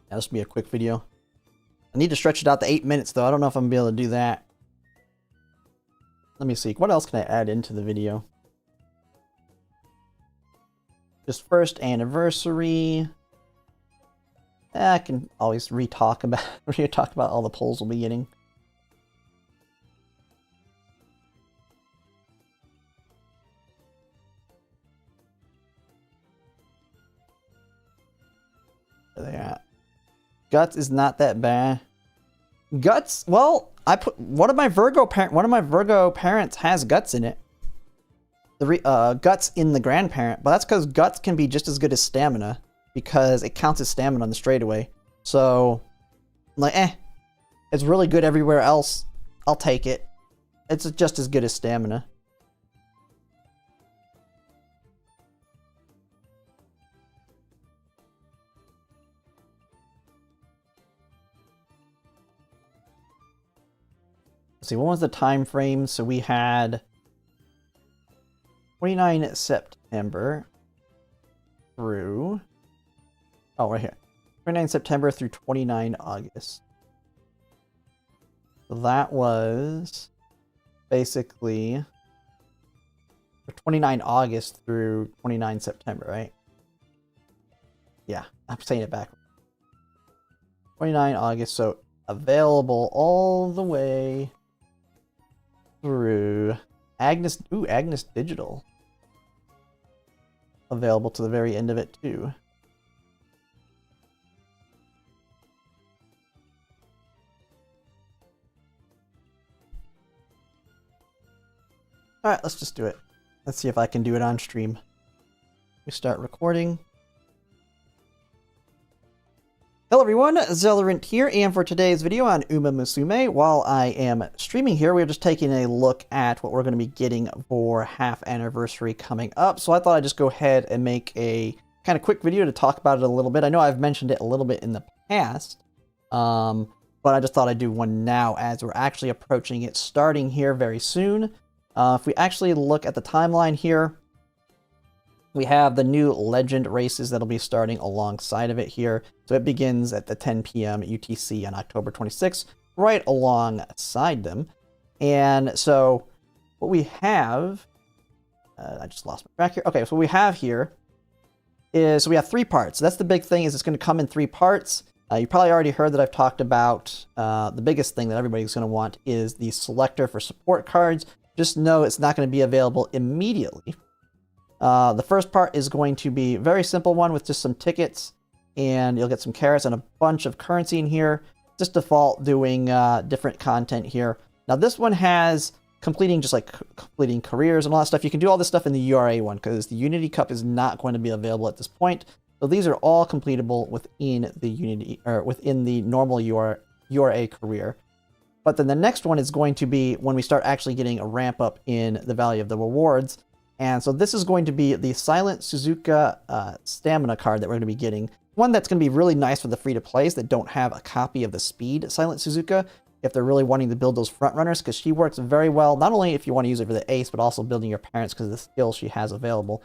Yeah, this will be a quick video. I need to stretch it out to 8 minutes, though. I don't know if I'm going to be able to do that. Let me see. What else can I add into the video? Just first anniversary. I can always re-talk about all the polls we'll be getting. Where they at? Guts is not that bad. Guts, well, I put one of my Virgo parents has guts in it. The guts in the grandparent, but that's because guts can be just as good as stamina because it counts as stamina on the straightaway. So, like, it's really good everywhere else. I'll take it. It's just as good as stamina. Let's see, what was the time frame? So we had 29 September through... Oh, right here. 29 September through 29 August. So that was basically 29 August through 29 September, right? Yeah, I'm saying it backwards. 29 August, so available all the way through Agnes. Ooh, Agnes Digital. Available to the very end of it, too. Alright, let's just do it. Let's see if I can do it on stream. We start recording. Hello everyone, Zellerant here, and for today's video on Umamusume, while I am streaming here, we're just taking a look at what we're going to be getting for half anniversary coming up. So I thought I'd just go ahead and make a kind of quick video to talk about it a little bit. I know I've mentioned it a little bit in the past, but I just thought I'd do one now as we're actually approaching it starting here very soon. If we actually look at the timeline here, we have the new legend races that'll be starting alongside of it here. So it begins at the 10 p.m. UTC on October 26th, right alongside them. And so what we have, I just lost my track here. Okay, so what we have here is, so we have 3 parts. So that's the big thing, is it's going to come in 3 parts. You probably already heard that I've talked about the biggest thing that everybody's going to want is the selector for support cards. Just know it's not going to be available immediately. The first part is going to be a very simple one with just some tickets, and you'll get some carrots and a bunch of currency in here. Just default doing different content here. Now this one has completing careers and all that stuff. You can do all this stuff in the URA one because the Unity Cup is not going to be available at this point. So these are all completable within the Unity or within the normal URA career. But then the next one is going to be when we start actually getting a ramp up in the value of the rewards. And so this is going to be the Silent Suzuka stamina card that we're going to be getting. One that's going to be really nice for the free-to-plays that don't have a copy of the speed Silent Suzuka, if they're really wanting to build those front runners, because she works very well, not only if you want to use it for the ace, but also building your parents because of the skills she has available.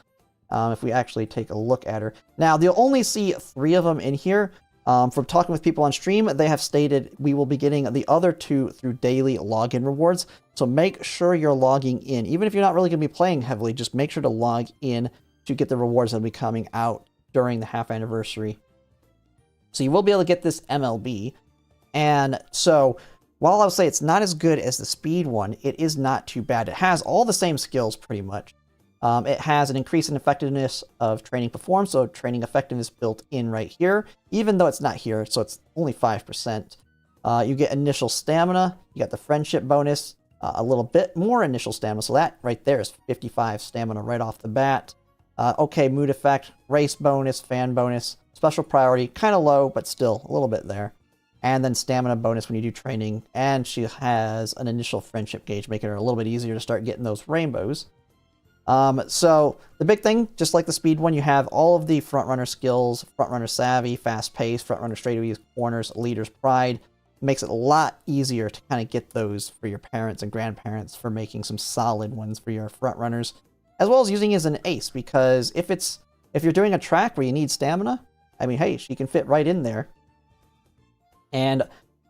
If we actually take a look at her. Now, you'll only see 3 of them in here. From talking with people on stream, they have stated we will be getting the other 2 through daily login rewards. So make sure you're logging in. Even if you're not really going to be playing heavily, just make sure to log in to get the rewards that will be coming out during the half anniversary. So you will be able to get this MLB. And so while I'll say it's not as good as the speed one, it is not too bad. It has all the same skills pretty much. It has an increase in effectiveness of training performed, so training effectiveness built in right here, even though it's not here, so it's only 5%. You get initial stamina, you got the friendship bonus, a little bit more initial stamina, so that right there is 55 stamina right off the bat. Okay, mood effect, race bonus, fan bonus, special priority, kind of low, but still a little bit there. and then stamina bonus when you do training, and she has an initial friendship gauge, making her a little bit easier to start getting those rainbows. So the big thing, just like the speed one, you have all of the frontrunner skills: frontrunner savvy, fast pace, frontrunner straightaways, corners, leader's pride. Makes it a lot easier to kind of get those for your parents and grandparents for making some solid ones for your frontrunners, as well as using it as an ace, because if you're doing a track where you need stamina, I mean, hey, she can fit right in there. And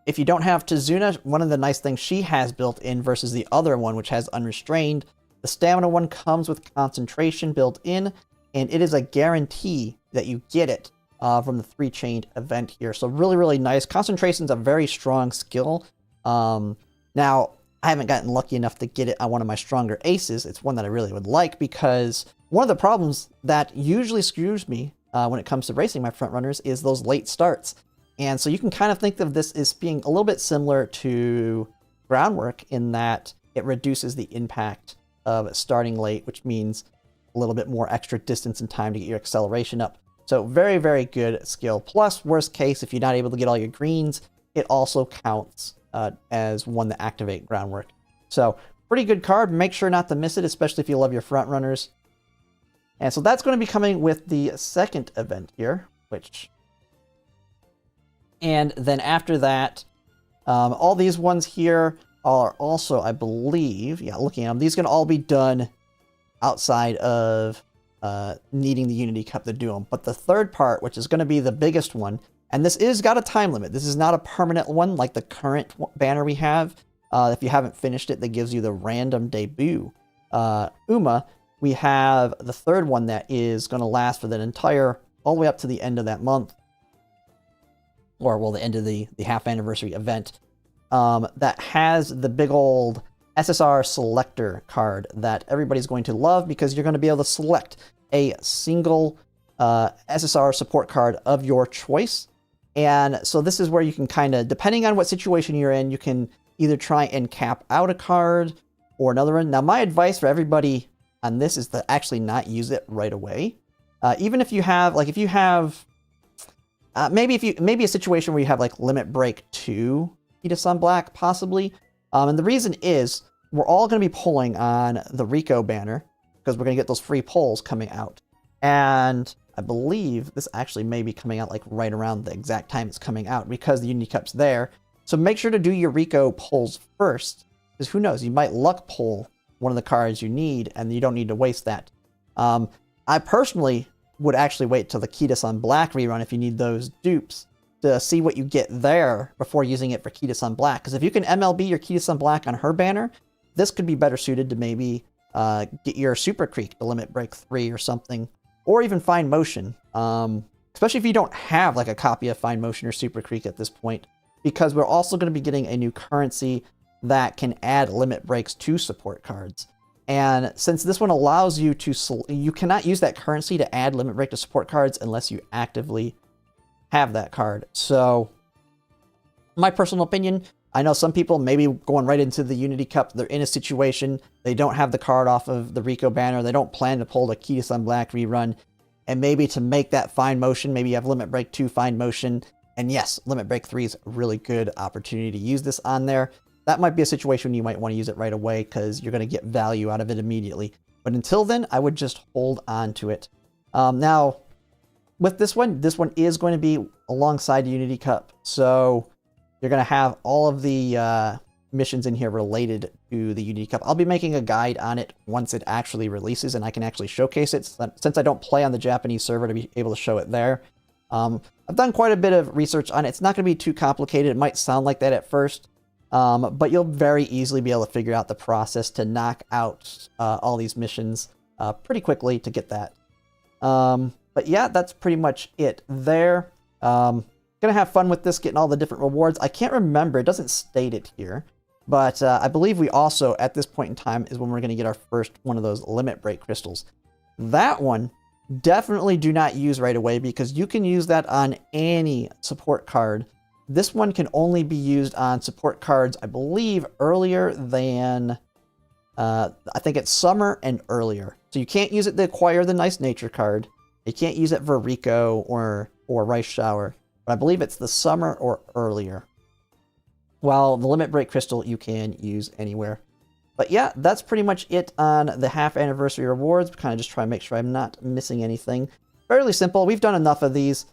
if you don't have Tizuna, one of the nice things she has built in versus the other one, which has unrestrained, the stamina one comes with concentration built in, and it is a guarantee that you get it from the 3-chained event here. So really, really nice. Concentration's a very strong skill. Now, I haven't gotten lucky enough to get it on one of my stronger aces. It's one that I really would like, because one of the problems that usually screws me when it comes to racing my front runners is those late starts. And so you can kind of think of this as being a little bit similar to groundwork in that it reduces the impact of starting late, which means a little bit more extra distance and time to get your acceleration up. So very, very good skill. Plus, worst case, if you're not able to get all your greens, it also counts as one to activate groundwork. So pretty good card. Make sure not to miss it, especially if you love your front runners. And so that's going to be coming with the second event here, and then after that, all these ones here are also, I believe, yeah, looking at them, these can all be done outside of needing the Unity Cup to do them. But the third part, which is going to be the biggest one, and this is got a time limit. This is not a permanent one like the current banner we have. If you haven't finished it, that gives you the random debut. Uma, we have the third one that is going to last for the entire, all the way up to the end of that month. Or, well, the end of the half anniversary event. That has the big old SSR selector card that everybody's going to love, because you're going to be able to select a single SSR support card of your choice. And so this is where you can kind of, depending on what situation you're in, you can either try and cap out a card or another one. Now, my advice for everybody on this is to actually not use it right away. Even if you have, like, if you have, maybe a situation where you have like Limit Break 2 Kita Sun Black, possibly. And the reason is we're all going to be pulling on the Rico banner, because we're going to get those free pulls coming out. And I believe this actually may be coming out like right around the exact time it's coming out, because the Unity Cup's there. So make sure to do your Rico pulls first, because who knows, you might luck pull one of the cards you need, and you don't need to waste that. I personally would actually wait till the Kita Sun Black rerun if you need those dupes, to see what you get there before using it for Kita Sun Black. Because if you can MLB your Kita Sun Black on her banner, this could be better suited to maybe get your Super Creek to Limit Break 3 or something, or even Fine Motion. Especially if you don't have like a copy of Fine Motion or Super Creek at this point, because we're also going to be getting a new currency that can add limit breaks to support cards. And since this one allows you to, you cannot use that currency to add limit break to support cards unless you actively have that card. So, my personal opinion, I know some people maybe going right into the Unity Cup, they're in a situation, they don't have the card off of the Rico banner, they don't plan to pull the Kita Sun Black rerun, and maybe to make that Fine Motion, maybe you have Limit Break 2 Fine Motion, and yes, Limit Break 3 is a really good opportunity to use this on there. That might be a situation you might want to use it right away, because you're going to get value out of it immediately. But until then, I would just hold on to it. Now, with this one is going to be alongside the Unity Cup. So you're going to have all of the missions in here related to the Unity Cup. I'll be making a guide on it once it actually releases, and I can actually showcase it, since I don't play on the Japanese server to be able to show it there. I've done quite a bit of research on it. It's not going to be too complicated. It might sound like that at first. But you'll very easily be able to figure out the process to knock out all these missions pretty quickly to get that. But yeah, that's pretty much it there. Gonna have fun with this, getting all the different rewards. I can't remember, it doesn't state it here, but I believe we also, at this point in time, is when we're gonna get our first one of those limit break crystals. That one, definitely do not use right away, because you can use that on any support card. This one can only be used on support cards, I believe, earlier than, I think it's summer and earlier. So you can't use it to acquire the Nice Nature card. You can't use it for Rico or Rice Shower. but I believe it's the summer or earlier. While the Limit Break Crystal you can use anywhere. But yeah, that's pretty much it on the half anniversary rewards. Kind of just try to make sure I'm not missing anything. Fairly simple. We've done enough of these.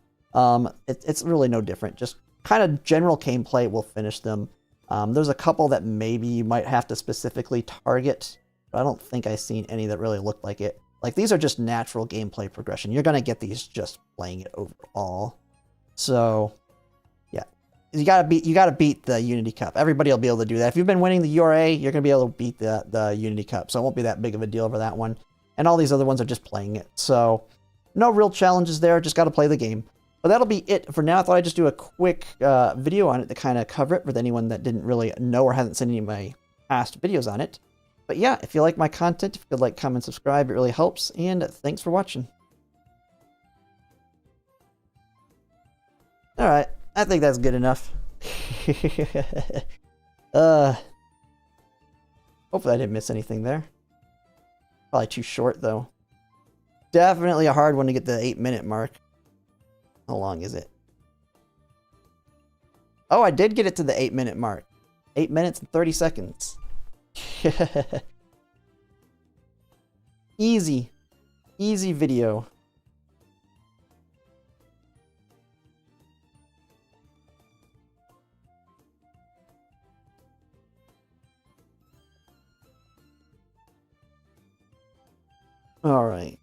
It's really no different. Just kind of general gameplay. We'll finish them. There's a couple that maybe you might have to specifically target, but I don't think I've seen any that really look like it. Like, these are just natural gameplay progression. You're going to get these just playing it overall. So, yeah. You gotta beat the Unity Cup. Everybody will be able to do that. If you've been winning the URA, you're going to be able to beat the Unity Cup. So it won't be that big of a deal for that one. And all these other ones are just playing it. So, no real challenges there. Just got to play the game. But that'll be it for now. I thought I'd just do a quick video on it to kind of cover it for anyone that didn't really know or hasn't seen any of my past videos on it. But yeah, if you like my content, if you could like, comment, subscribe, it really helps. And thanks for watching. Alright, I think that's good enough. Hopefully I didn't miss anything there. Probably too short, though. Definitely a hard one to get the 8-minute mark. How long is it? Oh, I did get it to the 8-minute mark. 8 minutes and 30 seconds. Easy. Easy video. Alright.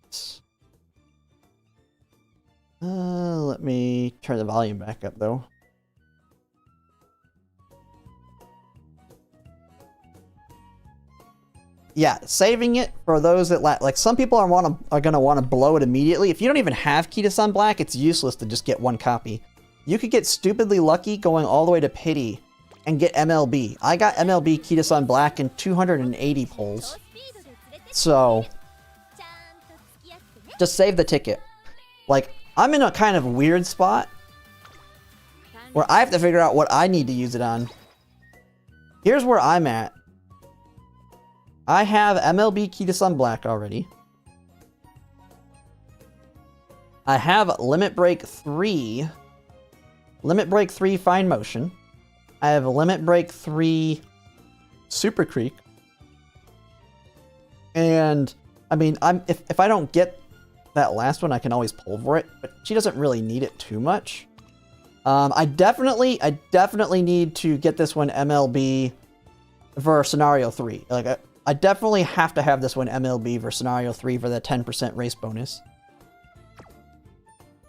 Let me turn the volume back up, though. Yeah, saving it for those that like some people are gonna want to blow it immediately. If you don't even have Key to Sun Black, it's useless to just get one copy. You could get stupidly lucky going all the way to Pity and get MLB. I got MLB Key to Sun Black in 280 pulls. So just save the ticket. Like, I'm in a kind of weird spot where I have to figure out what I need to use it on. Here's where I'm at. I have MLB Key to Sun Black already. I have Limit Break 3. Limit Break 3 Fine Motion. I have Limit Break 3 Super Creek. And, I mean, if I don't get that last one, I can always pull for it. But she doesn't really need it too much. I definitely need to get this one MLB for Scenario 3. Like, I definitely have to have this one MLB for Scenario 3 for the 10% race bonus.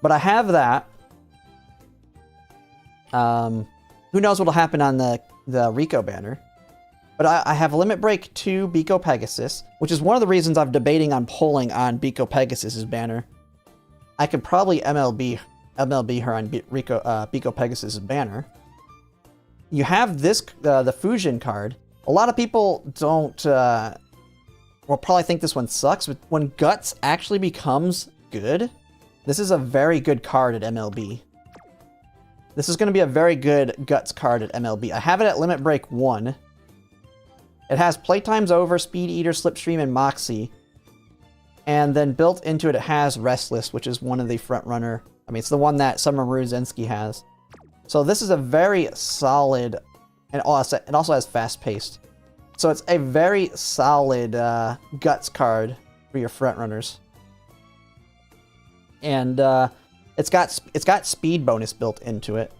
But I have that. Who knows what'll happen on the Rico banner. But I have Limit Break 2 Biko Pegasus, which is one of the reasons I'm debating on pulling on Biko Pegasus's banner. I could probably MLB her on Biko Pegasus's banner. You have this, the Fusion card. A lot of people don't, will probably think this one sucks, but when Guts actually becomes good, this is a very good card at MLB. This is going to be a very good Guts card at MLB. I have it at Limit Break 1. It has Playtime's Over, Speed Eater, Slipstream, and Moxie. And then built into it, it has Restless, which is one of the front runner. I mean, it's the one that Summer Ruzensky has. So this is a very solid, and also, it also has Fast Paced. So it's a very solid Guts card for your front runners. And it's got speed bonus built into it.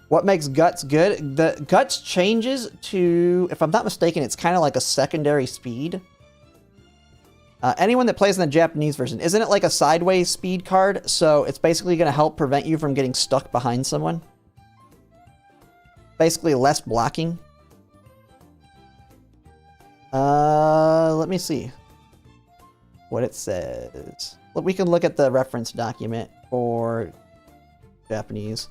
What makes Guts good? The Guts changes to, if I'm not mistaken, it's kind of like a secondary speed. Anyone that plays in the Japanese version, isn't it like a sideways speed card? So it's basically going to help prevent you from getting stuck behind someone. Basically less blocking. Let me see what it says. We can look at the reference document for Japanese.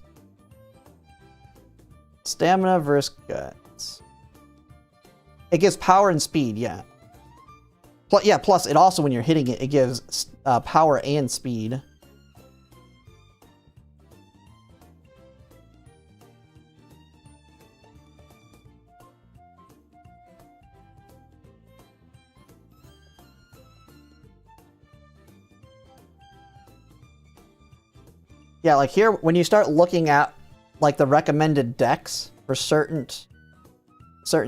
Stamina versus Guts. It gives power and speed, yeah. Plus it also, when you're hitting it, it gives power and speed. Yeah, like here, when you start looking at like the recommended decks for certain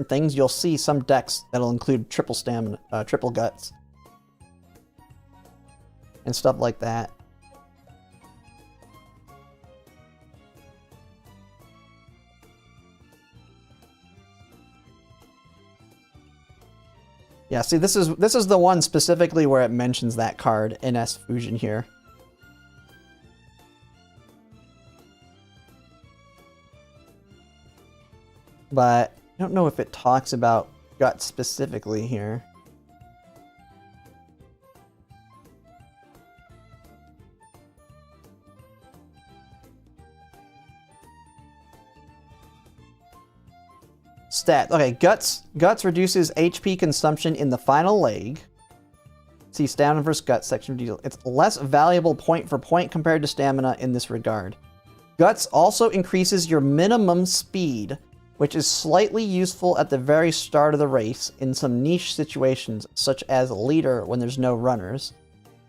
things, you'll see some decks that'll include triple stamina, triple guts, and stuff like that. Yeah, see, this is the one specifically where it mentions that card in S Fusion here. But I don't know if it talks about Gut specifically here. Stat. Okay, Guts reduces HP consumption in the final leg. See Stamina versus Guts section of deal. It's less valuable point for point compared to Stamina in this regard. Guts also increases your minimum speed, which is slightly useful at the very start of the race in some niche situations, such as leader when there's no runners.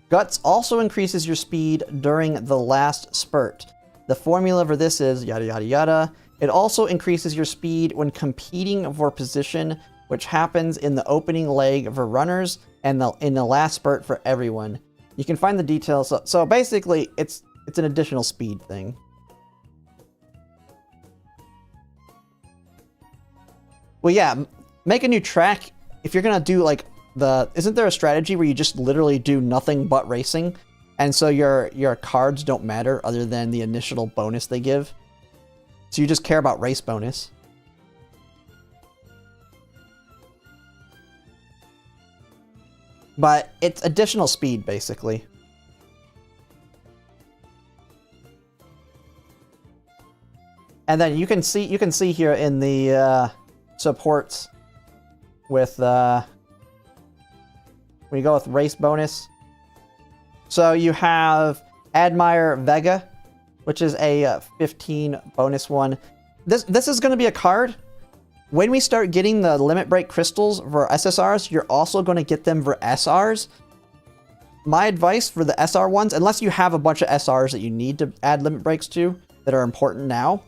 Guts also increases your speed during the last spurt. The formula for this is yada yada yada. It also increases your speed when competing for position, which happens in the opening leg for runners and in the last spurt for everyone. You can find the details. So basically, it's an additional speed thing. Well, yeah, make a new track. If you're gonna do like isn't there a strategy where you just literally do nothing but racing, and so your cards don't matter other than the initial bonus they give? So you just care about race bonus. But it's additional speed, basically. And then you can see here in the supports with when you go with race bonus. So you have Admire Vega, which is a 15 bonus one. This is going to be a card. When we start getting the limit break crystals for SSRs, you're also going to get them for SRs. My advice for the SR ones, unless you have a bunch of SRs that you need to add limit breaks to that are important now,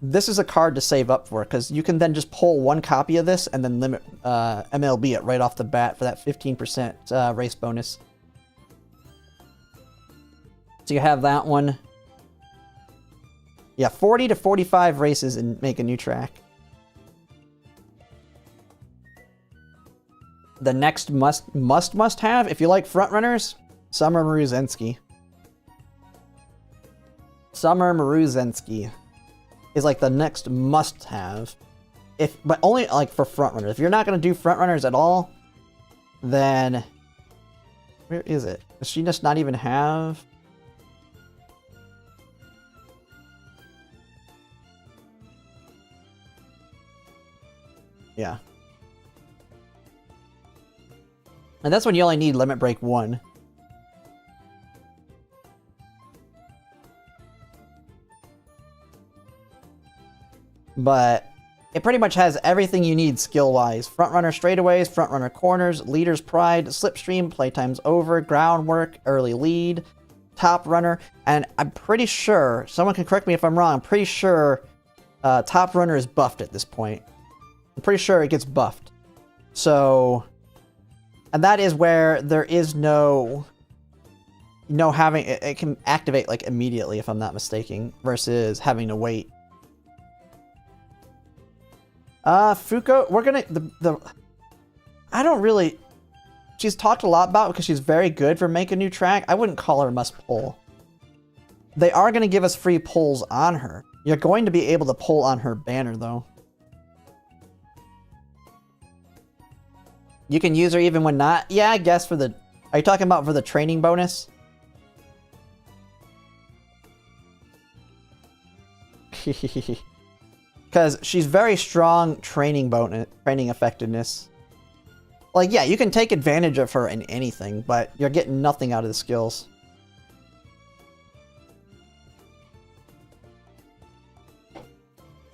this is a card to save up for, because you can then just pull one copy of this and then limit MLB it right off the bat for that 15% race bonus. So you have that one. Yeah, 40 to 45 races and make a new track. The next must have, if you like front-runners, Summer Maruzensky. Summer Maruzensky is like the next must-have. But only like for front-runners. If you're not going to do front-runners at all, then... Where is it? Does she just not even have... Yeah. And that's when you only need limit break 1. But it pretty much has everything you need skill-wise. Front-runner straightaways, front-runner corners, leader's pride, slipstream, playtime's over, groundwork, early lead, top runner, and I'm pretty sure, someone can correct me if I'm wrong, I'm pretty sure top runner is buffed at this point. I'm pretty sure it gets buffed. So, and that is where there is no having, it can activate like immediately if I'm not mistaken, versus having to wait. Fuko, we're gonna, I don't really, she's talked a lot about because she's very good for Make a New Track. I wouldn't call her must pull. They are gonna give us free pulls on her. You're going to be able to pull on her banner though. You can use her even when not, yeah, I guess for the, are you talking about for the training bonus? Because she's very strong training bonus, training effectiveness. Like, yeah, you can take advantage of her in anything, but you're getting nothing out of the skills.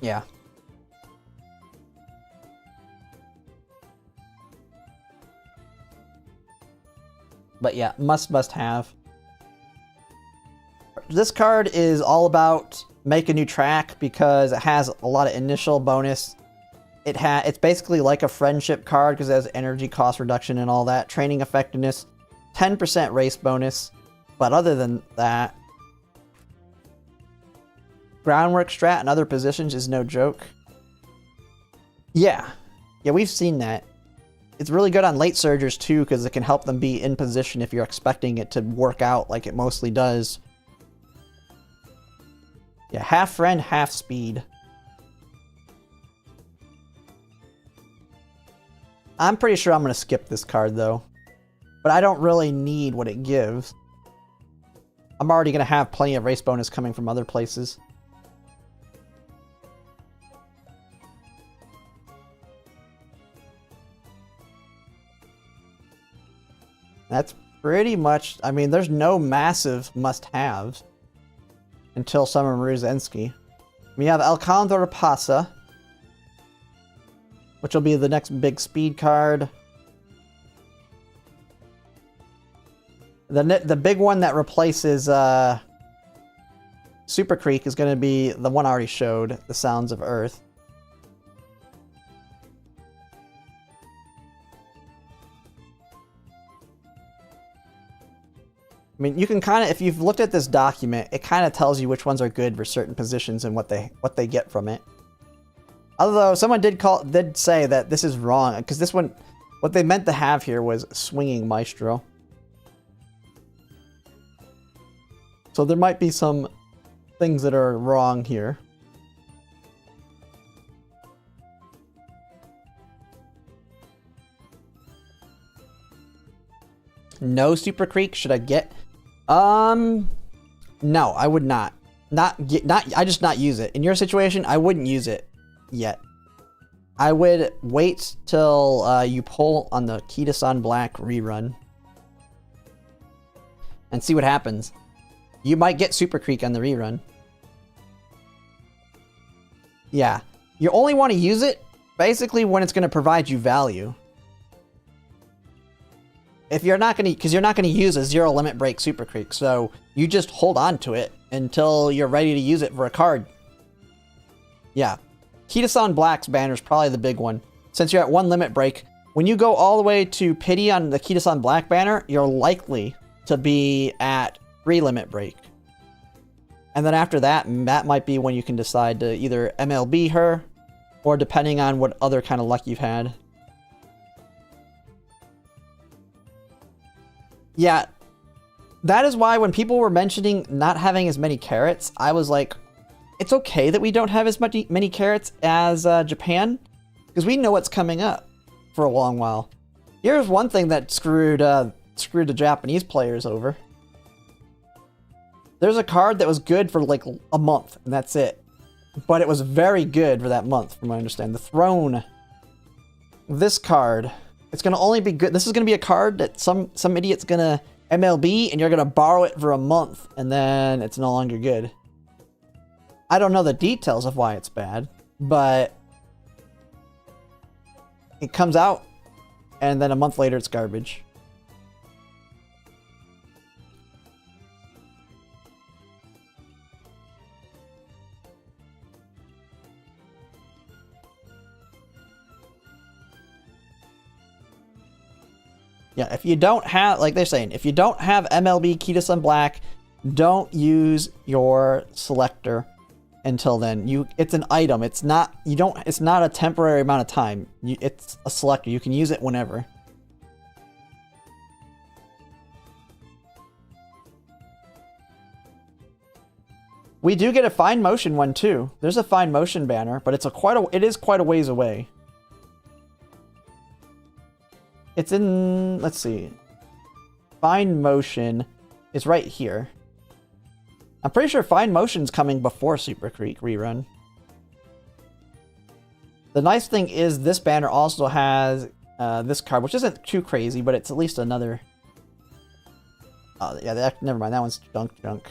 Yeah. But yeah, must have. this card is all about make a new track because it has a lot of initial bonus. It's basically like a friendship card because it has energy cost reduction and all that. Training effectiveness, 10% race bonus. But other than that, groundwork strat in other positions is no joke. Yeah, we've seen that. It's really good on late surgers too because it can help them be in position if you're expecting it to work out like it mostly does. Yeah, half friend, half speed. I'm pretty sure I'm going to skip this card though. But I don't really need what it gives. I'm already going to have plenty of race bonus coming from other places. That's pretty much... I mean, there's no massive must-haves until Summer Maruzensky. We have Alcantara Pasa, which will be the next big speed card. The big one that replaces Super Creek is going to be the one I already showed, the Sounds of Earth. I mean, you can kind of, if you've looked at this document, it kind of tells you which ones are good for certain positions and what they get from it. Although someone did say that this is wrong because this one, what they meant to have here was Swinging Maestro. So there might be some things that are wrong here. No Super Creek, should I get? No, I would not. I just not use it. In your situation, I wouldn't use it yet. I would wait till you pull on the Kita-san Black rerun and see what happens. You might get Super Creek on the rerun. Yeah, you only want to use it basically when it's going to provide you value. If you're not going to, because you're not going to use a zero limit break Super Creek, so you just hold on to it until you're ready to use it for a card. Yeah. Kita-san Black's banner is probably the big one. Since you're at one limit break, when you go all the way to Pity on the Kita-san Black banner, you're likely to be at 3 limit break. And then after that, that might be when you can decide to either MLB her, or depending on what other kind of luck you've had. Yeah, that is why when people were mentioning not having as many carrots, I was like, it's okay that we don't have as many carrots as Japan, because we know what's coming up for a long while. Here's one thing that screwed the Japanese players over. There's a card that was good for like a month, and that's it. But it was very good for that month, from what I understand. The Throne. This card. It's going to only be good. This is going to be a card that some idiot's going to MLB, and you're going to borrow it for a month, and then it's no longer good. I don't know the details of why it's bad, but it comes out, and then a month later it's garbage. Yeah, if you don't have, like they're saying, if you don't have MLB Kita-san Black, don't use your selector until then. It's an item. It's not a temporary amount of time. It's a selector. You can use it whenever. We do get a fine motion one too. There's a fine motion banner, but it is quite a ways away. It's in, let's see. Fine Motion is right here. I'm pretty sure Fine Motion's coming before Super Creek rerun. The nice thing is this banner also has this card, which isn't too crazy, but it's at least another... Oh, yeah, never mind. That one's junk.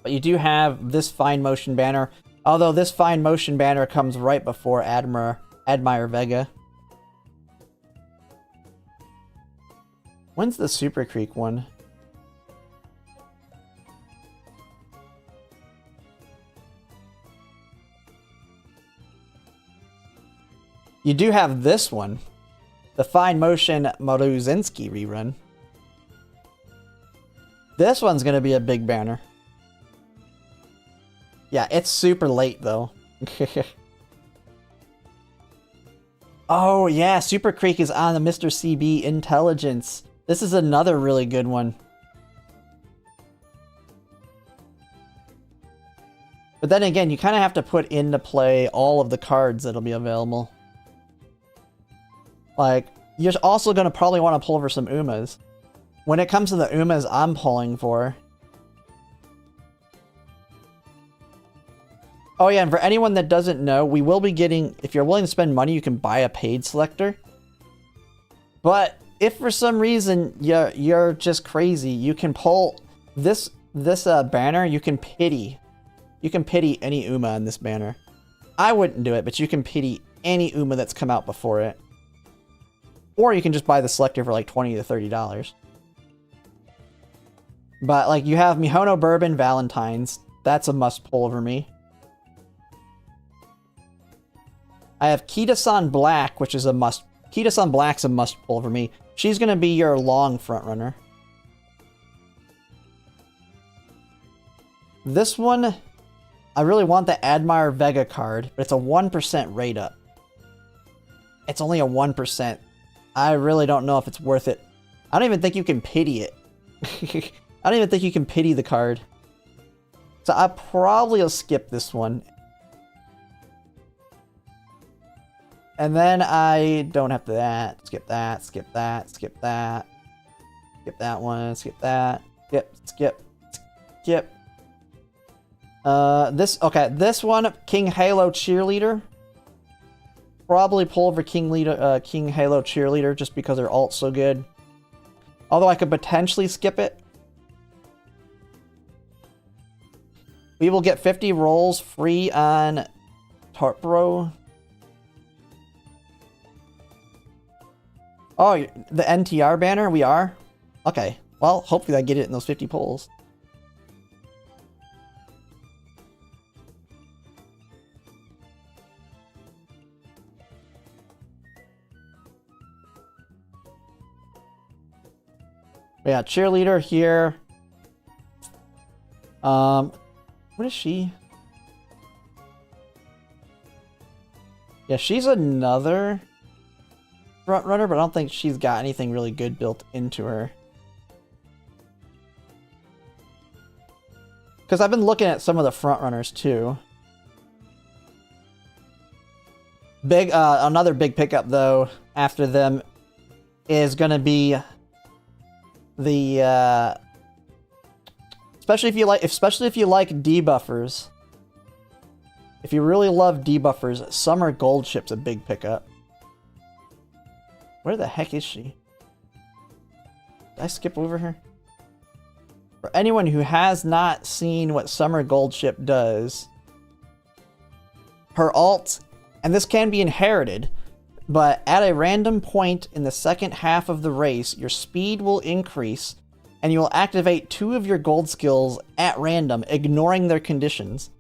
But you do have this Fine Motion banner. Although this Fine Motion banner comes right before Admire Vega. When's the Super Creek one? You do have this one. The Fine Motion Maruzinski rerun. This one's going to be a big banner. Yeah, it's super late though. Oh yeah, Super Creek is on the Mr. CB Intelligence. This is another really good one. But then again, you kind of have to put into play all of the cards that'll be available. Like, you're also going to probably want to pull for some Umas. When it comes to the Umas I'm pulling for... Oh yeah, and for anyone that doesn't know, we will be getting... If you're willing to spend money, you can buy a paid selector. But if for some reason you're just crazy, you can pull this banner, you can pity. You can pity any Uma in this banner. I wouldn't do it, but you can pity any Uma that's come out before it. Or you can just buy the selector for like $20 to $30. But like you have Mihono Bourbon Valentine's. That's a must pull over me. I have Kita-san Black, which is a must. Kita-san Black's a must pull for me. She's going to be your long front runner. This one, I really want the Admire Vega card, but it's a 1% rate up. It's only a 1%. I really don't know if it's worth it. I don't even think you can pity it. I don't even think you can pity the card. So I probably will skip this one. And then I don't have to that. Skip that, skip that, skip that. Skip that one, skip that. Skip. This one, King Halo Cheerleader. Probably pull for King Halo Cheerleader just because their alt's so good. Although I could potentially skip it. We will get 50 rolls free on Tarpro. Oh, the NTR banner? We are? Okay. Well, hopefully I get it in those 50 pulls. Yeah, cheerleader here. What is she? Yeah, she's another front runner, but I don't think she's got anything really good built into her. Because I've been looking at some of the front runners too. Another big pickup though after them is gonna be the especially if you like debuffers. If you really love debuffers, Summer Gold Ship's a big pickup. Where the heck is she? Did I skip over her? For anyone who has not seen what Summer Gold Ship does, her ult, and this can be inherited, but at a random point in the second half of the race, your speed will increase, and you will activate 2 of your gold skills at random, ignoring their conditions.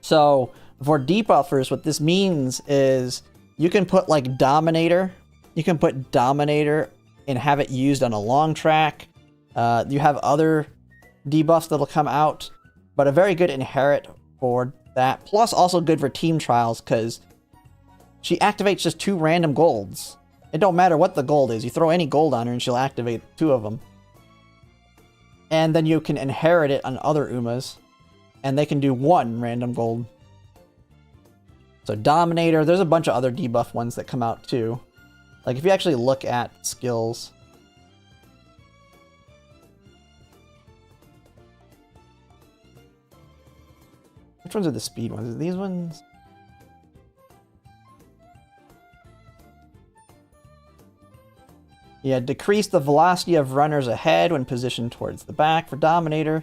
So, for debuffers, what this means is you can put like Dominator. You can put Dominator and have it used on a long track. You have other debuffs that'll come out, but a very good inherit for that. Plus also good for team trials because she activates just 2 random golds. It don't matter what the gold is. You throw any gold on her and she'll activate 2 of them. And then you can inherit it on other Umas. And they can do 1 random gold. So Dominator, there's a bunch of other debuff ones that come out too. Like if you actually look at skills. Which ones are the speed ones? Are these ones? Yeah, decrease the velocity of runners ahead when positioned towards the back. For Dominator,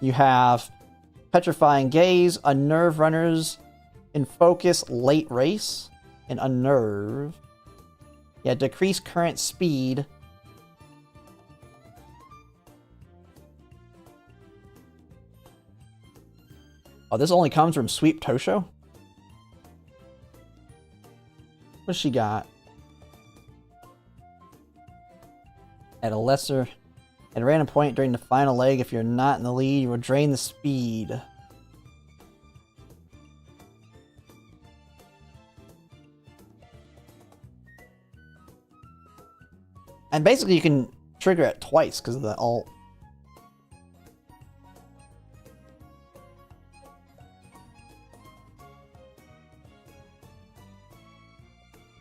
you have Petrifying Gaze, unnerve runners in focus late race, and unnerve. Yeah, decrease current speed. Oh, this only comes from Sweep Tosho? What's she got? At a random point during the final leg, if you're not in the lead, you will drain the speed. And basically you can trigger it twice because of the ult.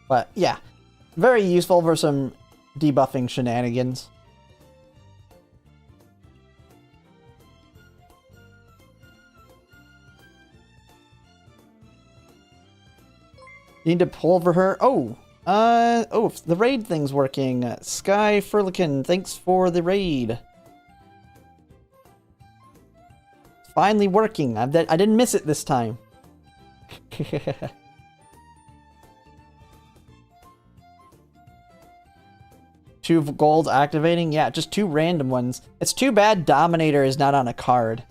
But yeah, very useful for some debuffing shenanigans. Need to pull for her. Oh, the raid thing's working. Sky Furlican, thanks for the raid. It's finally working. I didn't miss it this time. 2 gold activating? Yeah, just 2 random ones. It's too bad Dominator is not on a card.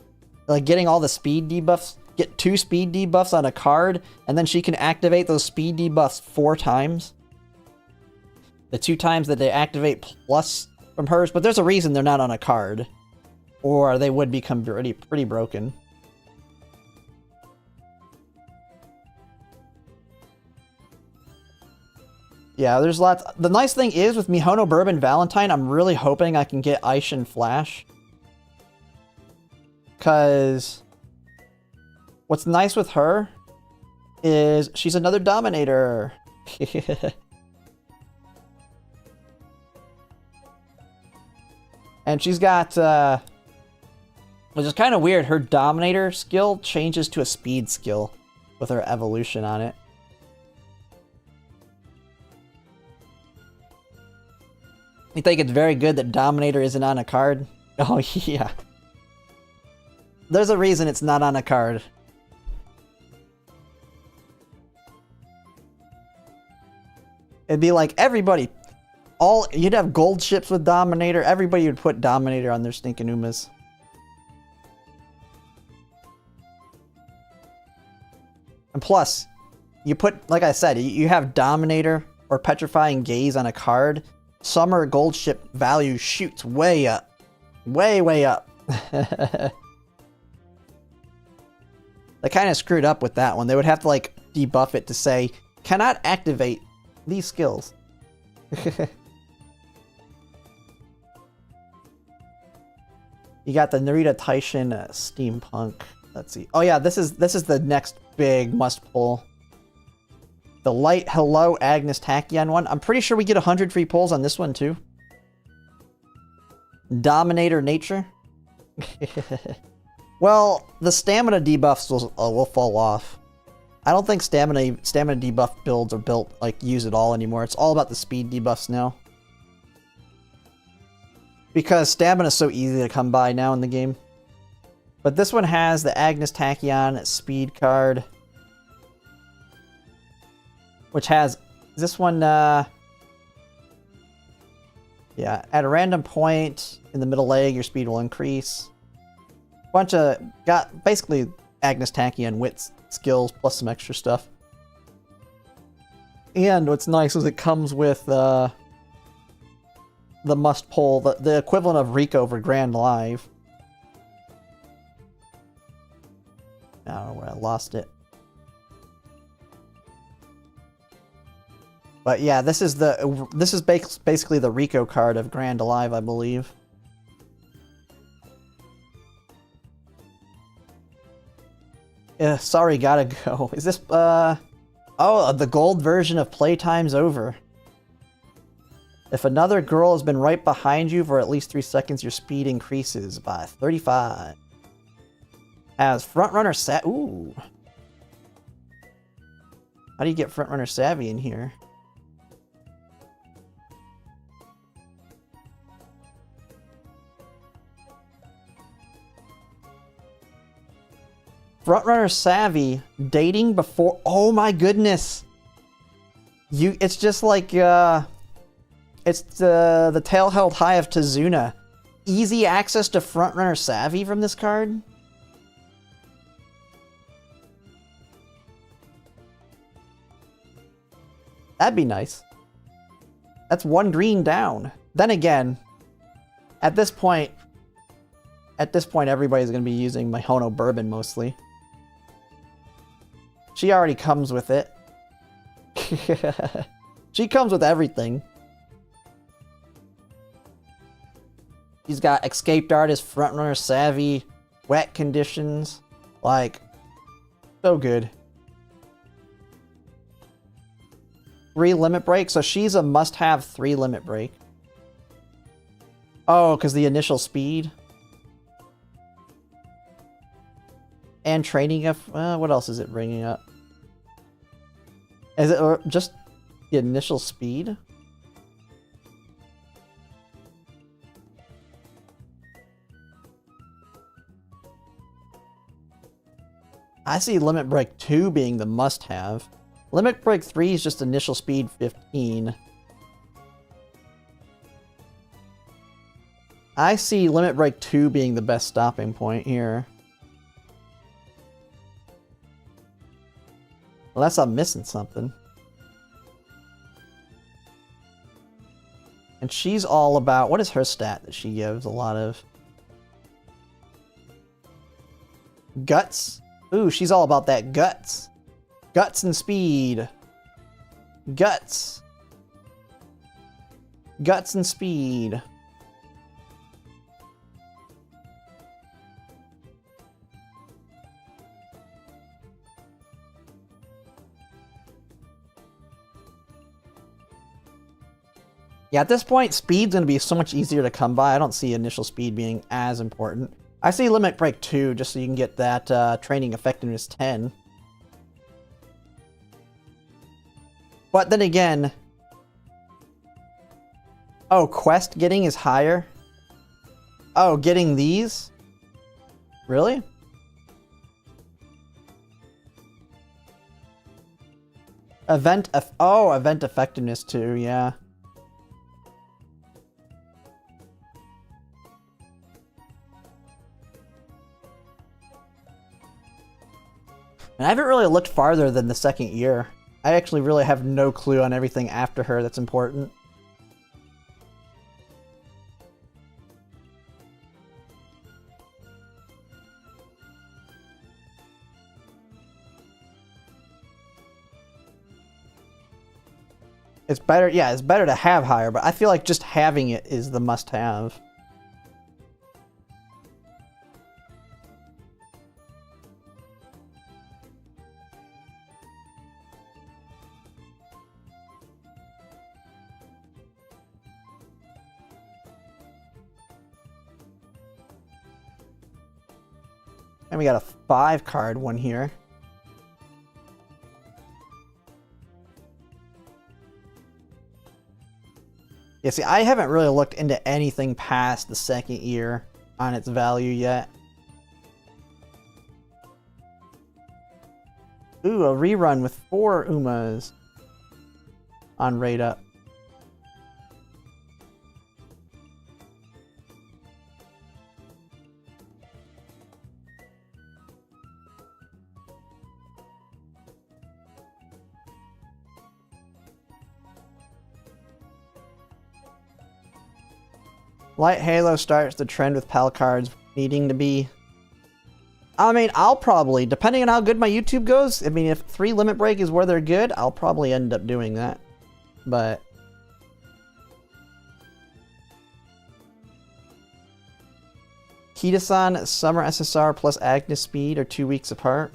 Like, getting all the speed debuffs, get 2 speed debuffs on a card, and then she can activate those speed debuffs 4 times. The 2 times that they activate plus from hers, but there's a reason they're not on a card. Or they would become pretty broken. Yeah, there's lots. The nice thing is with Mihono Bourbon Valentine, I'm really hoping I can get Aishin Flash. Because what's nice with her is she's another Dominator. And she's got, which is kind of weird, her Dominator skill changes to a speed skill with her evolution on it. You think it's very good that Dominator isn't on a card? Oh, yeah. There's a reason it's not on a card. It'd be like everybody, you'd have gold ships with Dominator. Everybody would put Dominator on their stinking Umas. And plus, you put, like I said, you have Dominator or Petrifying Gaze on a card. Summer gold ship value shoots way up. Way up. They kind of screwed up with that one. They would have to, like, debuff it to say, cannot activate these skills. You got the Narita Taishin Steampunk. Let's see. Oh yeah, this is the next big must pull. The Light Hello Agnes Tachyon one. I'm pretty sure we get 100 free pulls on this one too. Dominator Nature. Well, the stamina debuffs will fall off. I don't think stamina debuff builds are built like use it all anymore. It's all about the speed debuffs now. Because stamina is so easy to come by now in the game. But this one has the Agnes Tachyon speed card. Which has this one, yeah, at a random point in the middle leg, your speed will increase. Got basically Agnes Tachyon wit skills plus some extra stuff. And what's nice is it comes with the must pull, the equivalent of Rico for Grand Live. I don't know where I lost it. But yeah, this is basically the Rico card of Grand Alive, I believe. Sorry, gotta go. Is this, oh, the gold version of Playtime's over. If another girl has been right behind you for at least 3 seconds, your speed increases by 35. As Frontrunner ooh. How do you get Frontrunner Savvy in here? Frontrunner Savvy, dating before... Oh my goodness! It's just like, it's the Tail Held High of Tazuna. Easy access to Frontrunner Savvy from this card? That'd be nice. That's 1 green down. Then again, at this point, everybody's going to be using Mihono Bourbon mostly. She already comes with it. She comes with everything. She's got Escaped Artist, Frontrunner, Savvy, Wet Conditions. Like, so good. 3 Limit Break. So she's a must-have 3 Limit Break. Oh, because the initial speed. And training of... what else is it bringing up? Is it just the initial speed? I see Limit Break 2 being the must-have. Limit Break 3 is just initial speed 15. I see Limit Break 2 being the best stopping point here. Unless I'm missing something. And she's all about... What is her stat that she gives a lot of? Guts? Ooh, she's all about that guts. Guts and speed. Guts. Guts and speed. Yeah, at this point, speed's going to be so much easier to come by. I don't see initial speed being as important. I see Limit Break 2, just so you can get that Training Effectiveness 10. But then again... Oh, Quest getting is higher? Oh, getting these? Really? Event Effectiveness 2, yeah. And I haven't really looked farther than the 2nd year. I actually really have no clue on everything after her that's important. It's better, yeah, it's better to have higher, but I feel like just having it is the must-have. And we got a 5-card one here. Yeah, see, I haven't really looked into anything past the 2nd year on its value yet. Ooh, a rerun with 4 Umas on Raid Up. Light Halo starts the trend with PAL cards needing to be... I mean, I'll probably, depending on how good my YouTube goes, I mean, if 3 Limit Break is where they're good, I'll probably end up doing that. But... Kitasan, Summer SSR plus Agnes Speed are 2 weeks apart.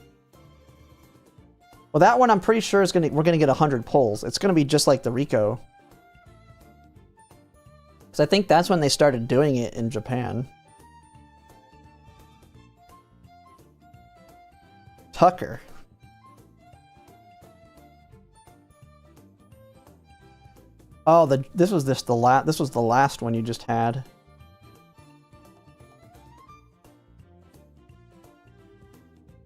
Well, that one I'm pretty sure is we're gonna get 100 pulls. It's gonna be just like the Rico. Because I think that's when they started doing it in Japan. Tucker. Oh, this was the last one you just had.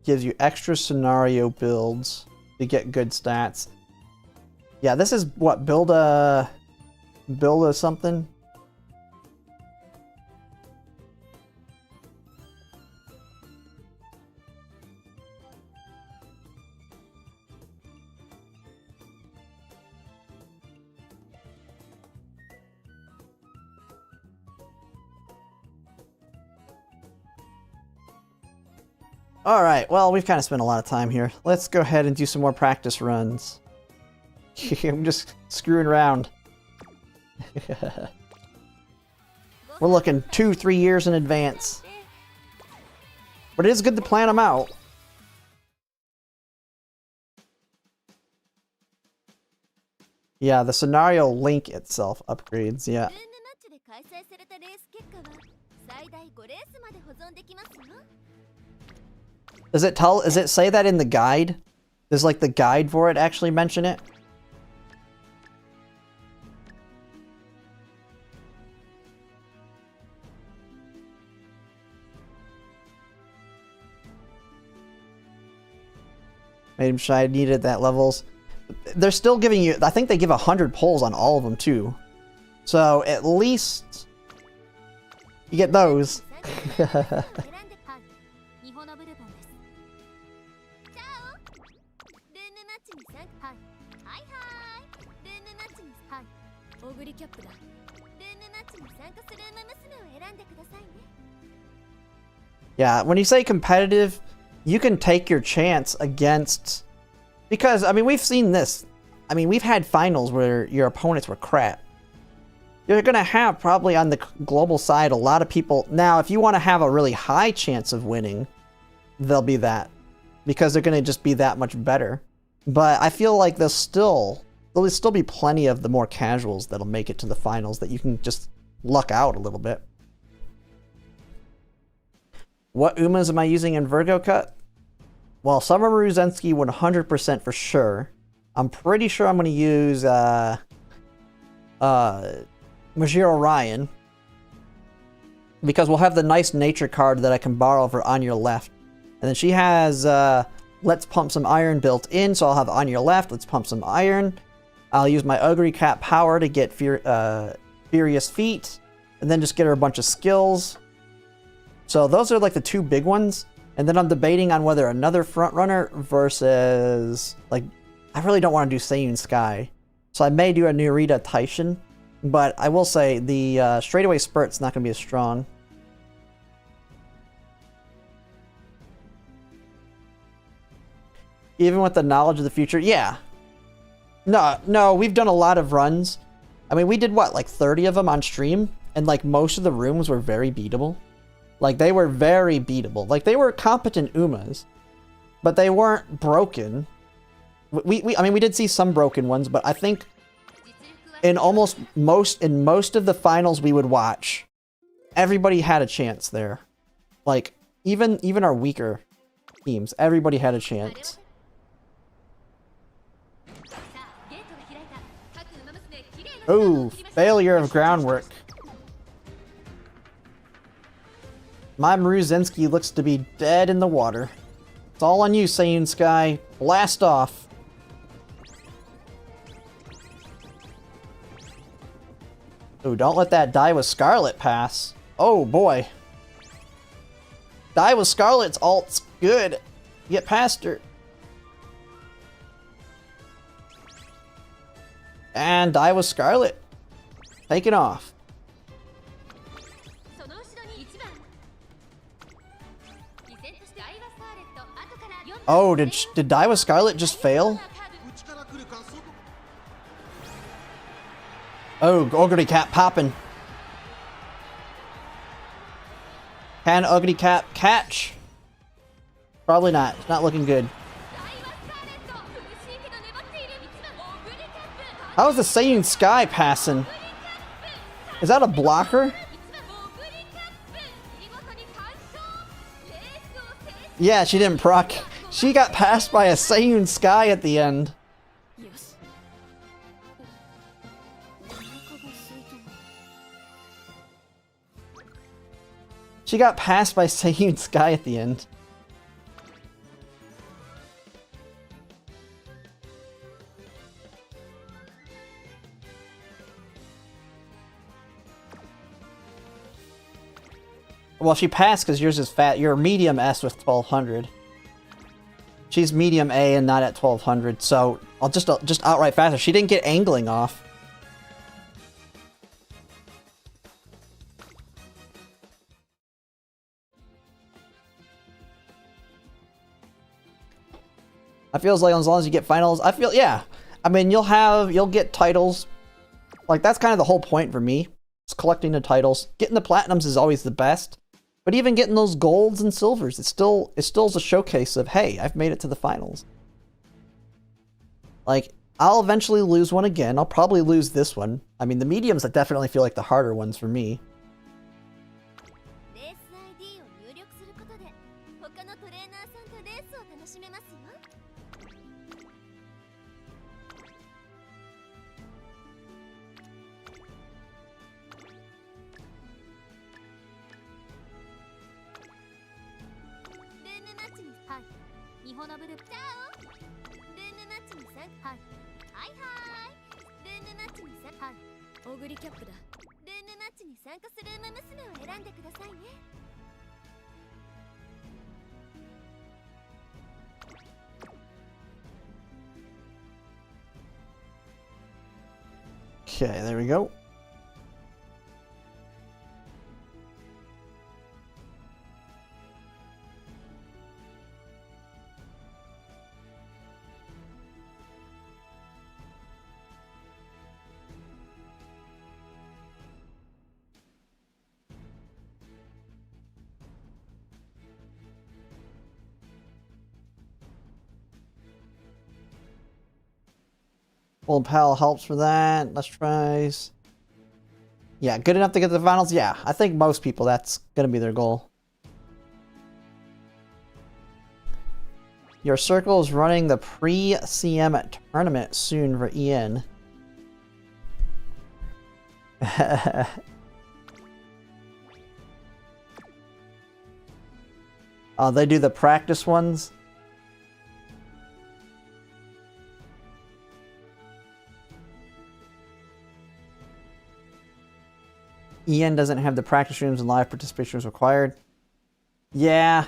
Gives you extra scenario builds to get good stats. Yeah, this is what, build a something. Alright, well, we've kind of spent a lot of time here. Let's go ahead and do some more practice runs. I'm just screwing around. We're looking 2-3 years in advance. But it is good to plan them out. Yeah, the scenario link itself upgrades, yeah. Does it say that in the guide? Does like the guide for it actually mention it? Made him shy, needed that levels. They're still giving you, I think they give 100 pulls on all of them too. So at least you get those. Yeah, when you say competitive, you can take your chance against... Because, I mean, we've seen this. I mean, we've had finals where your opponents were crap. You're going to have, probably on the global side, a lot of people... Now, if you want to have a really high chance of winning, they'll be that. Because they're going to just be that much better. But I feel like there'll still be plenty of the more casuals that'll make it to the finals that you can just luck out a little bit. What Umas am I using in Virgo cut? Well, Summer Maruzensky 100% for sure. I'm pretty sure I'm going to use Majiro Ryan. Because we'll have the nice nature card that I can borrow for On Your Left. And then she has Let's Pump Some Iron built in, so I'll have On Your Left, Let's Pump Some Iron. I'll use my Ugly Cat power to get Furious Feet. And then just get her a bunch of skills. So those are like the two big ones. And then I'm debating on whether another frontrunner versus... Like, I really don't want to do Seiyun Sky. So I may do a Nerita Taishin. But I will say the straightaway spurt's not going to be as strong. Even with the knowledge of the future? Yeah. No, we've done a lot of runs. I mean, we did what, like 30 of them on stream? And like most of the rooms were very beatable. Like, they were very beatable. Like, they were competent Umas, but they weren't broken. I mean, we did see some broken ones, but I think in most of the finals we would watch, everybody had a chance there. Like, even our weaker teams, everybody had a chance. Ooh, failure of groundwork. My Maruzensky looks to be dead in the water. It's all on you, Seiyun Sky. Blast off. Ooh, don't let that Die with Scarlet pass. Oh, boy. Die with Scarlet's alt's good. Get past her. And Die with Scarlet. Taken off. Oh, did Die with Scarlet just fail? Oh, Ugly Cat popping. Can Ugly Cat catch? Probably not. It's not looking good. How is the Seiyun Sky passing? Is that a blocker? Yeah, she didn't proc. She got passed by a Seiyun Sky at the end. She got passed by Seiyun Sky at the end. Well, she passed because yours is fat. You're medium S with 1200. She's medium A and not at 1200, so I'll just outright faster. She didn't get angling off. I feel like as long as you get finals, I feel, yeah. I mean, you'll get titles. Like, that's kind of the whole point for me. It's collecting the titles. Getting the platinums is always the best. But even getting those golds and silvers, it still is a showcase of, hey, I've made it to the finals. Like, I'll eventually lose one again. I'll probably lose this one. I mean, the mediums, I definitely feel like the harder ones for me. Okay, there we go. Old pal helps for that. Let's try. Yeah, good enough to get to the finals? Yeah, I think most people, that's going to be their goal. Your circle is running the pre-CM tournament soon for EN. Oh, they do the practice ones? EN doesn't have the practice rooms and live participation is required. Yeah,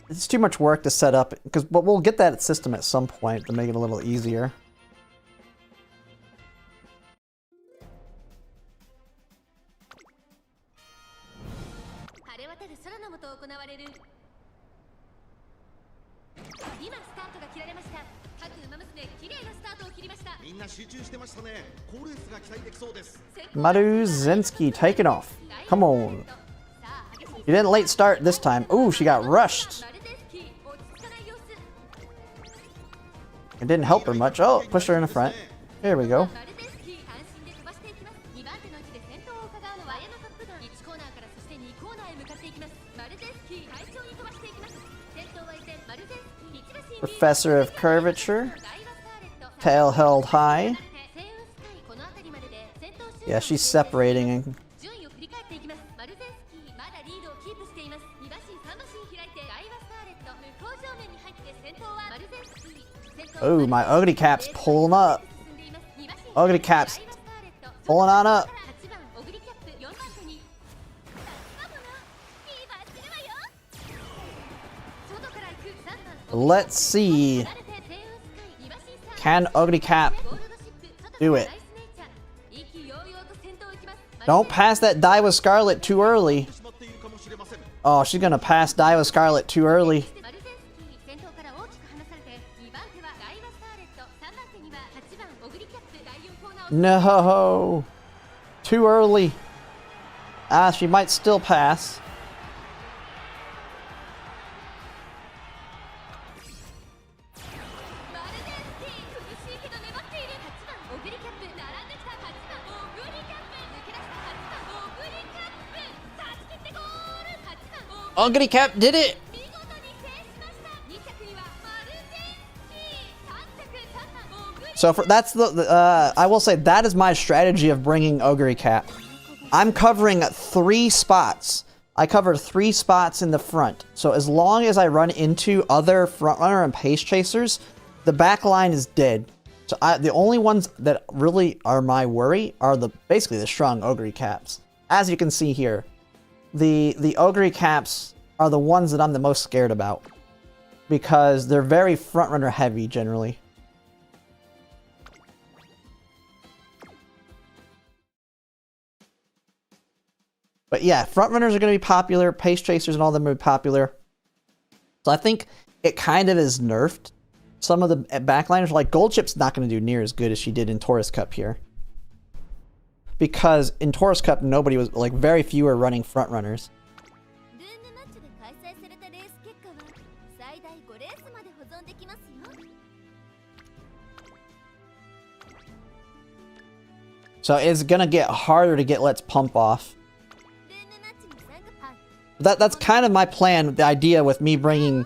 it's too much work to set up, but we'll get that system at some point to make it a little easier. Maruzenski taking off. Come on. You didn't late start this time. Ooh, she got rushed. It didn't help her much. Oh, pushed her in the front. There we go. Professor of Curvature. Tail held high. Yeah, she's separating. Oh, my Ugly Cap's pulling up. Ugly Cap's pulling on up. Let's see. Can Ugly Cap do it? Don't pass that Daiwa Scarlet too early. Oh, she's gonna pass Daiwa Scarlet too early. No. Too early. Ah, she might still pass. Ugly Cap did it! So that's the I will say that is my strategy of bringing Ugly Cap. I'm covering 3 spots. I cover 3 spots in the front. So as long as I run into other frontrunner and pace chasers, the back line is dead. So the only ones that really are my worry are basically the strong Ugly Caps. As you can see here. The Ugly Caps are the ones that I'm the most scared about. Because they're very frontrunner heavy, generally. But yeah, frontrunners are going to be popular. Pace chasers and all of them are popular. So I think it kind of is nerfed. some of the backliners, like Gold Chip's not going to do near as good as she did in Taurus Cup here. Because in Taurus Cup, nobody was, like, very few are running front runners. So it's gonna get harder to get Let's Pump off. That's kind of my plan, the idea with me bringing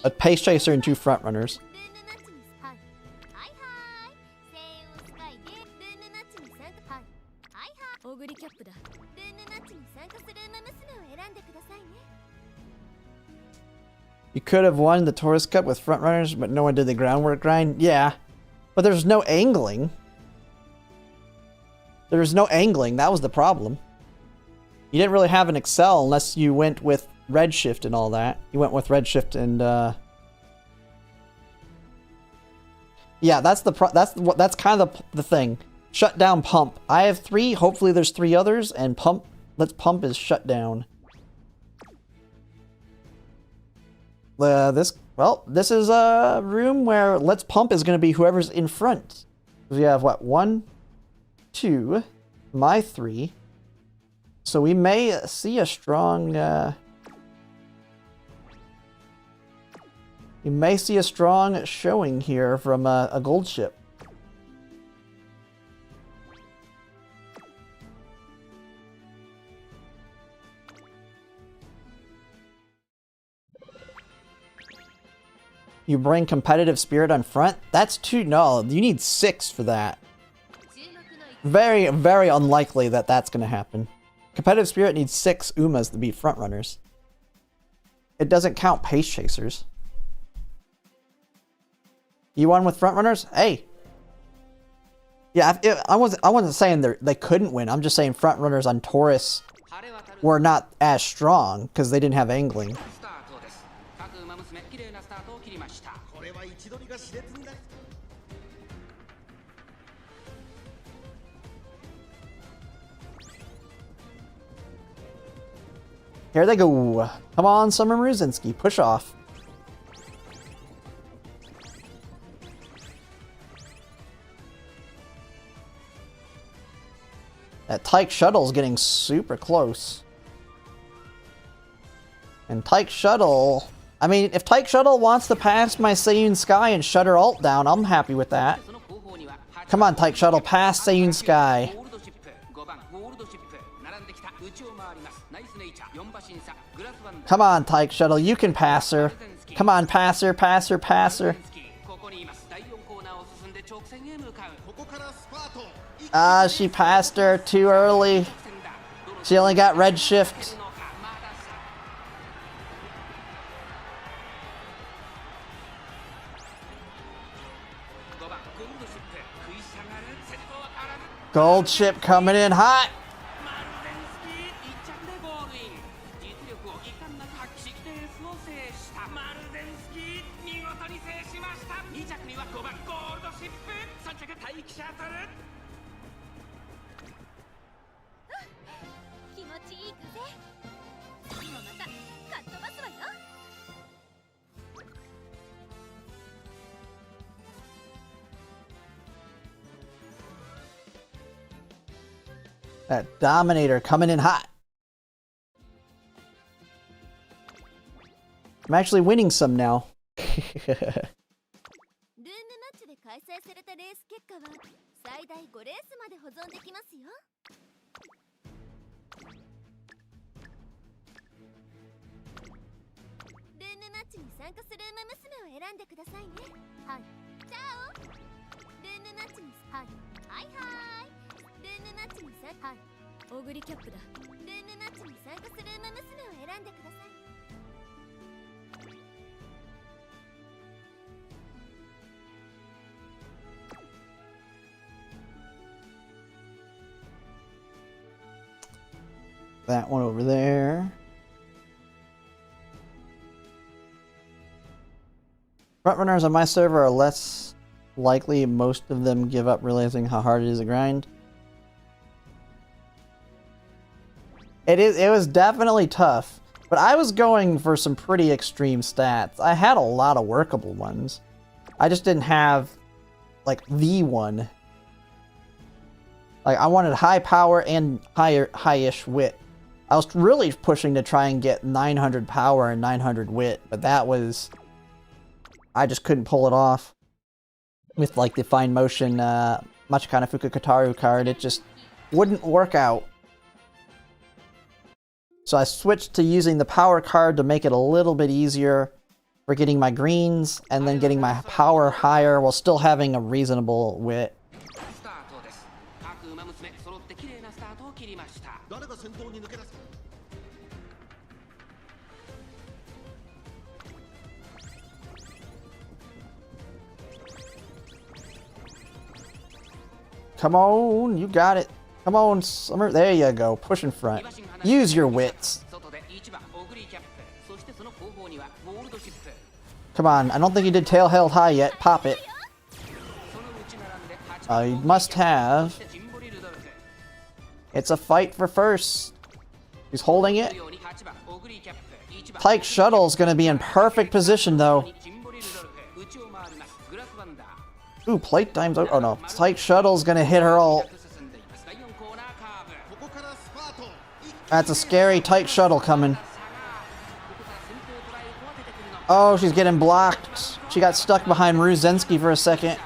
a Pace Chaser and 2 front runners. You could have won the Taurus Cup with front runners, but no one did the groundwork grind. Yeah, but there's no angling. There was no angling. That was the problem. You didn't really have an Excel unless you went with Redshift and all that. You went with Redshift and yeah, that's kind of the thing. Shut down Pump. I have 3. Hopefully there's 3 others, and Pump. Let's Pump is shut down. This is a room where Let's Pump is going to be whoever's in front. We have what, 1, 2, my 3. So we may see a strong you may see a strong showing here from a Gold Ship. You bring competitive spirit on front? That's too, no, you need 6 for that. Very, very unlikely that that's going to happen. Competitive spirit needs 6 Umas to be front runners. It doesn't count Pace Chasers. You won with front runners? Hey. Yeah, I wasn't saying they couldn't win. I'm just saying front runners on Taurus were not as strong because they didn't have angling. Here they go. Come on, Summer Mruzinski, push off. That Tyke Shuttle's getting super close. And Tyke Shuttle... I mean, if Tyke Shuttle wants to pass my Seiyun Sky and shut her ult down, I'm happy with that. Come on, Tyke Shuttle, pass Seiyun Sky. Come on, Tyke Shuttle, you can pass her. Come on, pass her, pass her, pass her. Ah, she passed her too early. She only got Redshift. Gold Ship coming in hot. That Dominator coming in hot. I'm actually winning some now. That one over there. Frontrunners on my server are less likely. Most of them give up realizing how hard it is to grind. It was definitely tough, but I was going for some pretty extreme stats. I had a lot of workable ones. I just didn't have, like, the one. Like, I wanted high power and high-ish wit. I was really pushing to try and get 900 power and 900 wit, but that was... I just couldn't pull it off. With, like, the Fine Motion Machikana Fukukataru card, it just wouldn't work out. So I switched to using the power card to make it a little bit easier for getting my greens, and then getting my power higher while still having a reasonable wit. Come on, you got it. Come on, Summer. There you go. Push in front. Use your wits. Come on, I don't think you did tail held high yet. Pop it. You must have. It's a fight for first. He's holding it. Tyke Shuttle's gonna be in perfect position though. Ooh, plate time's out. Oh no. Tyke Shuttle's gonna hit her ult. That's a scary Tyke Shuttle coming. Oh, she's getting blocked. She got stuck behind Ruzensky for a second.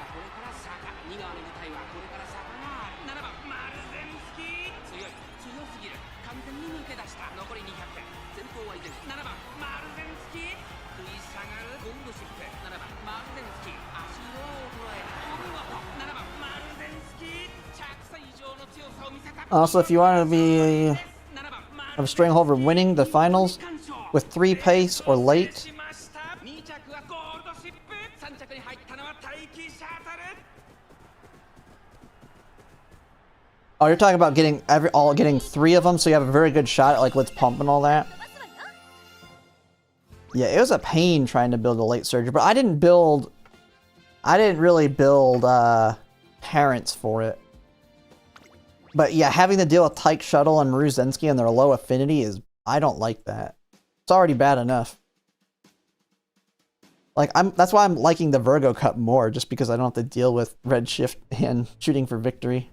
Also, if you want to be have a stranglehold for winning the finals with 3 pace or late, oh, you're talking about getting getting 3 of them, so you have a very good shot at like Let's Pump and all that. Yeah, it was a pain trying to build a late surger, but I didn't really build parents for it. But yeah, having to deal with Tyke Shuttle and Ruzensky and their low affinity is... I don't like that. It's already bad enough. Like, that's why I'm liking the Virgo Cup more, just because I don't have to deal with Red Shift and shooting for victory.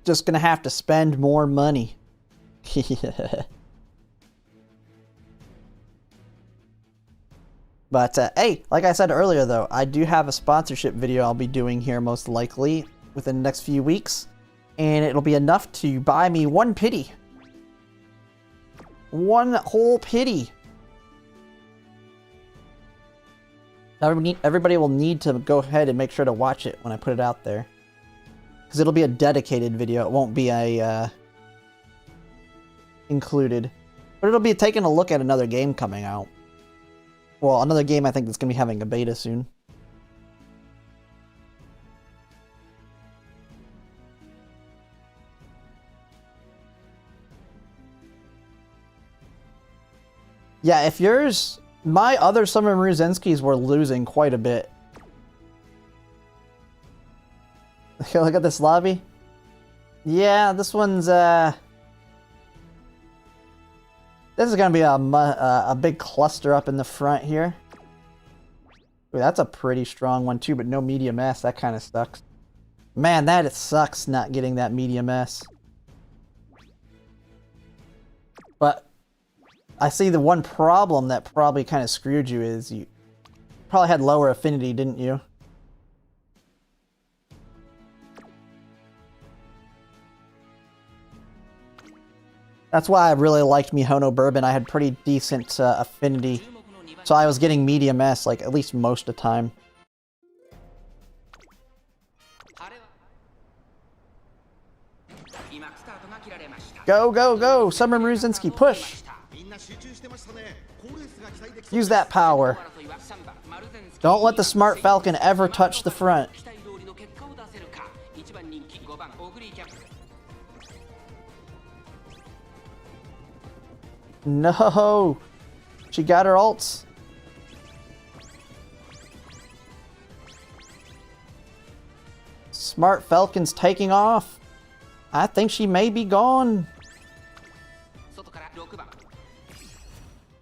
Just gonna have to spend more money. But hey, like I said earlier though, I do have a sponsorship video I'll be doing here most likely within the next few weeks. And it'll be enough to buy me 1 pity. 1 whole pity. Everybody will need to go ahead and make sure to watch it when I put it out there. Because it'll be a dedicated video, it won't be a included. But it'll be taking a look at another game coming out. Well, another game I think that's going to be having a beta soon. Yeah, if yours... My other Summer Ruzenskis were losing quite a bit. Okay, look at this lobby. Yeah, this one's, this is gonna be a big cluster up in the front here. Ooh, that's a pretty strong one too, but no medium S. That kind of sucks. Man, that it sucks not getting that medium S. But I see the one problem that probably kind of screwed you is you probably had lower affinity, didn't you? That's why I really liked Mihono Bourbon. I had pretty decent affinity. So I was getting medium S, like, at least most of the time. Go, go, go! Summer Mruzinski, push! Use that power. Don't let the Smart Falcon ever touch the front. No! She got her ults. Smart Falcon's taking off. I think she may be gone.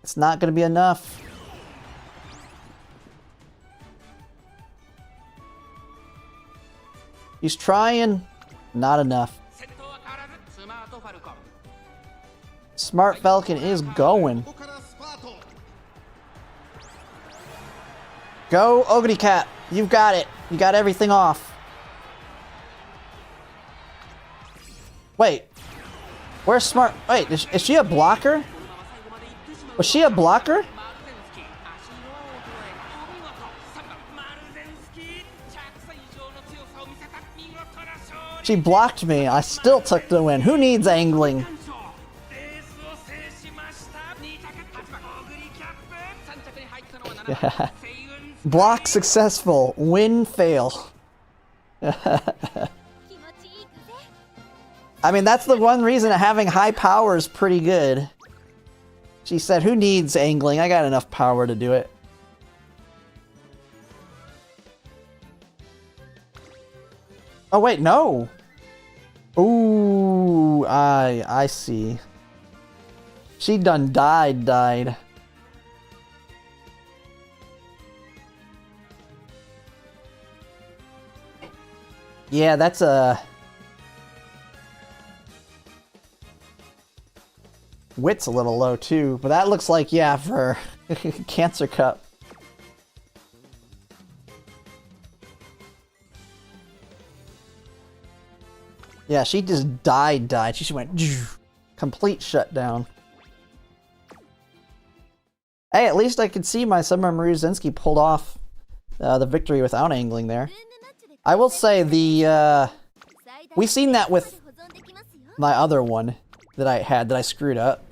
It's not going to be enough. He's trying. Not enough. Smart Falcon is going. Go, Ogre Cat. You've got it. You got everything off. Wait. Where's Smart... Wait, is she a blocker? Was she a blocker? She blocked me. I still took the win. Who needs angling? Yeah. Block successful. Win fail. I mean, that's the one reason having high power is pretty good. She said, who needs angling? I got enough power to do it. Oh, wait, no. Ooh, I see. She done died. Yeah, that's a... Wit's a little low too, but that looks like, yeah, for Cancer Cup. Yeah, she just died. She just went complete shutdown. Hey, at least I could see my Summer Mruzinski pulled off the victory without angling there. I will say we've seen that with my other one that I screwed up.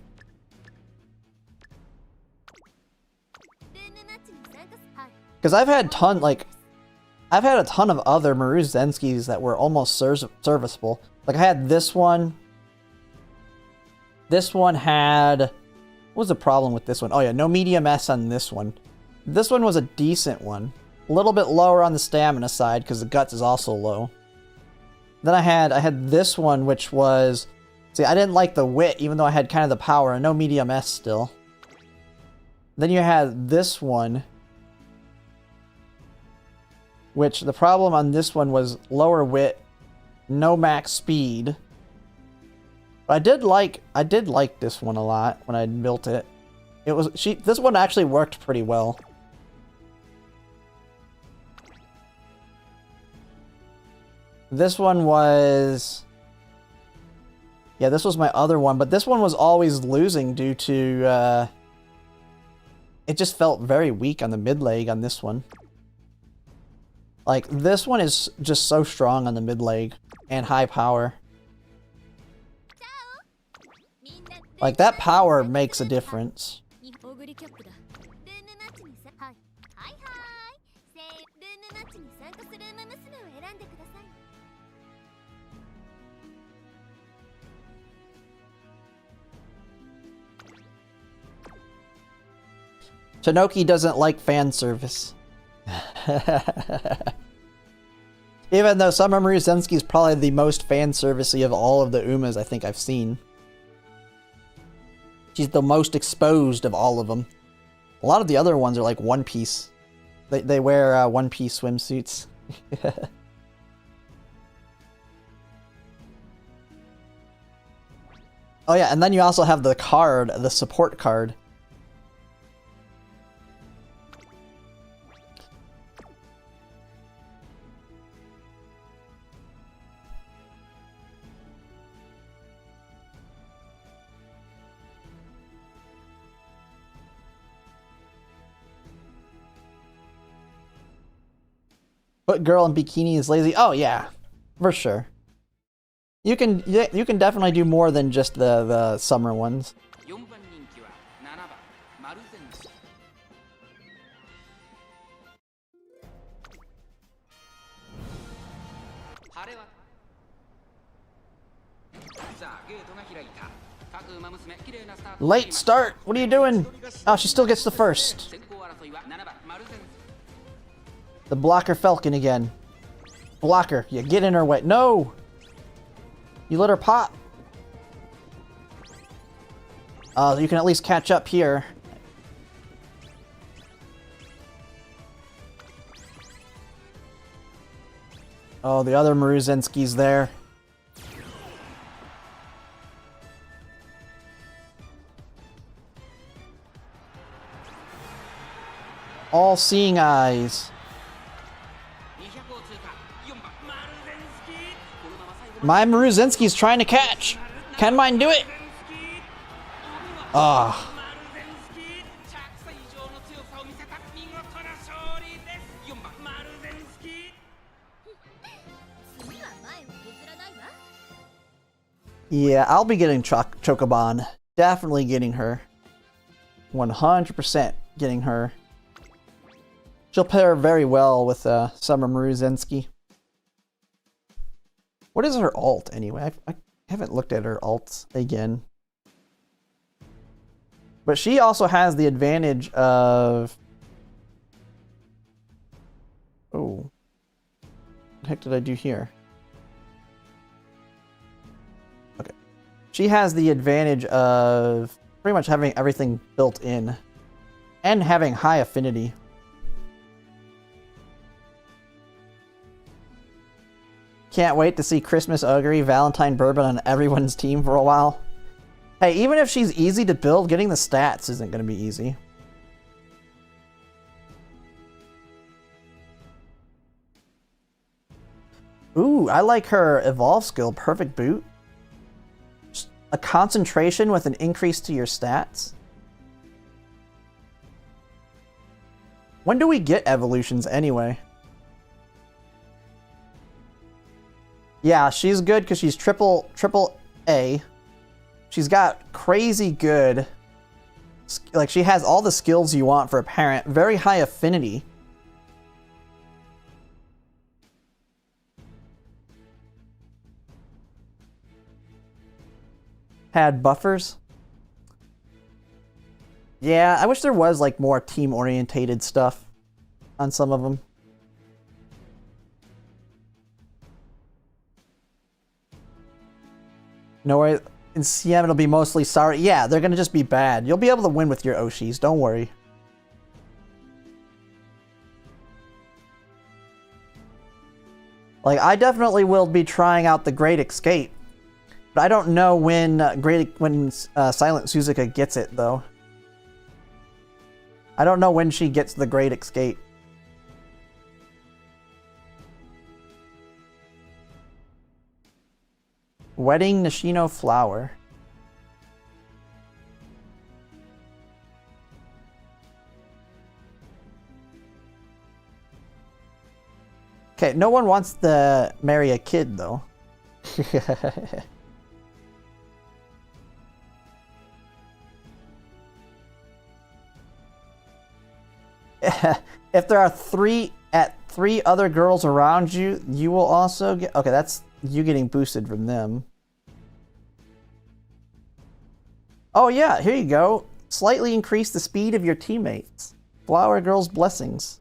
Because I've had a ton of other Mruzinskis that were almost serviceable. Like I had this one. This one had... What was the problem with this one? Oh yeah, no medium S on this one. This one was a decent one. A little bit lower on the stamina side because the guts is also low. Then I had this one, which was... See, I didn't like the wit, even though I had kind of the power, and no medium S still. Then you had this one, which the problem on this one was lower wit, no max speed. But I did like this one a lot when I built it. This one actually worked pretty well. This one was... Yeah, this was my other one, but this one was always losing due to, it just felt very weak on the mid leg on this one. Like, this one is just so strong on the mid leg and high power. Like, that power makes a difference. Tanoki doesn't like fan service. Even though Summer Mruzinski is probably the most fan servicey of all of the Umas I think I've seen. She's the most exposed of all of them. A lot of the other ones are like One Piece. They wear one-piece swimsuits. Oh yeah, and then you also have the card, the support card. But girl in bikini is lazy. Oh yeah, for sure. You can definitely do more than just the summer ones. Late start. What are you doing? Oh, she still gets the first. The blocker Falcon again. Blocker, you get in her way. No! You let her pop. You can at least catch up here. Oh, the other Maruzenski's there. All-seeing eyes. My Maruzenski's trying to catch. Can mine do it? Ah. Yeah, I'll be getting Chocoban. Definitely getting her. 100% getting her. She'll pair very well with Summer Maruzenski. What is her alt anyway? I haven't looked at her alts again. But she also has the advantage of... Oh. What the heck did I do here? Okay. She has the advantage of pretty much having everything built in. And having high affinity. Can't wait to see Christmas Ogre, Valentine Bourbon on everyone's team for a while. Hey, even if she's easy to build, getting the stats isn't going to be easy. Ooh, I like her Evolve skill, Perfect Boot. Just a concentration with an increase to your stats. When do we get evolutions anyway? Yeah, she's good because she's triple A. She's got crazy good... Like, she has all the skills you want for a parent. Very high affinity. Had buffers. Yeah, I wish there was, like, more team-orientated stuff on some of them. No worry, in CM it'll be mostly sorry. Yeah, they're gonna just be bad. You'll be able to win with your Oshis, don't worry. Like, I definitely will be trying out the Great Escape. But I don't know when Silent Suzuka gets it, though. I don't know when she gets the Great Escape. Wedding Nishino Flower. Okay, no one wants to marry a kid, though. If there are three other girls around you, you will also get... Okay, that's you getting boosted from them. Oh yeah, here you go. Slightly increase the speed of your teammates. Flower Girl's Blessings.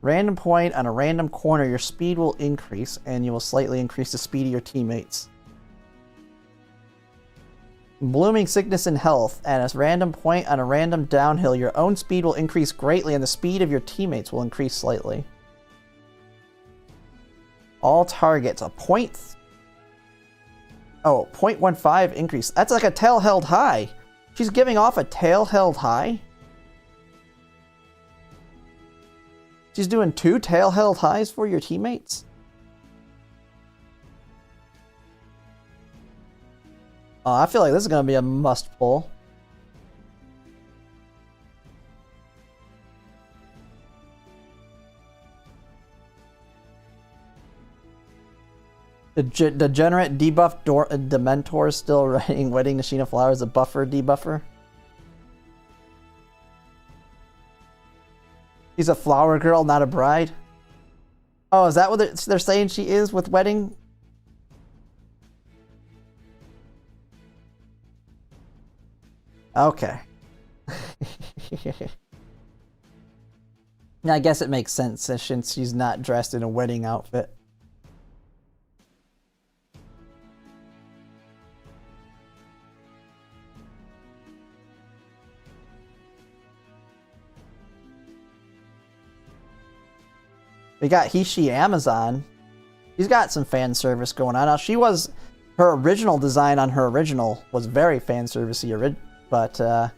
Random point on a random corner, your speed will increase, and you will slightly increase the speed of your teammates. Blooming sickness and health. At a random point on a random downhill, your own speed will increase greatly and the speed of your teammates will increase slightly. All targets, a point... Oh, 0.15 increase. That's like a tail held high. She's giving off a tail held high? She's doing 2 tail held highs for your teammates? I feel like this is going to be a must pull. The degenerate debuff Dementor is still writing Wedding Nashina Flowers a buffer debuffer. She's a flower girl, not a bride. Oh, is that what they're saying she is with wedding? Okay. I guess it makes sense since she's not dressed in a wedding outfit. We got Hishi Amazon. She's got some fan service going on. Now, her original design on her original was very fan servicey, but but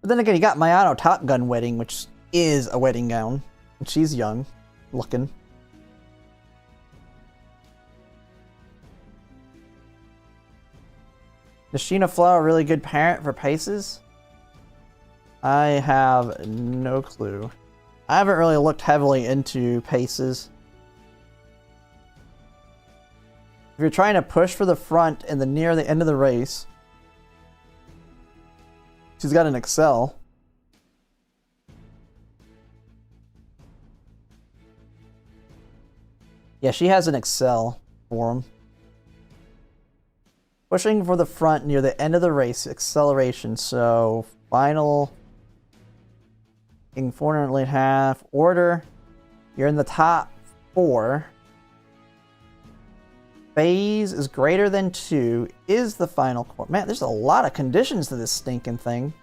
then again, you got Mayano Top Gun Wedding, which is a wedding gown. And she's young looking. Nashina Flower, really good parent for paces? I have no clue. I haven't really looked heavily into paces. If you're trying to push for the front and near the end of the race, she's got an Excel. Yeah, she has an Excel for him. Pushing for the front near the end of the race, acceleration. So, final, 4.5, order. You're in the top 4. Phase is greater than 2, is the final core. Man, there's a lot of conditions to this stinking thing.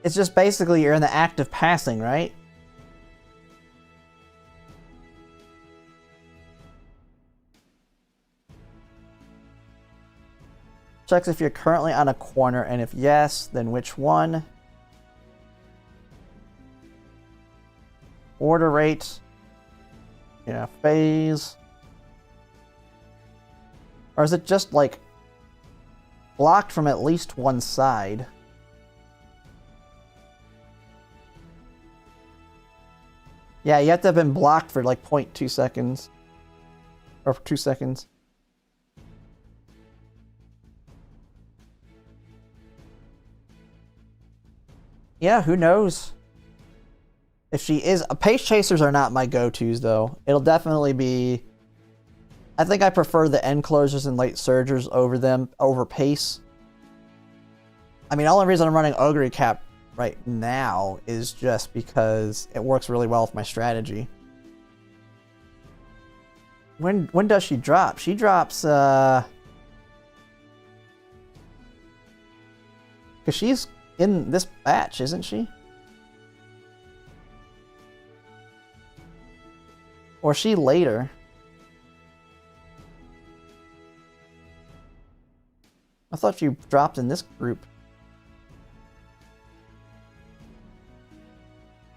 It's just basically you're in the act of passing, right? Checks if you're currently on a corner, and if yes, then which one. Order rate. Yeah, phase. Or is it just like blocked from at least one side? Yeah, you have to have been blocked for like 0.2 seconds. Or 2 seconds. Yeah, who knows? If she is... Pace chasers are not my go-tos, though. It'll definitely be... I think I prefer the end closers and late surgers over pace. I mean, the only reason I'm running Ogre Cap right now is just because it works really well with my strategy. When does she drop? She drops, because she's in this batch, isn't she? Or is she later? I thought she dropped in this group.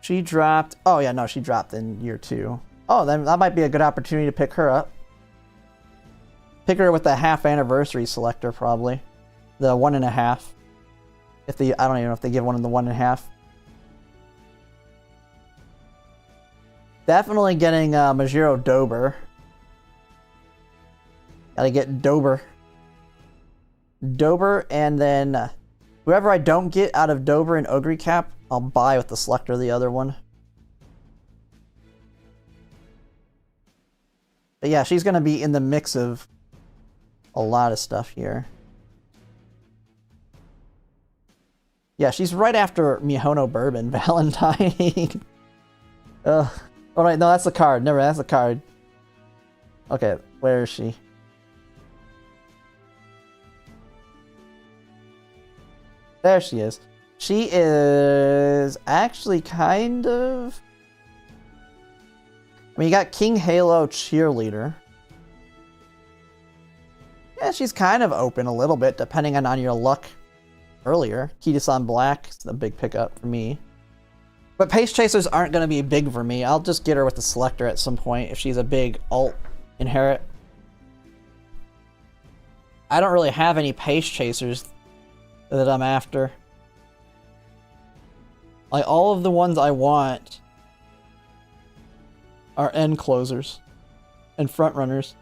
She dropped... Oh, yeah, no, she dropped in year 2. Oh, then that might be a good opportunity to pick her up. Pick her with the half anniversary selector, probably. The 1.5. If they... I don't even know if they give one in the 1.5. Definitely getting Majiro Dober. Gotta get Dober. Dober, and then whoever I don't get out of Dober and Ogre Cap, I'll buy with the selector, the other one. But yeah, she's going to be in the mix of a lot of stuff here. Yeah, she's right after Mihono Bourbon, Valentine. Ugh. Oh, wait, no, that's the card. Never, that's the card. Okay, where is she? There she is. She is actually kind of... I mean, you got King Halo Cheerleader. Yeah, she's kind of open a little bit, depending on your luck earlier. Kita-san Black is the big pickup for me. But Pace Chasers aren't going to be big for me. I'll just get her with the Selector at some point if she's a big alt inherit. I don't really have any Pace Chasers that I'm after. Like, all of the ones I want are end closers and front runners.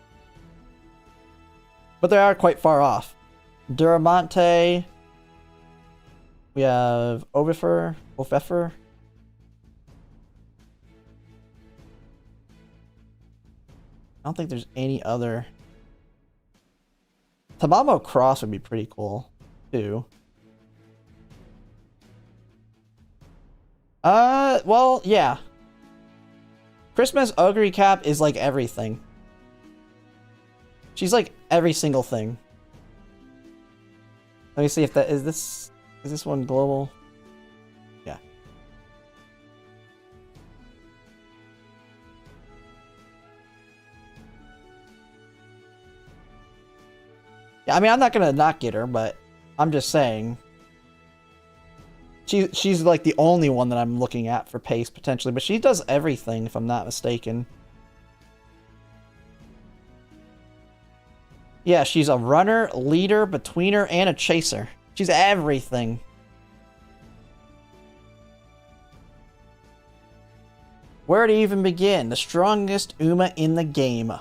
But they are quite far off. Duramonte. We have Ofefer. I don't think there's any other. Tamamo Cross would be pretty cool, too. Well, yeah. Christmas Ogre Cap is like everything. She's like every single thing. Let me see if that is this one global? Yeah. Yeah, I mean, I'm not gonna not get her, but I'm just saying she's like the only one that I'm looking at for pace potentially, but she does everything if I'm not mistaken. Yeah, she's a runner, leader, betweener, and a chaser. She's everything. Where to even begin? The strongest Uma in the game.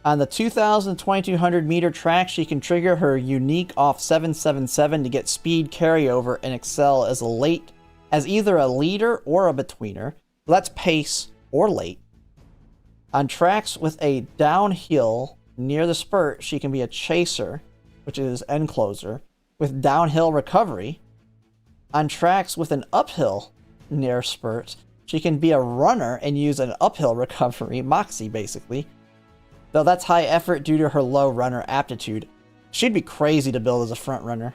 On the 2,200 meter track, she can trigger her unique off 777 to get speed carryover and excel as either a leader or a betweener. That's pace or late. On tracks with a downhill near the spurt, she can be a chaser, which is end closer, with downhill recovery. On tracks with an uphill near spurt, she can be a runner and use an uphill recovery, Moxie basically. Though that's high effort due to her low runner aptitude. She'd be crazy to build as a front runner.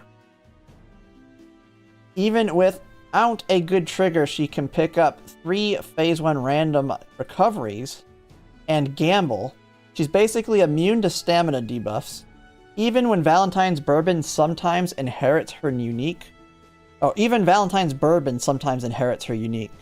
Even without a good trigger, she can pick up 3 phase 1 random recoveries and gamble. She's basically immune to stamina debuffs. Even when Valentine's Bourbon sometimes inherits her unique. Oh, even Valentine's Bourbon sometimes inherits her unique.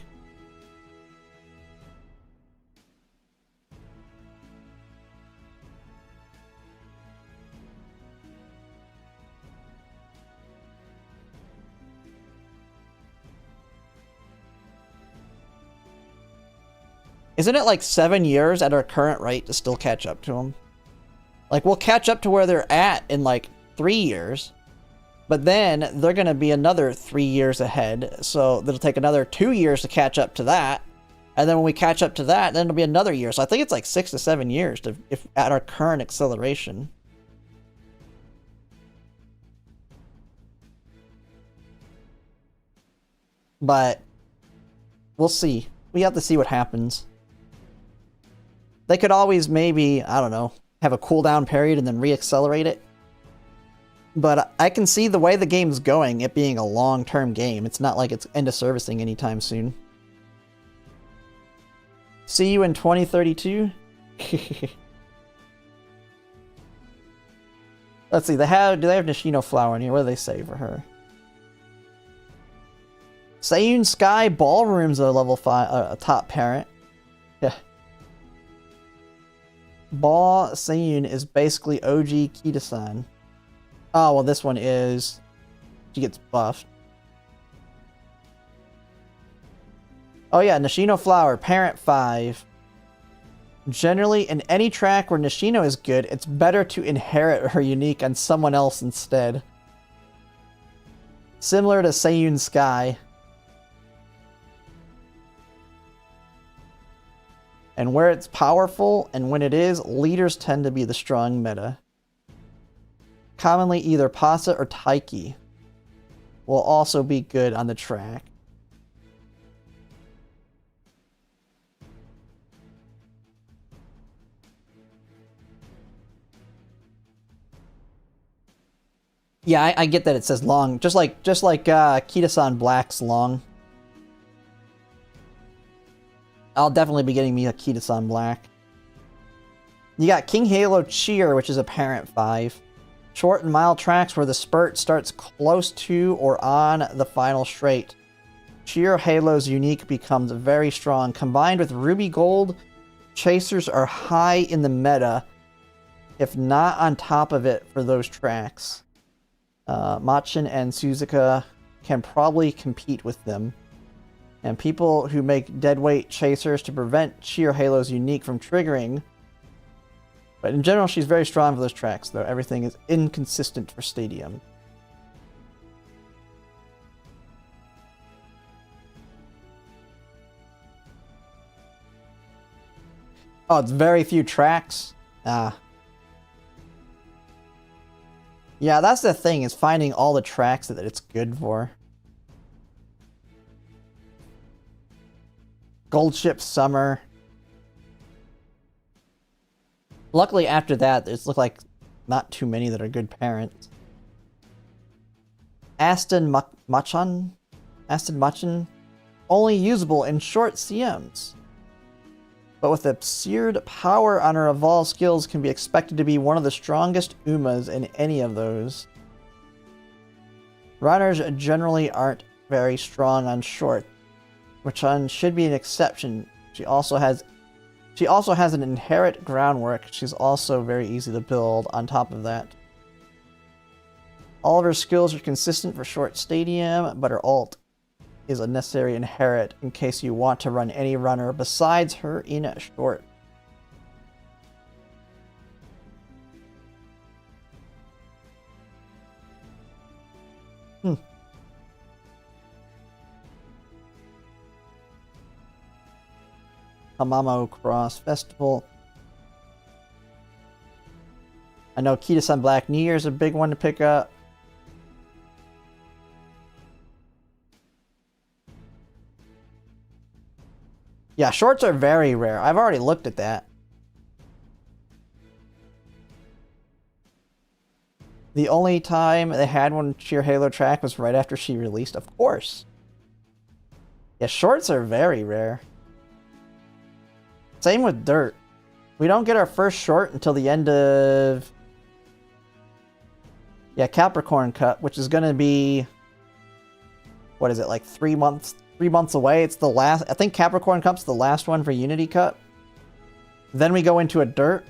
Isn't it like 7 years at our current rate to still catch up to them? Like, we'll catch up to where they're at in like 3 years, but then they're going to be another 3 years ahead. So it'll take another 2 years to catch up to that. And then when we catch up to that, then it'll be another year. So I think it's like 6 to 7 years if at our current acceleration. But we'll see. We have to see what happens. They could always maybe, I don't know, have a cooldown period and then re-accelerate it. But I can see the way the game's going, it being a long-term game. It's not like it's end of servicing anytime soon. See you in 2032? Let's see, do they have Nishino Flower in here? What do they say for her? Seiyun Sky Ballroom's a level 5, a top parent. Yeah. Ball Seiyun is basically OG Kita-san. Oh, well, this one is... She gets buffed. Oh, yeah, Nishino Flower, Parent 5. Generally, in any track where Nishino is good, it's better to inherit her unique on someone else instead. Similar to Seiyun Sky. And where it's powerful, and when it is, leaders tend to be the strong meta. Commonly either Pasa or Taiki will also be good on the track. Yeah, I get that it says long, just like Kita-san Black's long. I'll definitely be getting me a Kita-san Black. You got King Halo Cheer, which is a parent 5. Short and mile tracks where the spurt starts close to or on the final straight. Cheer Halo's unique becomes very strong. Combined with Ruby Gold, chasers are high in the meta, if not on top of it for those tracks. Machin and Suzuka can probably compete with them. And people who make deadweight chasers to prevent Cheer Halo's unique from triggering. But in general, she's very strong for those tracks, though everything is inconsistent for Stadium. Oh, it's very few tracks? Ah. Yeah, that's the thing, is finding all the tracks that it's good for. Gold Ship Summer. Luckily, after that, there's look like not too many that are good parents. Aston Machan? Only usable in short CMs. But with absurd power on her evolved skills can be expected to be one of the strongest Umas in any of those. Runners generally aren't very strong on short, which should be an exception. She also has an inherent groundwork. She's also very easy to build on top of that. All of her skills are consistent for short stadium, but her ult is a necessary inherit in case you want to run any runner besides her in short. Hamamo Cross Festival. I know Kita-san Black New Year's a big one to pick up. Yeah, shorts are very rare. I've already looked at that. The only time they had one Cheer Halo track was right after she released, of course. Yeah, shorts are very rare. Same with Dirt. We don't get our first short until the end of... Yeah, Capricorn Cup, which is going to be... What is it, like 3 months? 3 months away. It's the last... I think Capricorn Cup's the last one for Unity Cup. Then we go into a Dirt.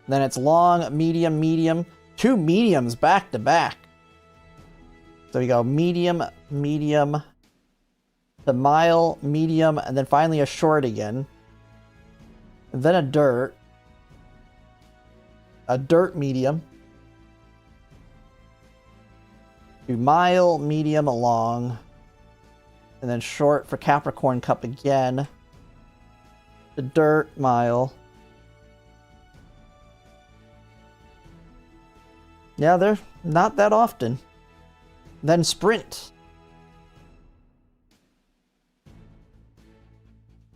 Then it's long, medium, medium. 2 mediums back to back. So we go medium, medium... the mile, medium, and then finally a short again. And then a dirt. A dirt medium. Do mile, medium, long. And then short for Capricorn Cup again. The dirt, mile. Yeah, they're not that often. Then sprint.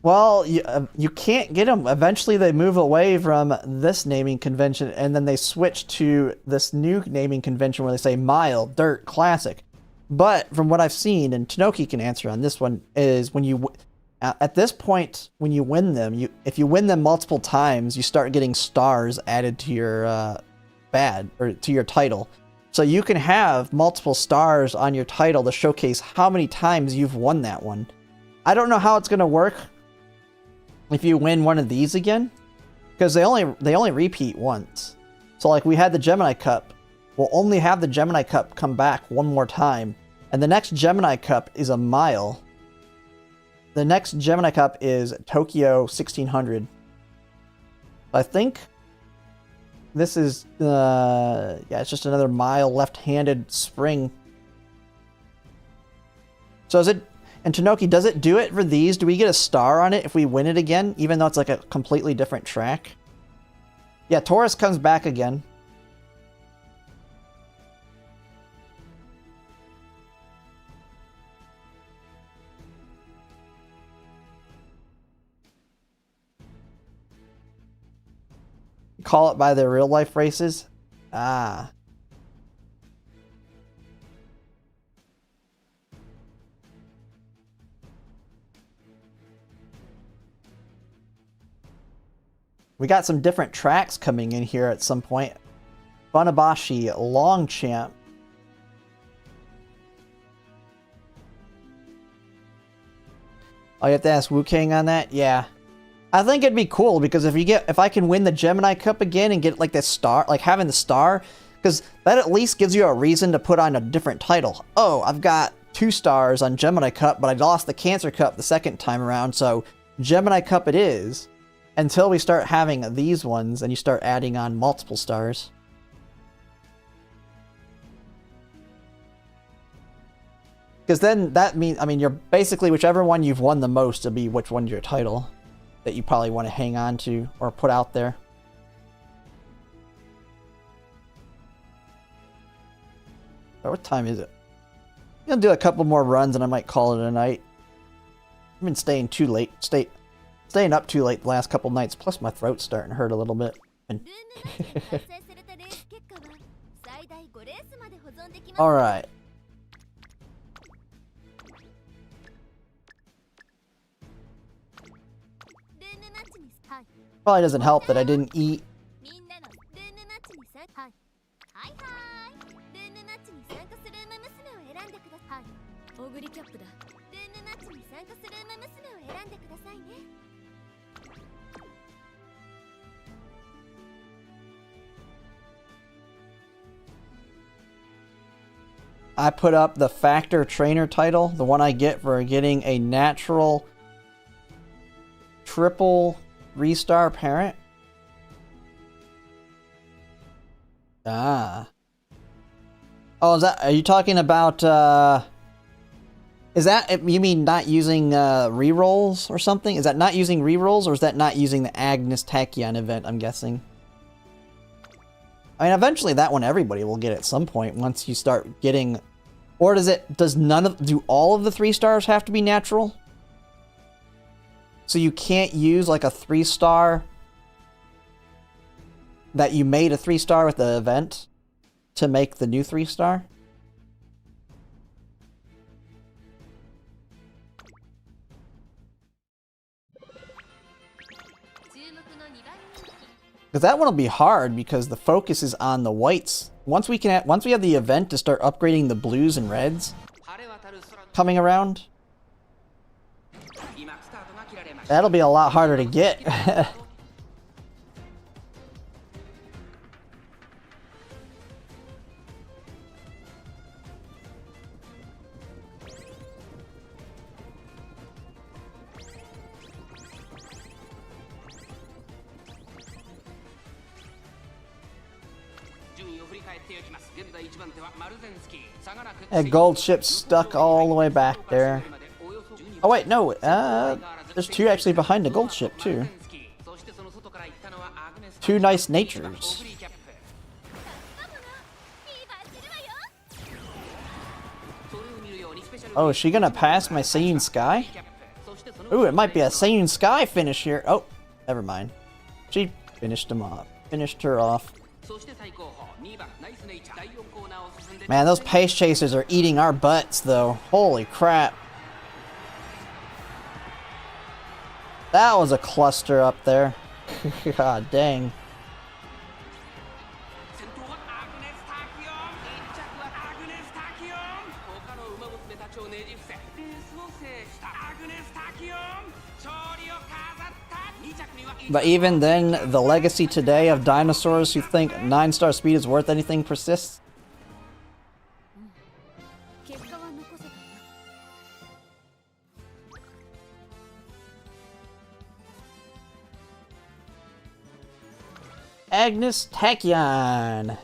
Well, you can't get them. Eventually they move away from this naming convention and then they switch to this new naming convention where they say mile, dirt, classic. But from what I've seen, and Tanoki can answer on this one, is when you, at this point, when you win them, if you win them multiple times, you start getting stars added to your to your title. So you can have multiple stars on your title to showcase how many times you've won that one. I don't know how it's going to work if you win one of these again, because they only repeat once. So like we had the Gemini Cup, we'll only have the Gemini Cup come back one more time, and the next Gemini Cup is a mile. The next Gemini Cup is Tokyo 1600. I think this is yeah, it's just another mile left-handed spring. So And Tanoki, does it do it for these? Do we get a star on it if we win it again, even though it's like a completely different track? Yeah, Taurus comes back again. Call it by their real life races? Ah. We got some different tracks coming in here at some point. Funabashi, Longchamp. Oh, you have to ask Wu-Kang on that? Yeah. I think it'd be cool because if I can win the Gemini Cup again and get like this star, like having the star, because that at least gives you a reason to put on a different title. Oh, I've got 2 stars on Gemini Cup, but I lost the Cancer Cup the second time around, so Gemini Cup it is. Until we start having these ones and you start adding on multiple stars. Because then that means, I mean, you're basically whichever one you've won the most will be which one's your title that you probably want to hang on to or put out there. But what time is it? I'm gonna do a couple more runs and I might call it a night. I've been staying too late. Staying up too late the last couple nights, plus my throat's starting to hurt a little bit. Alright. Probably doesn't help that I didn't eat. I put up the Factor Trainer title, the one I get for getting a natural triple 3-star parent. Ah. Oh, are you talking about, is that, you mean not using, rerolls or something? Is that not using rerolls, or is that not using the Agnes Tachyon event, I'm guessing? I mean, eventually that one everybody will get at some point once you start getting... Or do all of the 3 stars have to be natural? So you can't use like a 3-star that you made a 3-star with the event to make the new 3-star? Because that one will be hard because the focus is on the whites. Once we have the event to start upgrading the blues and reds coming around, that'll be a lot harder to get. That gold ship stuck all the way back there. Oh wait, no, there's 2 actually behind the gold ship too. 2 nice natures. Oh, is she gonna pass my Seiyun Sky? Ooh, it might be a Seiyun Sky finish here. Oh, never mind. She finished him off. Finished her off. Man, those pace chasers are eating our butts, though. Holy crap. That was a cluster up there. God dang. But even then, the legacy today of dinosaurs who think 9-star speed is worth anything persists. Agnes Tachyon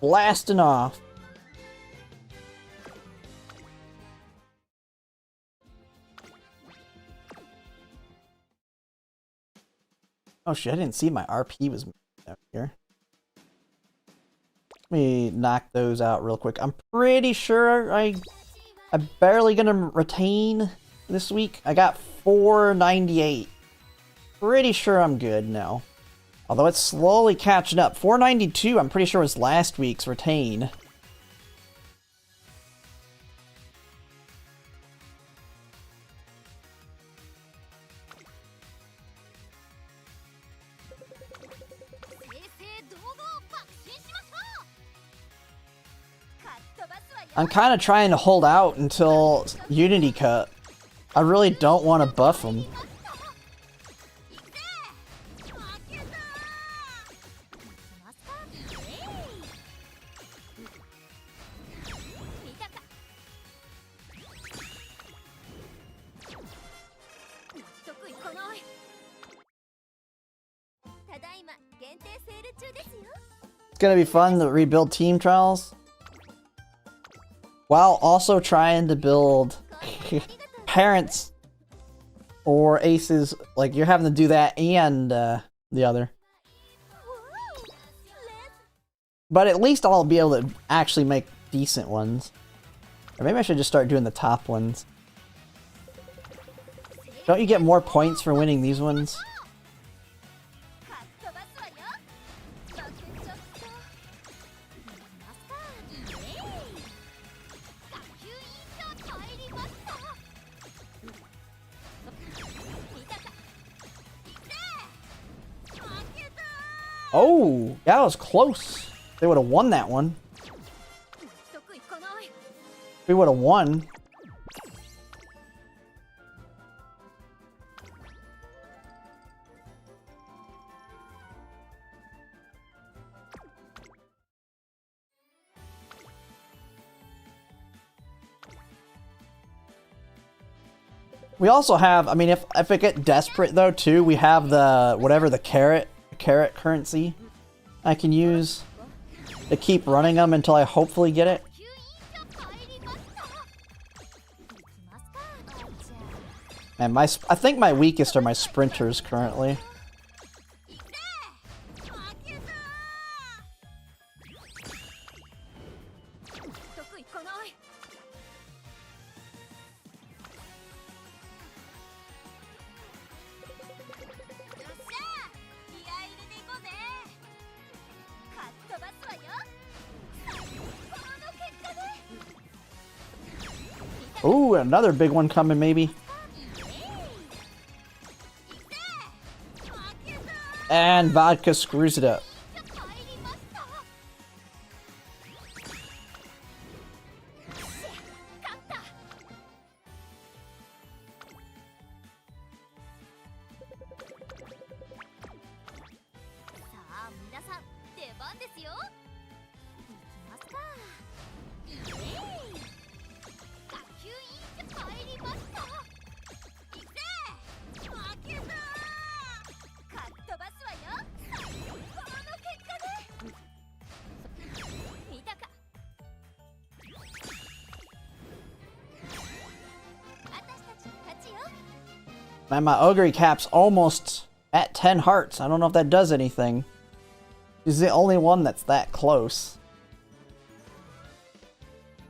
blasting off. Oh shit, I didn't see my RP was out here. Let me knock those out real quick. I'm pretty sure I'm barely gonna retain this week. I got 498. Pretty sure I'm good now. Although it's slowly catching up. 492, I'm pretty sure was last week's retain. I'm kind of trying to hold out until Unity Cut. I really don't want to buff them. It's gonna be fun to rebuild team trials while also trying to build parents or aces. Like, you're having to do that and the other. But at least I'll be able to actually make decent ones. Or maybe I should just start doing the top ones. Don't you get more points for winning these ones? Oh, that was close. They would have won that one. We would have won. We also have, I mean, if I get desperate though too, we have the whatever the carrot currency I can use to keep running them until I hopefully get it. And I think my weakest are my sprinters currently. Ooh, another big one coming maybe. And Vodka screws it up. Man, my Ogre cap's almost at 10 hearts. I don't know if that does anything. He's the only one that's that close.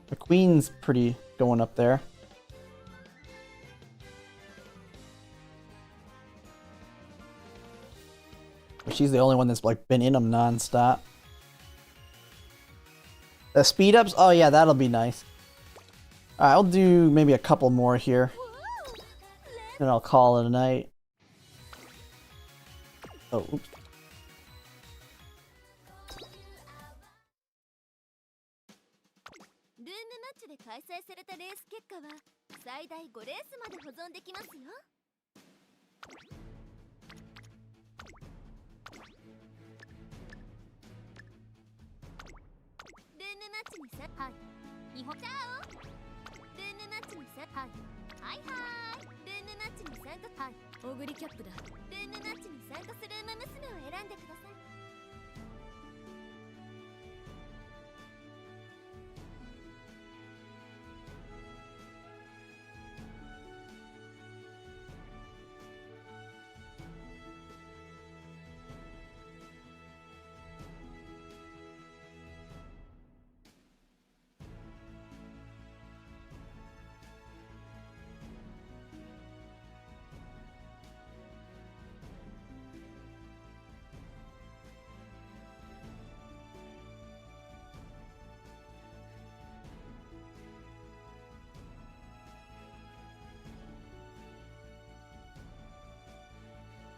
The Queen's pretty going up there. But she's the only one that's like been in them non-stop. The speed ups? Oh yeah, that'll be nice. Alright, I'll do maybe a couple more here. Then I'll call it a night. Oh, oops.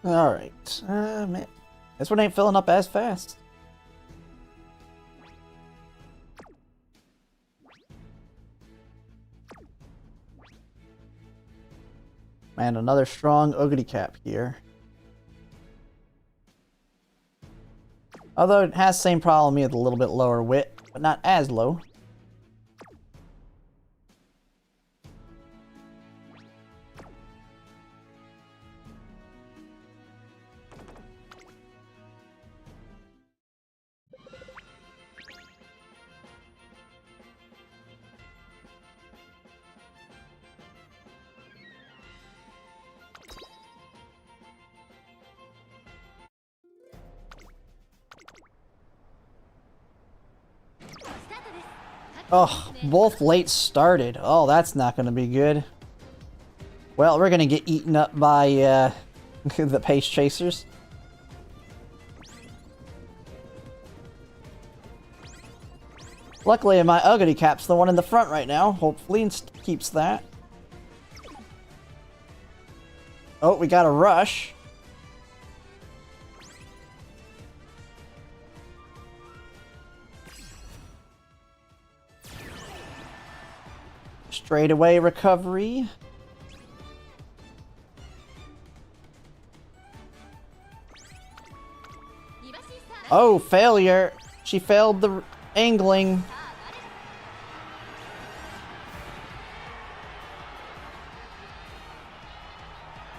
Alright. Man. This one ain't filling up as fast. Man, another strong Ogre Cap here. Although it has the same problem with a little bit lower wit, but not as low. Oh, both late started. Oh, that's not going to be good. Well, we're going to get eaten up by the pace chasers. Luckily, my Ugly Cap's the one in the front right now. Hopefully, it keeps that. Oh, we got a rush. Straightaway recovery. Oh, failure. She failed the angling.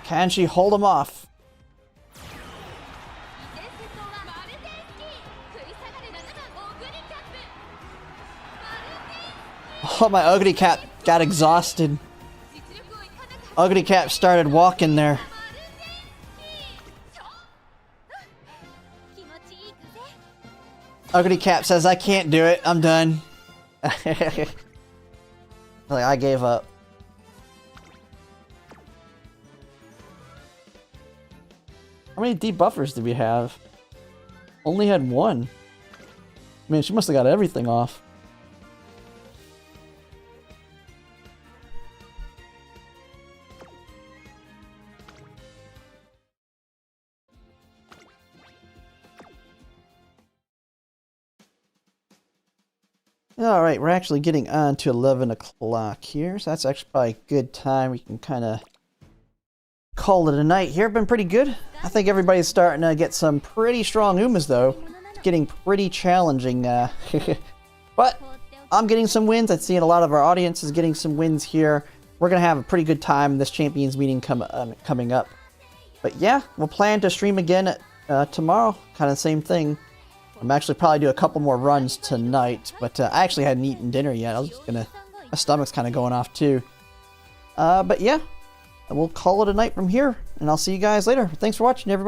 Can she hold him off? Oh, my Ugly Cap got exhausted. Ugly Cap started walking there. Ugly Cap says, I can't do it. I'm done. Like, I gave up. How many debuffers do we have? Only had one. Man, she must have got everything off. Alright, we're actually getting on to 11 o'clock here, so that's actually probably a good time. We can kind of call it a night here. Been pretty good. I think everybody's starting to get some pretty strong Umas, though. It's getting pretty challenging. But I'm getting some wins. I've seen a lot of our audience is getting some wins here. We're going to have a pretty good time in this Champions meeting coming up. But yeah, we'll plan to stream again tomorrow. Kind of the same thing. I'm actually probably do a couple more runs tonight, but I actually hadn't eaten dinner yet. I was just gonna... My stomach's kind of going off too. But yeah, we'll call it a night from here, and I'll see you guys later. Thanks for watching, everybody.